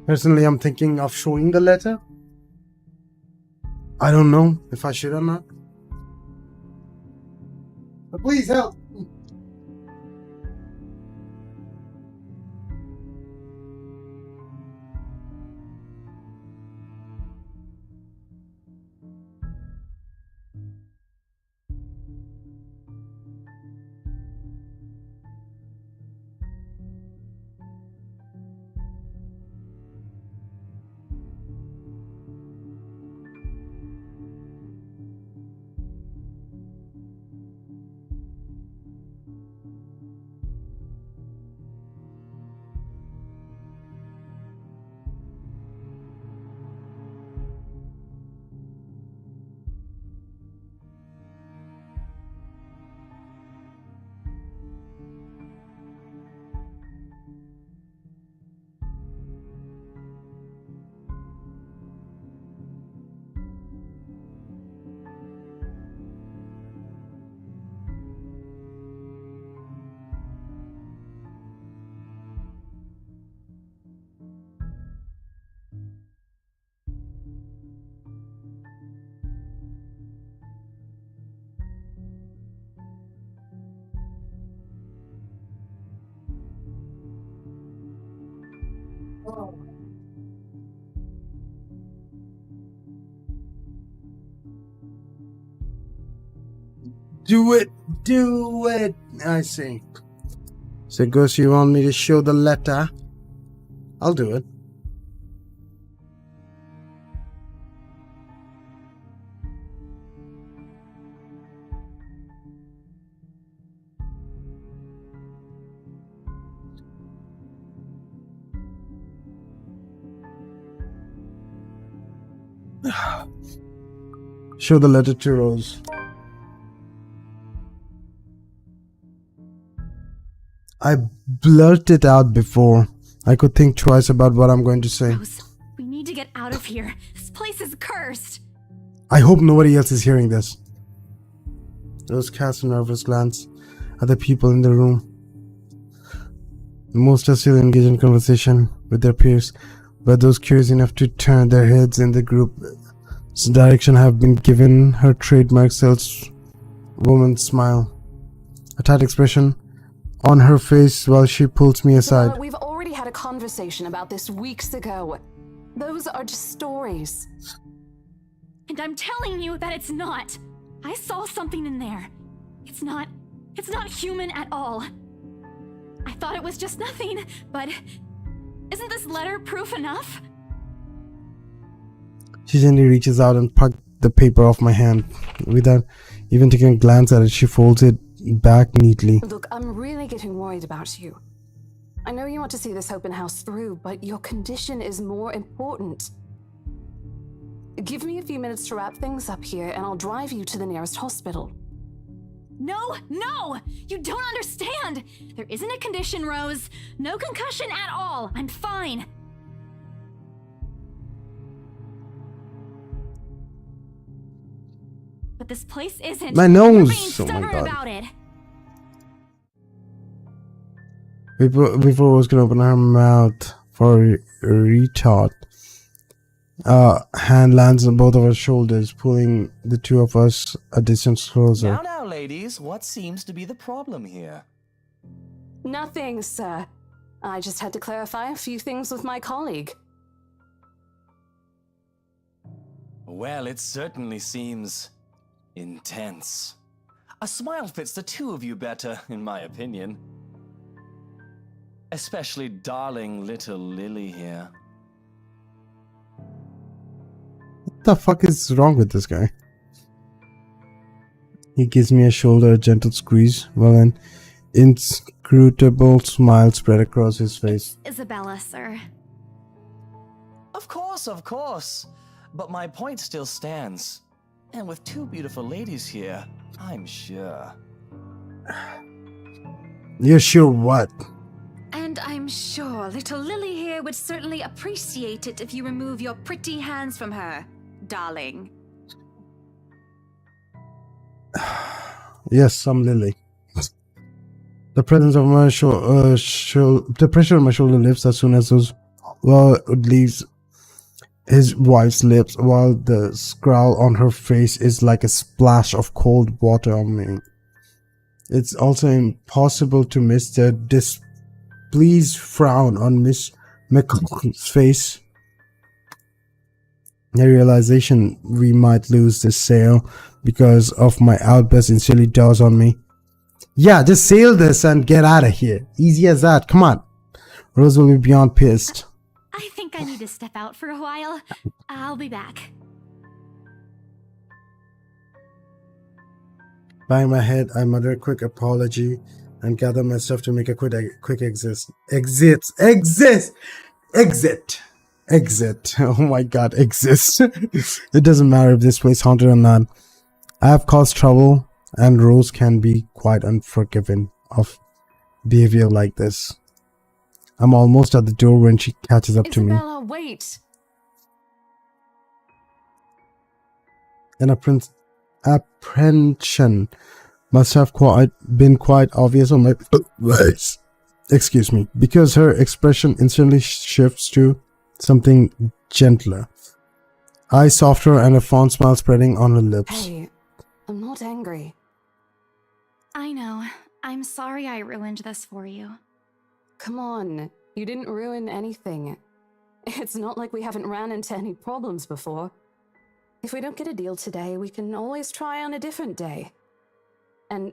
Personally, I'm thinking of showing the letter. I don't know if I should or not. But please help. Do it. Do it. I see. So, Ghost, you want me to show the letter? I'll do it. Show the letter to Rose. I blurted out before I could think twice about what I'm going to say. Rose, we need to get out of here. This place is cursed. I hope nobody else is hearing this. Rose cast a nervous glance at the people in the room. Most are still engaged in conversation with their peers, but those curious enough to turn their heads in the group's direction have been given her trademark saleswoman smile. A tight expression on her face while she pulls me aside. Well, we've already had a conversation about this weeks ago. Those are just stories. And I'm telling you that it's not. I saw something in there. It's not human at all. I thought it was just nothing, but isn't this letter proof enough? She gently reaches out and plucks the paper off my hand. Without even taking a glance at it, she folds it back neatly. Look, I'm really getting worried about you. I know you want to see this open house through, but your condition is more important. Give me a few minutes to wrap things up here, and I'll drive you to the nearest hospital. No! You don't understand! There isn't a condition, Rose. No concussion at all. I'm fine. But this place isn't. My You're nose! being Oh my stubborn god. about it. Before Rose can open her mouth for a retort, hand lands on both of our shoulders, pulling the two of us a distance closer. Now, ladies, what seems to be the problem here? Nothing, sir. I just had to clarify a few things with my colleague. Well, it certainly seems intense. A smile fits the two of you better, in my opinion. Especially darling little Lily here. What the fuck is wrong with this guy? He gives me a shoulder, a gentle squeeze, while an inscrutable smile spread across his face. Isabella, sir. Of course. But my point still stands. And with two beautiful ladies here, I'm sure. You're sure what? And I'm sure little Lily here would certainly appreciate it if you remove your pretty hands from her, darling. Yes, I'm Lily. The presence of my the pressure on my shoulder lifts as soon as those it leaves his wife's lips, while the scowl on her face is like a splash of cold water on me. It's also impossible to miss the displeased frown on Miss McColl's face. The realization we might lose this sale because of my outburst instantly daws on me. Yeah, just sail this and get out of here. Easy as that. Come on. Rose will be beyond pissed. I think I need to step out for a while. I'll be back. Bowing my head, I mutter a quick apology and gather myself to make a quick exit. Exit. Oh my god, exist. It doesn't matter if this place haunted or not. I have caused trouble, and Rose can be quite unforgiving of behavior like this. I'm almost at the door when she catches up to me. Isabella, wait. An apprehension must have been quite obvious on my face. Excuse me, because her expression instantly shifts to something gentler. Eyes softer and a fond smile spreading on her lips. Hey, I'm not angry. I know. I'm sorry I ruined this for you. Come on, you didn't ruin anything. It's not like we haven't ran into any problems before. If we don't get a deal today, we can always try on a different day. And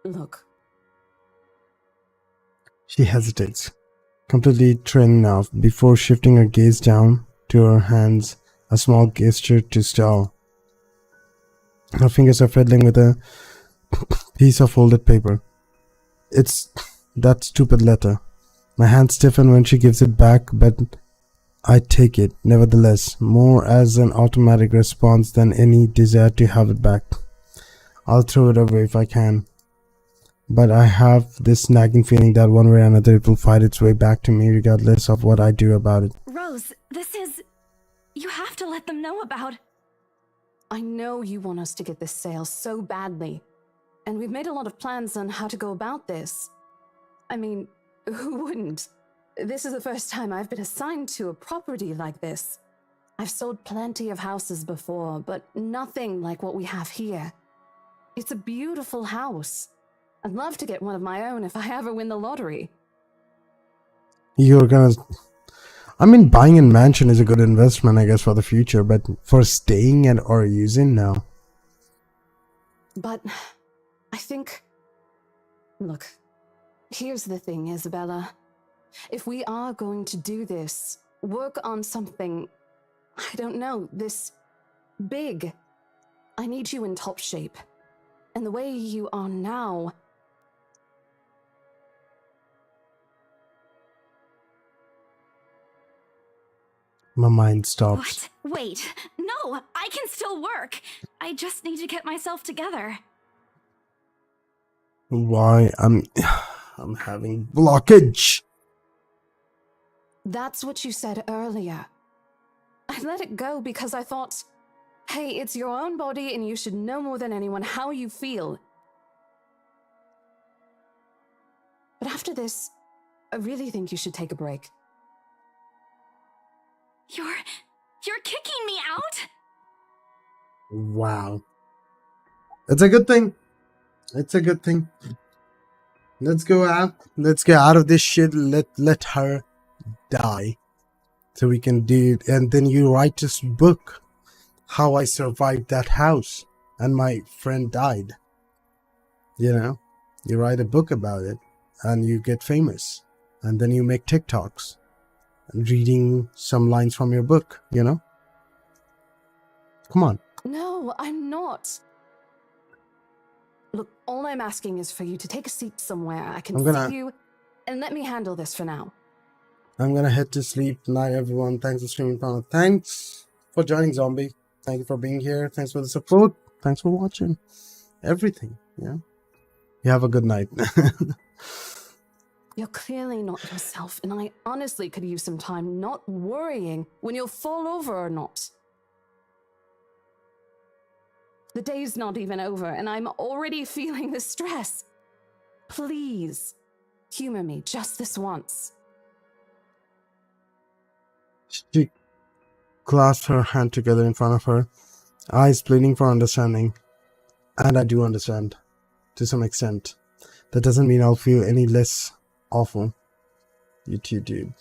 look. She hesitates, completely trailing off, before shifting her gaze down to her hands, a small gesture to stall. Her fingers are fiddling with a piece of folded paper. It's that stupid letter. My hands stiffen when she gives it back, but I take it, nevertheless, more as an automatic response than any desire to have it back. I'll throw it away if I can. But I have this nagging feeling that one way or another it will find its way back to me regardless of what I do about it. Rose, this is... You have to let them know about... I know you want us to get this sale so badly. And we've made a lot of plans on how to go about this. I mean, who wouldn't? This is the first time I've been assigned to a property like this. I've sold plenty of houses before, but nothing like what we have here. It's a beautiful house. I'd love to get one of my own if I ever win the lottery. You're gonna... I mean, buying a mansion is a good investment, I guess, for the future, but for staying and or using, no. But I think... Look, here's the thing, Isabella. If we are going to do this, work on something, I don't know, this big, I need you in top shape. And the way you are now... My mind stops. What? Wait. No, I can still work. I just need to get myself together. Why? I'm having blockage. That's what you said earlier. I let it go because I thought, hey, it's your own body and you should know more than anyone how you feel. But after this, I really think you should take a break. You're kicking me out? Wow. It's a good thing. It's a good thing. Let's go out. Let's get out of this shit. Let her die. So we can do it. And then you write this book. How I survived that house. And my friend died. You know? You write a book about it. And you get famous. And then you make TikToks. Reading some lines from your book, you know? Come on. No, I'm not. Look, all I'm asking is for you to take a seat somewhere I can I'm gonna- see you, and let me handle this for now. I'm gonna head to sleep. Night, everyone. Thanks for streaming, Pana. Thanks for joining, Zombie. Thank you for being here. Thanks for the support. Thanks for watching. Everything. Yeah. You have a good night. You're clearly not yourself, and I honestly could use some time not worrying when you'll fall over or not. The day's not even over, and I'm already feeling the stress. Please, humor me just this once. She clasped her hand together in front of her, eyes pleading for understanding. And I do understand, to some extent. That doesn't mean I'll feel any less awful. You too, dude.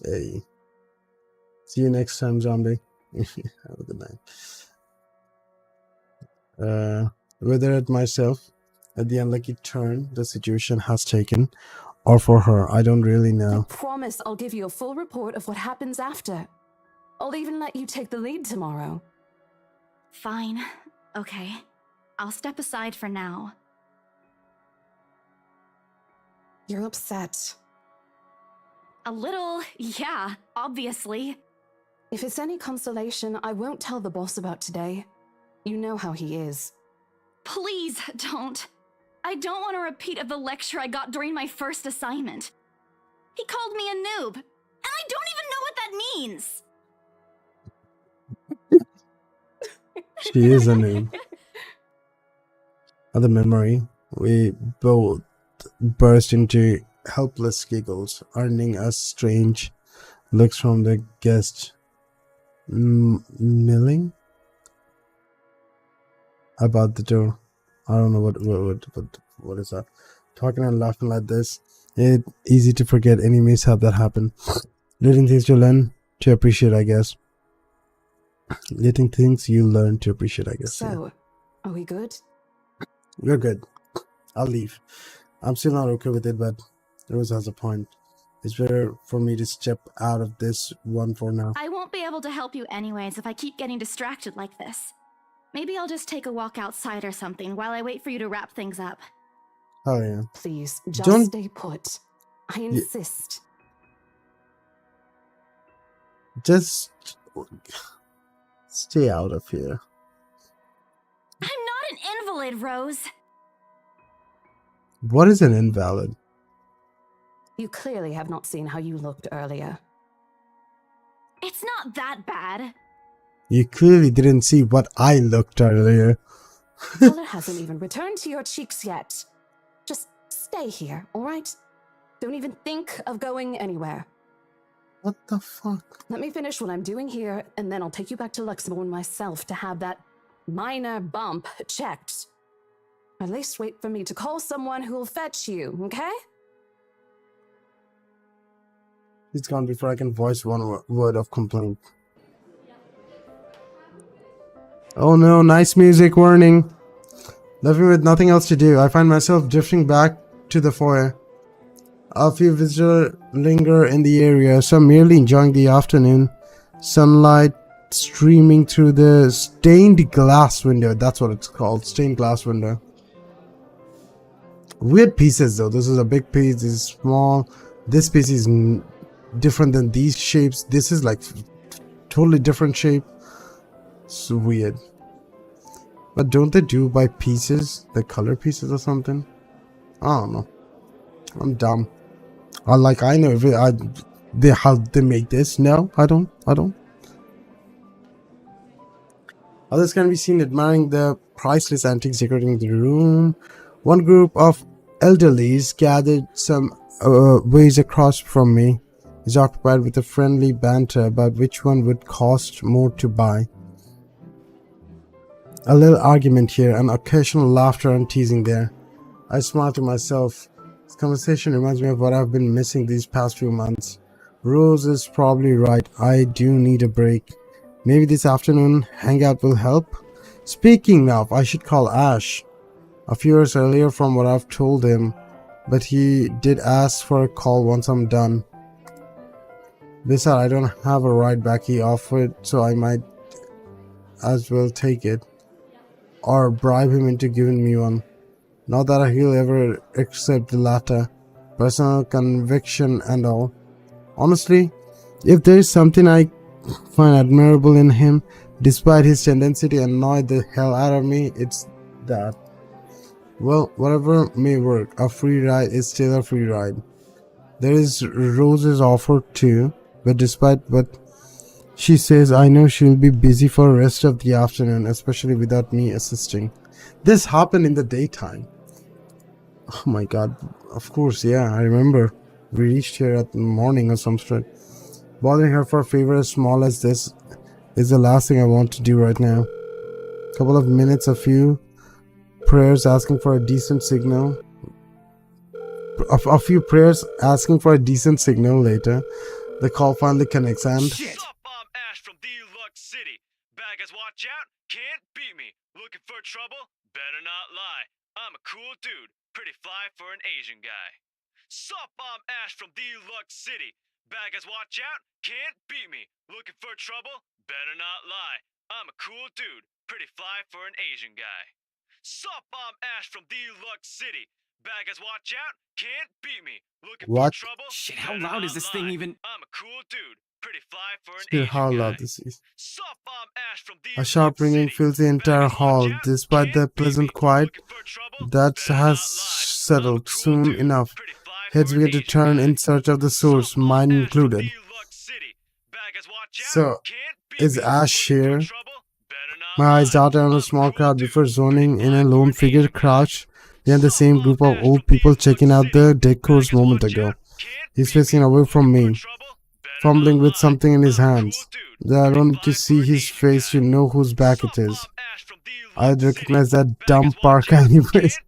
Hey. See you next time, Zombie. Have a good night. Whether at myself, at the unlucky turn the situation has taken, or for her, I don't really know. I promise I'll give you a full report of what happens after. I'll even let you take the lead tomorrow. Fine. Okay. I'll step aside for now. You're upset. A little, yeah, obviously. If it's any consolation, I won't tell the boss about today. You know how he is. Please don't. I don't want a repeat of the lecture I got during my first assignment. He called me a noob, and I don't even know what that means. She is a noob. At the memory, we both burst into helpless giggles, earning us strange looks from the guest. Milling about the door. I don't know what is that. Talking and laughing like this, it's easy to forget any mishap that happened. Little things you learn to appreciate, I guess. Little things you learn to appreciate, I guess. So, are we good? We're good. I'll leave. I'm still not okay with it, but Rose has a point. It's better for me to step out of this one for now. I won't be able to help you anyways if I keep getting distracted like this. Maybe I'll just take a walk outside or something while I wait for you to wrap things up. Oh yeah. Please, just Don't... stay put. I insist. Just stay out of here. I'm not an invalid, Rose. What is an invalid? You clearly have not seen how you looked earlier. It's not that bad. You clearly didn't see what I looked earlier. Color hasn't even returned to your cheeks yet. Just stay here, alright? Don't even think of going anywhere. What the fuck? Let me finish what I'm doing here, and then I'll take you back to Luxembourg myself to have that minor bump checked. At least wait for me to call someone who'll fetch you, okay? He's gone before I can voice one word of complaint. Oh no, nice music warning. Left me with nothing else to do. I find myself drifting back to the foyer. A few visitors linger in the area, some merely enjoying the afternoon. Sunlight streaming through the stained glass window. That's what it's called, stained glass window. Weird pieces though. This is a big piece, this is small. This piece is different than these shapes. This is like totally different shape. It's weird. But don't they do by pieces? The color pieces or something? I don't know. I'm dumb. I know how they make this. No, I don't. Others can be seen admiring the priceless antiques decorating the room. One group of elderlies gathered some ways across from me is occupied with a friendly banter about which one would cost more to buy. A little argument here, and occasional laughter and teasing there. I smile to myself. This conversation reminds me of what I've been missing these past few months. Rose is probably right. I do need a break. Maybe this afternoon hangout will help. Speaking of, I should call Ash. A few hours earlier from what I've told him, but he did ask for a call once I'm done. Besides, I don't have a ride back he offered, so I might as well take it. or bribe him into giving me one. Not that he'll ever accept the latter. Personal conviction and all. Honestly, if there is something I find admirable in him, despite his tendency to annoy the hell out of me, it's that. Well, whatever may work, a free ride is still a free ride. There is Rose's offer too, but despite what she says, I know she'll be busy for the rest of the afternoon, especially without me assisting. This happened in the daytime. Oh my god, of course, yeah, I remember. We reached here at the morning or some sort. Bothering her for a favor as small as this is the last thing I want to do right now. Couple of minutes, a few prayers asking for a decent signal. A few prayers asking for a decent signal later. The call finally connects and... Shit! Sup, I'm Ash from Deluxe City. Baggers, watch out, can't beat me. Looking for trouble? Better not lie. I'm a cool dude, pretty fly for an Asian guy. Sup, I'm Ash from Deluxe City. Baggers, watch out, can't beat me. Looking for trouble? Better not lie. I'm a cool dude, pretty fly for an Asian guy. Sup, I'm Ash from Deluxe City. Baggers, watch out, can't beat me. Looking What? for trouble? Shit, how loud is this thing even? I'm a cool dude, pretty fly for an Shit, Asian how guy. loud this is. Sup, I'm Ash from A sharp ringing fills the entire hall, despite the pleasant quiet that has settled soon enough. Heads begin to turn in search of the source, mine included. So, is Ash here? My eyes darted on a small crowd before zoning in a lone figure crouched behind the same group of old people checking out the decors moment ago. He's facing away from me, fumbling with something in his hands. I don't need to see his face to know whose back it is. I'd recognize that dumb Parker anyways.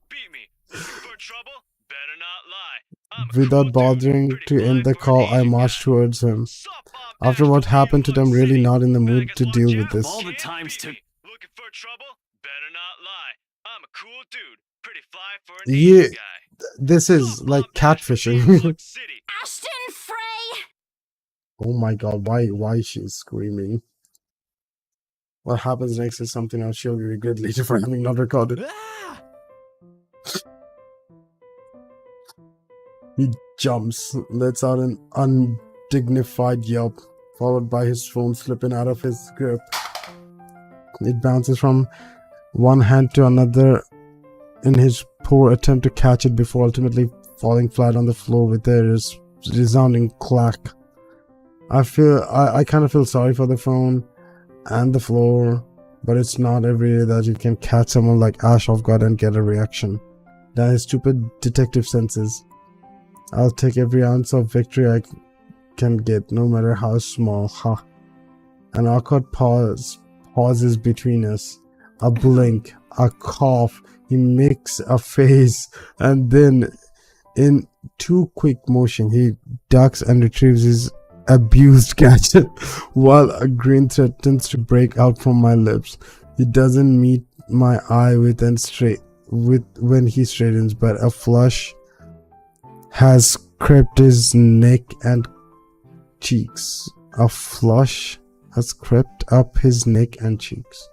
Without bothering to end the call, I marched towards him. After what happened to them, really not in the mood to deal with this. All the times to looking for trouble? Better not lie. I'm a cool dude, pretty fly for an Yeah, Asian guy. this is like catfishing. Ashton Frey! Oh my god, why she's screaming? What happens next is something I'll show you regret later for having not recorded. He jumps, lets out an undignified yelp, followed by his phone slipping out of his grip. It bounces from one hand to another in his poor attempt to catch it before ultimately falling flat on the floor with a resounding clack. I kind of feel sorry for the phone and the floor, but it's not every day that you can catch someone like Ash off guard and get a reaction. That is stupid detective senses. I'll take every ounce of victory I can get, no matter how small. Ha. An awkward pauses between us. A blink, a cough. He makes a face, and then, in two quick motion, he ducks and retrieves his abused gadget, while a grin threatens to break out from my lips. He doesn't meet my eye when he straightens, but a flush has crept his neck and cheeks. A flush has crept up his neck and cheeks.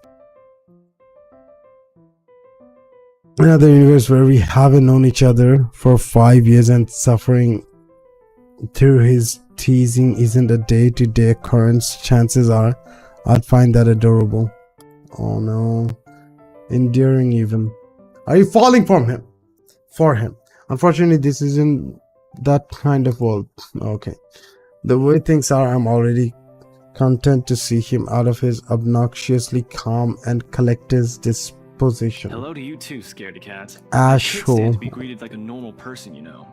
Another universe where we haven't known each other for 5 years and suffering through his teasing isn't a day-to-day occurrence. Chances are I'd find that adorable. Oh no. Endearing even. Are you falling from him? For him. Unfortunately, this isn't that kind of world. Okay. The way things are, I'm already content to see him out of his obnoxiously calm and collected disposition. Hello to you too, scaredy cat. Asshole. I can't stand to be greeted like a normal person, you know.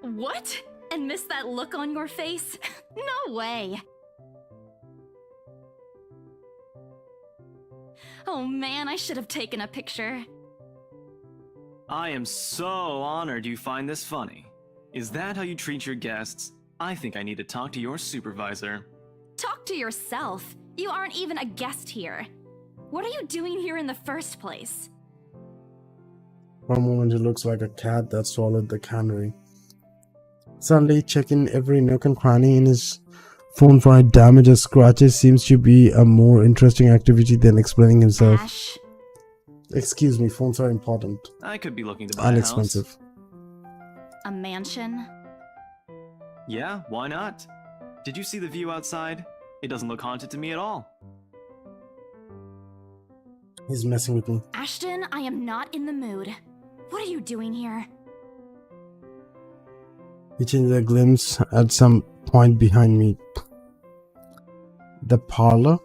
What? And miss that look on your face? No way. Oh man, I should have taken a picture. I am so honored you find this funny. Is that how you treat your guests? I think I need to talk to your supervisor. Talk to yourself. You aren't even a guest here. What are you doing here in the first place? For a moment, it looks like a cat that swallowed the canary. Suddenly, checking every nook and cranny in his phone for any damage or scratches seems to be a more interesting activity than explaining himself. Ash. Excuse me, phones are important I could be looking to buy and a house. expensive. A mansion? Yeah, why not? Did you see the view outside? It doesn't look haunted to me at all. He's messing with me. Ashton, I am not in the mood. What are you doing here? He changed a glimpse at some point behind me. The parlor?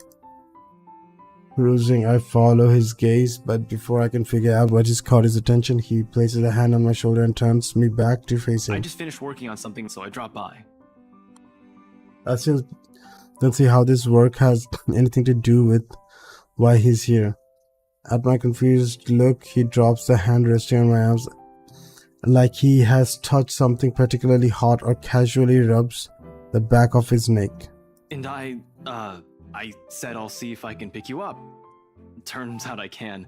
Cruising, I follow his gaze, but before I can figure out what has caught his attention, he places a hand on my shoulder and turns me back to face him. I just finished working on something, so I dropped by. I still don't see how this work has anything to do with why he's here. At my confused look, he drops the hand resting on my arms like he has touched something particularly hot or casually rubs the back of his neck. And I said I'll see if I can pick you up. Turns out I can.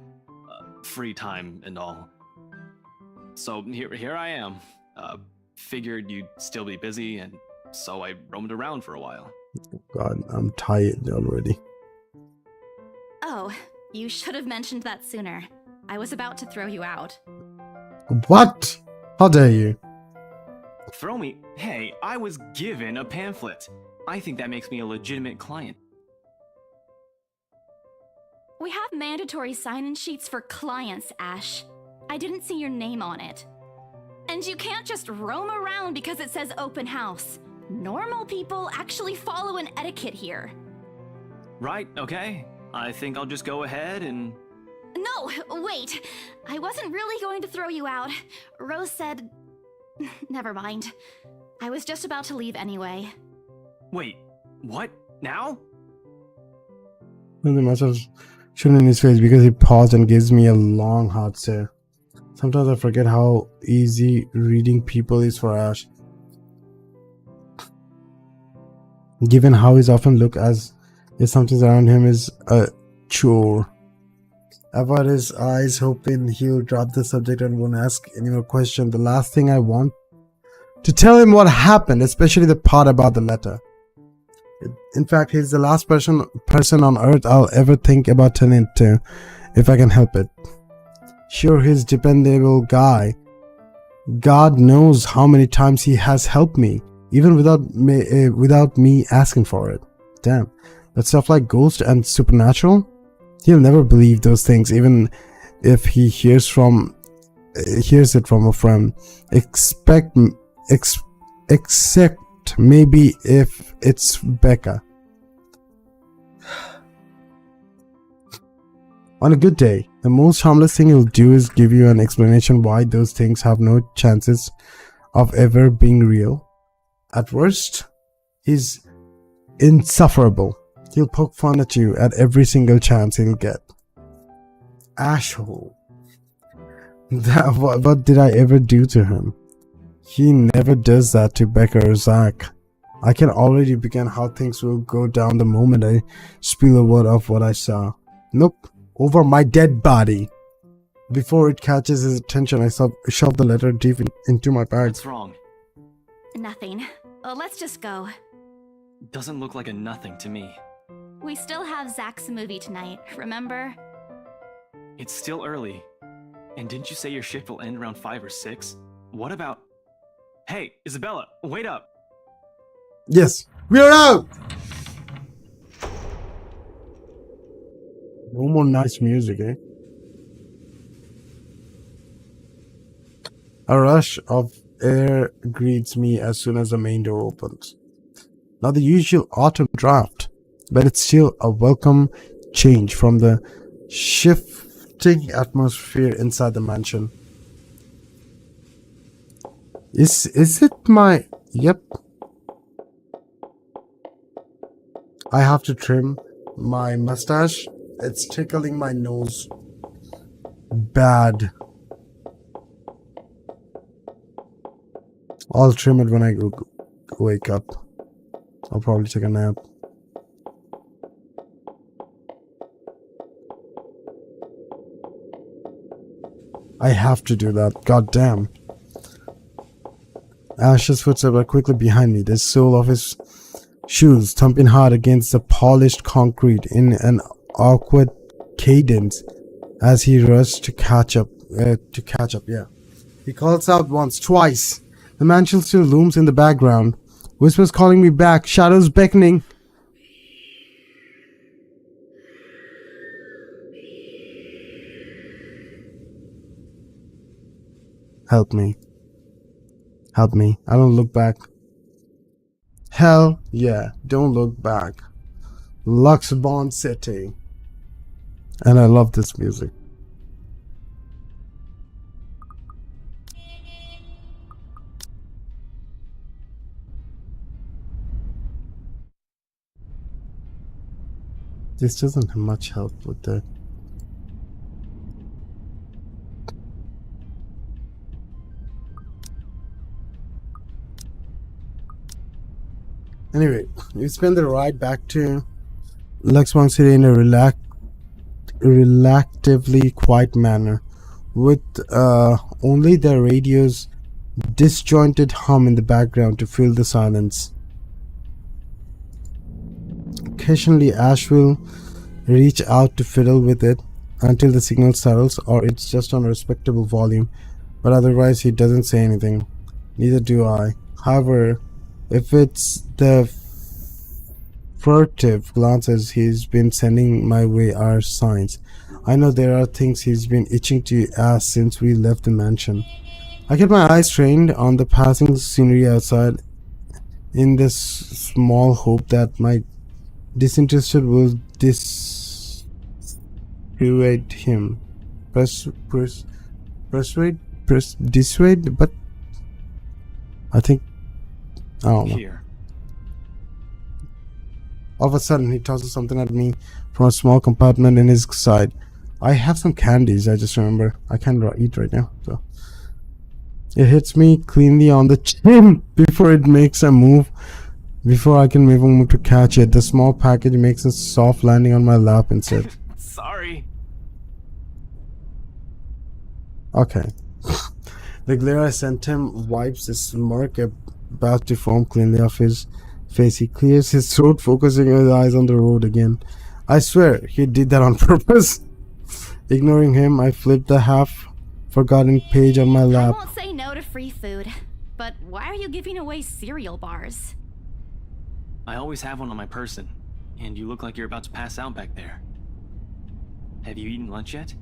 Free time and all. So here I am. Figured you'd still be busy, and so I roamed around for a while. God, I'm tired already. Oh, you should have mentioned that sooner. I was about to throw you out. What? How dare you? Throw me? Hey, I was given a pamphlet. I think that makes me a legitimate client. We have mandatory sign-in sheets for clients, Ash. I didn't see your name on it. And you can't just roam around because it says open house. Normal people actually follow an etiquette here. Right, okay. I think I'll just go ahead and... No, wait. I wasn't really going to throw you out. Rose said... Never mind. I was just about to leave anyway. Wait, what? Now? I must have shown in his face because he paused and gives me a long hard stare. Sometimes I forget how easy reading people is for Ash. Given how he's often looked as if something around him is a chore. I avoid his eyes, hoping he'll drop the subject and won't ask any more questions. The last thing I want to tell him what happened, especially the part about the letter. In fact, he's the last person on earth I'll ever think about turning to, if I can help it. Sure, he's a dependable guy. God knows how many times he has helped me, even without me asking for it. Damn, but stuff like ghost and supernatural? He'll never believe those things, even if he hears it from a friend. Except maybe if it's Becca. On a good day, the most harmless thing he'll do is give you an explanation why those things have no chances of ever being real. At worst, he's insufferable. He'll poke fun at you at every single chance he'll get. Asshole. What did I ever do to him? He never does that to Becca or Zach. I can already begin how things will go down the moment I spill a word of what I saw. Nope. Over my dead body. Before it catches his attention, I shove the letter deep into my bag. What's wrong? Nothing. Let's just go. Doesn't look like a nothing to me. We still have Zach's movie tonight, remember? It's still early. And didn't you say your shift will end around 5 or 6? What about... Hey, Isabella, wait up! Yes, we're out! No more nice music, eh? A rush of air greets me as soon as the main door opens. Not the usual autumn draft, but it's still a welcome change from the shifting atmosphere inside the mansion. Is it my... Yep. I have to trim my mustache. It's tickling my nose. Bad. I'll trim it when I wake up. I'll probably take a nap. I have to do that. God damn. Ash's footsteps are quickly behind me. The sole of his shoes thumping hard against the polished concrete in an awkward cadence as he rushed to catch up. Yeah. He calls out once, twice. The mansion still looms in the background. Whispers calling me back, shadows beckoning. Help me. Help me. I don't look back. Hell yeah, don't look back. Luxbond City. And I love this music. This doesn't have much help with the... Anyway, we spend the ride back to Luxmont City in a relatively quiet manner, with only the radio's disjointed hum in the background to fill the silence. Occasionally, Ash will reach out to fiddle with it until the signal settles or it's just on a respectable volume, but otherwise he doesn't say anything. Neither do I. However, if it's the furtive glances he's been sending my way are signs. I know there are things he's been itching to ask since we left the mansion. I get my eyes trained on the passing scenery outside in this small hope that my disinterested will dissuade him. Dissuade, but I think I don't know. Here. All of a sudden, he tosses something at me from a small compartment in his side. I have some candies, I just remember. I can't eat right now, so. It hits me cleanly on the chin before it makes a move. Before I can even move to catch it, the small package makes a soft landing on my lap instead. Sorry. Okay. The glare I sent him wipes the smirk about to form cleanly off his face. He clears his throat, focusing his eyes on the road again. I swear he did that on purpose. Ignoring him, I flipped the half-forgotten page on my lap. I won't say no to free food, but why are you giving away cereal bars? I always have one on my person, and you look like you're about to pass out back there. Have you eaten lunch yet?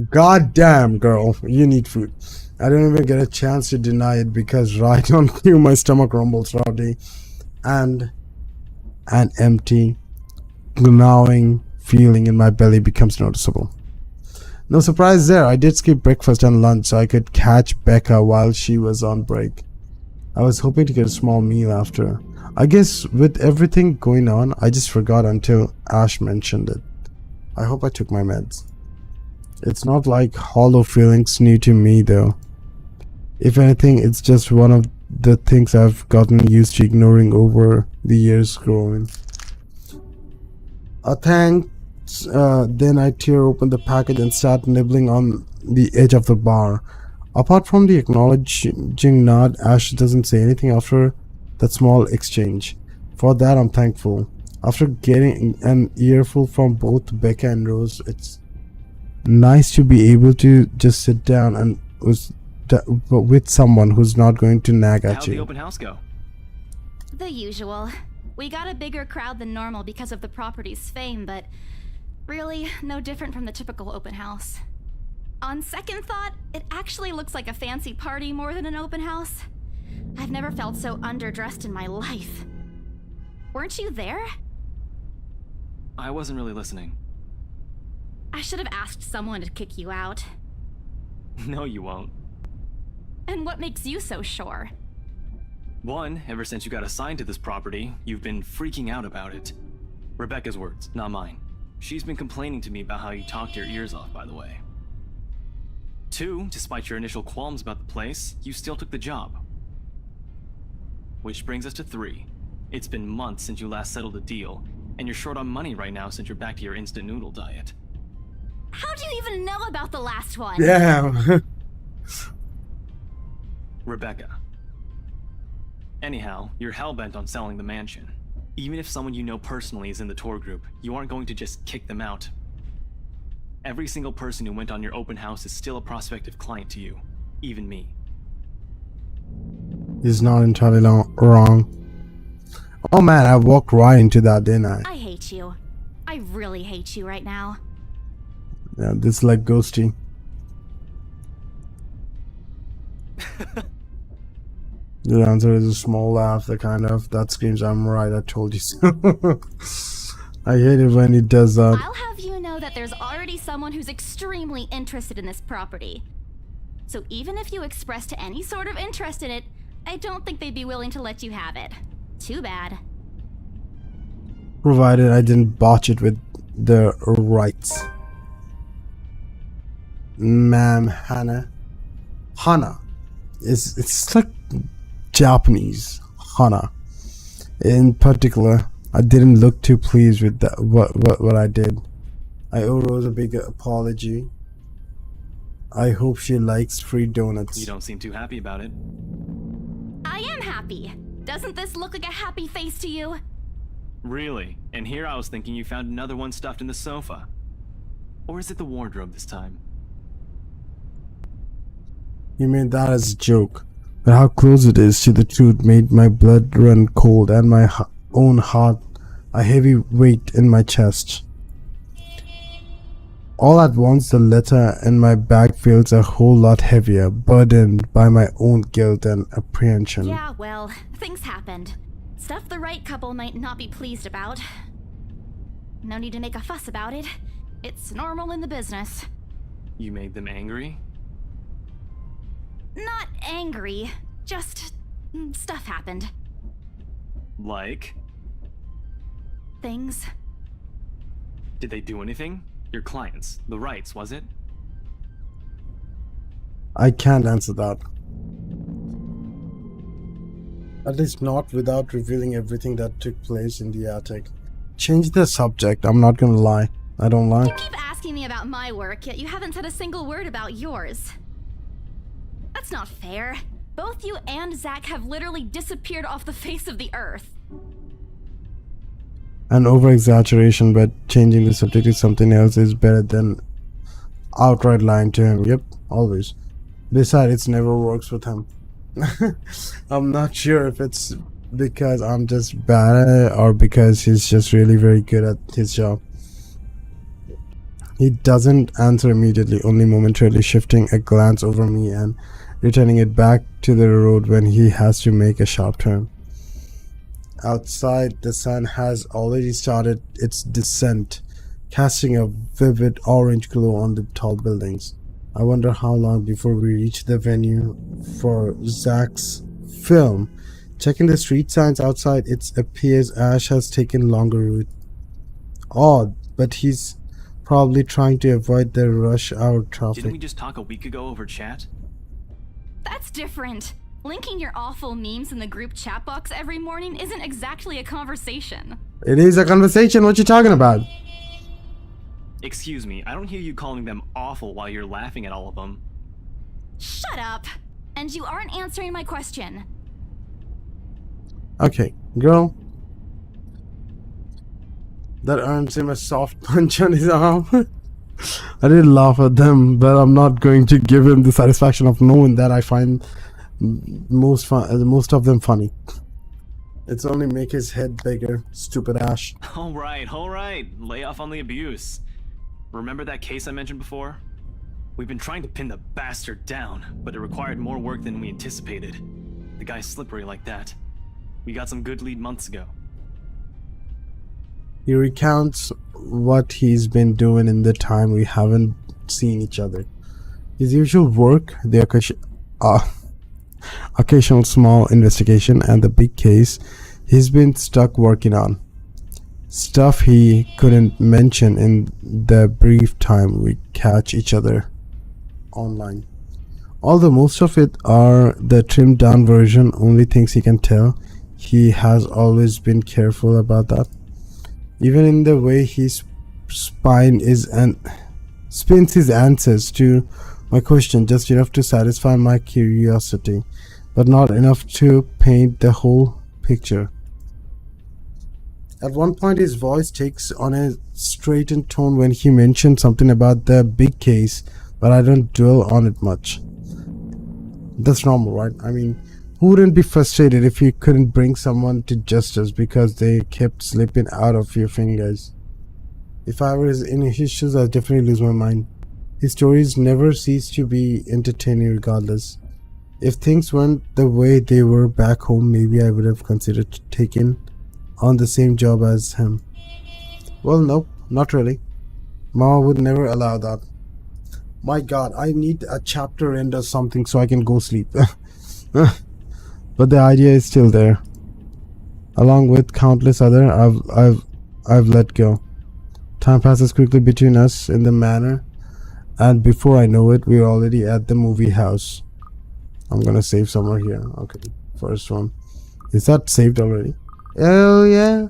God damn, girl, you need food. I don't even get a chance to deny it because right on cue my stomach rumbles rowdy and an empty, gnawing feeling in my belly becomes noticeable. No surprise there, I did skip breakfast and lunch so I could catch Becca while she was on break. I was hoping to get a small meal after. I guess with everything going on, I just forgot until Ash mentioned it. I hope I took my meds. It's not like hollow feelings new to me though. If anything, it's just one of the things I've gotten used to ignoring over the years growing. Thanks. Then I tear open the package and start nibbling on the edge of the bar. Apart from the acknowledging nod, Ash doesn't say anything after that small exchange. For that, I'm thankful. After getting an earful from both Becca and Rose, it's nice to be able to just sit down and with someone who's not going to nag at How'd you. the open house go? The usual. We got a bigger crowd than normal because of the property's fame, but really no different from the typical open house. On second thought, it actually looks like a fancy party more than an open house. I've never felt so underdressed in my life. Weren't you there? I wasn't really listening. I should have asked someone to kick you out. No, you won't. And what makes you so sure? One, ever since you got assigned to this property, you've been freaking out about it. Rebecca's words, not mine. She's been complaining to me about how you talked your ears off, by the way. Two, despite your initial qualms about the place, you still took the job. Which brings us to three. It's been months since you last settled a deal, and you're short on money right now since you're back to your instant noodle diet. How do you even know about the last one? Damn. Rebecca. Anyhow, you're hellbent on selling the mansion. Even if someone you know personally is in the tour group, you aren't going to just kick them out. Every single person who went on your open house is still a prospective client to you, even me. He's not entirely wrong. Oh man, I walked right into that, didn't I? I hate you. I really hate you right now. Yeah, this is like ghosting. The answer is a small laugh, that screams, I'm right, I told you so. I hate it when it does that. I'll have you know that there's already someone who's extremely interested in this property. So even if you expressed any sort of interest in it, I don't think they'd be willing to let you have it. Too bad. Provided I didn't botch it with the rights. Ma'am Hana. It's like Japanese. Hana. In particular, I didn't look too pleased with that, what I did. I owe Rose a big apology. I hope she likes free donuts. You don't seem too happy about it. I am happy. Doesn't this look like a happy face to you? Really? And here I was thinking you found another one stuffed in the sofa. Or is it the wardrobe this time? You made that as a joke, but how close it is to the truth made my blood run cold and my own heart a heavy weight in my chest. All at once, the letter in my bag feels a whole lot heavier, burdened by my own guilt and apprehension. Yeah, well, things happened. Stuff the right couple might not be pleased about. No need to make a fuss about it. It's normal in the business. You made them angry? Not angry, just stuff happened. Like? Things. Did they do anything? Your clients, the rights, was it? I can't answer that. At least not without revealing everything that took place in the attic. Change the subject, I'm not gonna lie. I don't lie. You keep asking me about my work, yet you haven't said a single word about yours. That's not fair. Both you and Zach have literally disappeared off the face of the earth. An over-exaggeration, but changing the subject to something else is better than outright lying to him. Yep, always. Besides, it never works with him. I'm not sure if it's because I'm just bad at it or because he's just really very good at his job. He doesn't answer immediately, only momentarily shifting a glance over me and returning it back to the road when he has to make a sharp turn. Outside, the sun has already started its descent, casting a vivid orange glow on the tall buildings. I wonder how long before we reach the venue for Zach's film. Checking the street signs outside, it appears Ash has taken longer route. Odd, but he's probably trying to avoid the rush hour traffic. Didn't we just talk a week ago over chat? That's different. Linking your awful memes in the group chat box every morning isn't exactly a conversation. It is a conversation, what you talking about? Excuse me, I don't hear you calling them awful while you're laughing at all of them. Shut up! And you aren't answering my question. Okay, girl. That earns him a soft punch on his arm. I did laugh at them, but I'm not going to give him the satisfaction of knowing that I find most of them funny. It's only make his head bigger, stupid Ash. Alright, lay off on the abuse. Remember that case I mentioned before? We've been trying to pin the bastard down, but it required more work than we anticipated. The guy's slippery like that. We got some good lead months ago. He recounts what he's been doing in the time we haven't seen each other. His usual work, the occasional small investigation, and the big case he's been stuck working on. Stuff he couldn't mention in the brief time we catch each other online. Although most of it are the trimmed down version, only things he can tell, he has always been careful about that. Even in the way he spins his answers to my question just enough to satisfy my curiosity. but not enough to paint the whole picture. At one point, his voice takes on a straightened tone when he mentions something about the big case, but I don't dwell on it much. That's normal, right? I mean, who wouldn't be frustrated if you couldn't bring someone to justice because they kept slipping out of your fingers? If I was in his shoes, I'd definitely lose my mind. His stories never cease to be entertaining regardless. If things went the way they were back home, maybe I would have considered taking on the same job as him. Well, nope, not really. Mama would never allow that. My god, I need a chapter end or something so I can go sleep. But the idea is still there. Along with countless other I've let go. Time passes quickly between us in the manor, and before I know it, we're already at the movie house. I'm gonna save somewhere here. Okay, first one. Is that saved already? Oh yeah.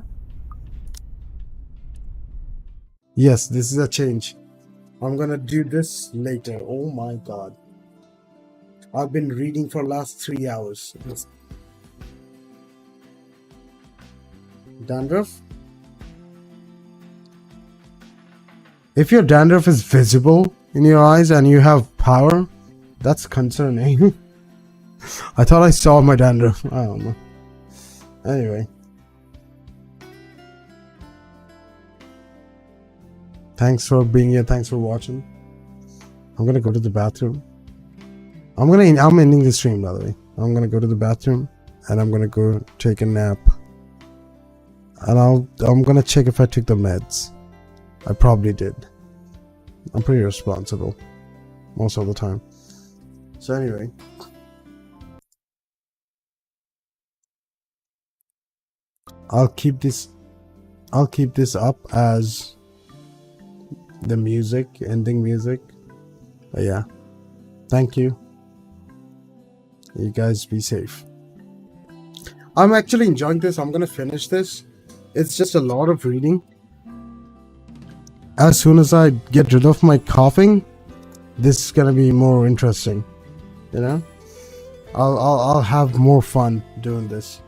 Yes, this is a change. I'm gonna do this later. Oh my god. I've been reading for last 3 hours. Dandruff? If your dandruff is visible in your eyes and you have power, that's concerning. I thought I saw my dandruff. I don't know. Anyway. Thanks for being here. Thanks for watching. I'm gonna go to the bathroom. I'm ending the stream, by the way. I'm gonna go to the bathroom and I'm gonna go take a nap. And I'm gonna check if I took the meds. I probably did. I'm pretty responsible most of the time. So anyway. I'll keep this up as the music, ending music. But yeah. Thank you. You guys be safe. I'm actually enjoying this. I'm gonna finish this. It's just a lot of reading. As soon as I get rid of my coughing, this is gonna be more interesting. You know? I'll have more fun doing this.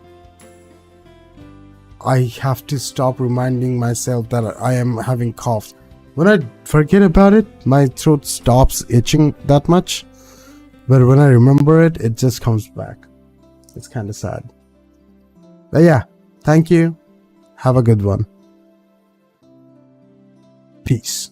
I have to stop reminding myself that I am having coughs. When I forget about it, my throat stops itching that much. But when I remember it, it just comes back. It's kind of sad. But yeah, thank you. Have a good one. Peace.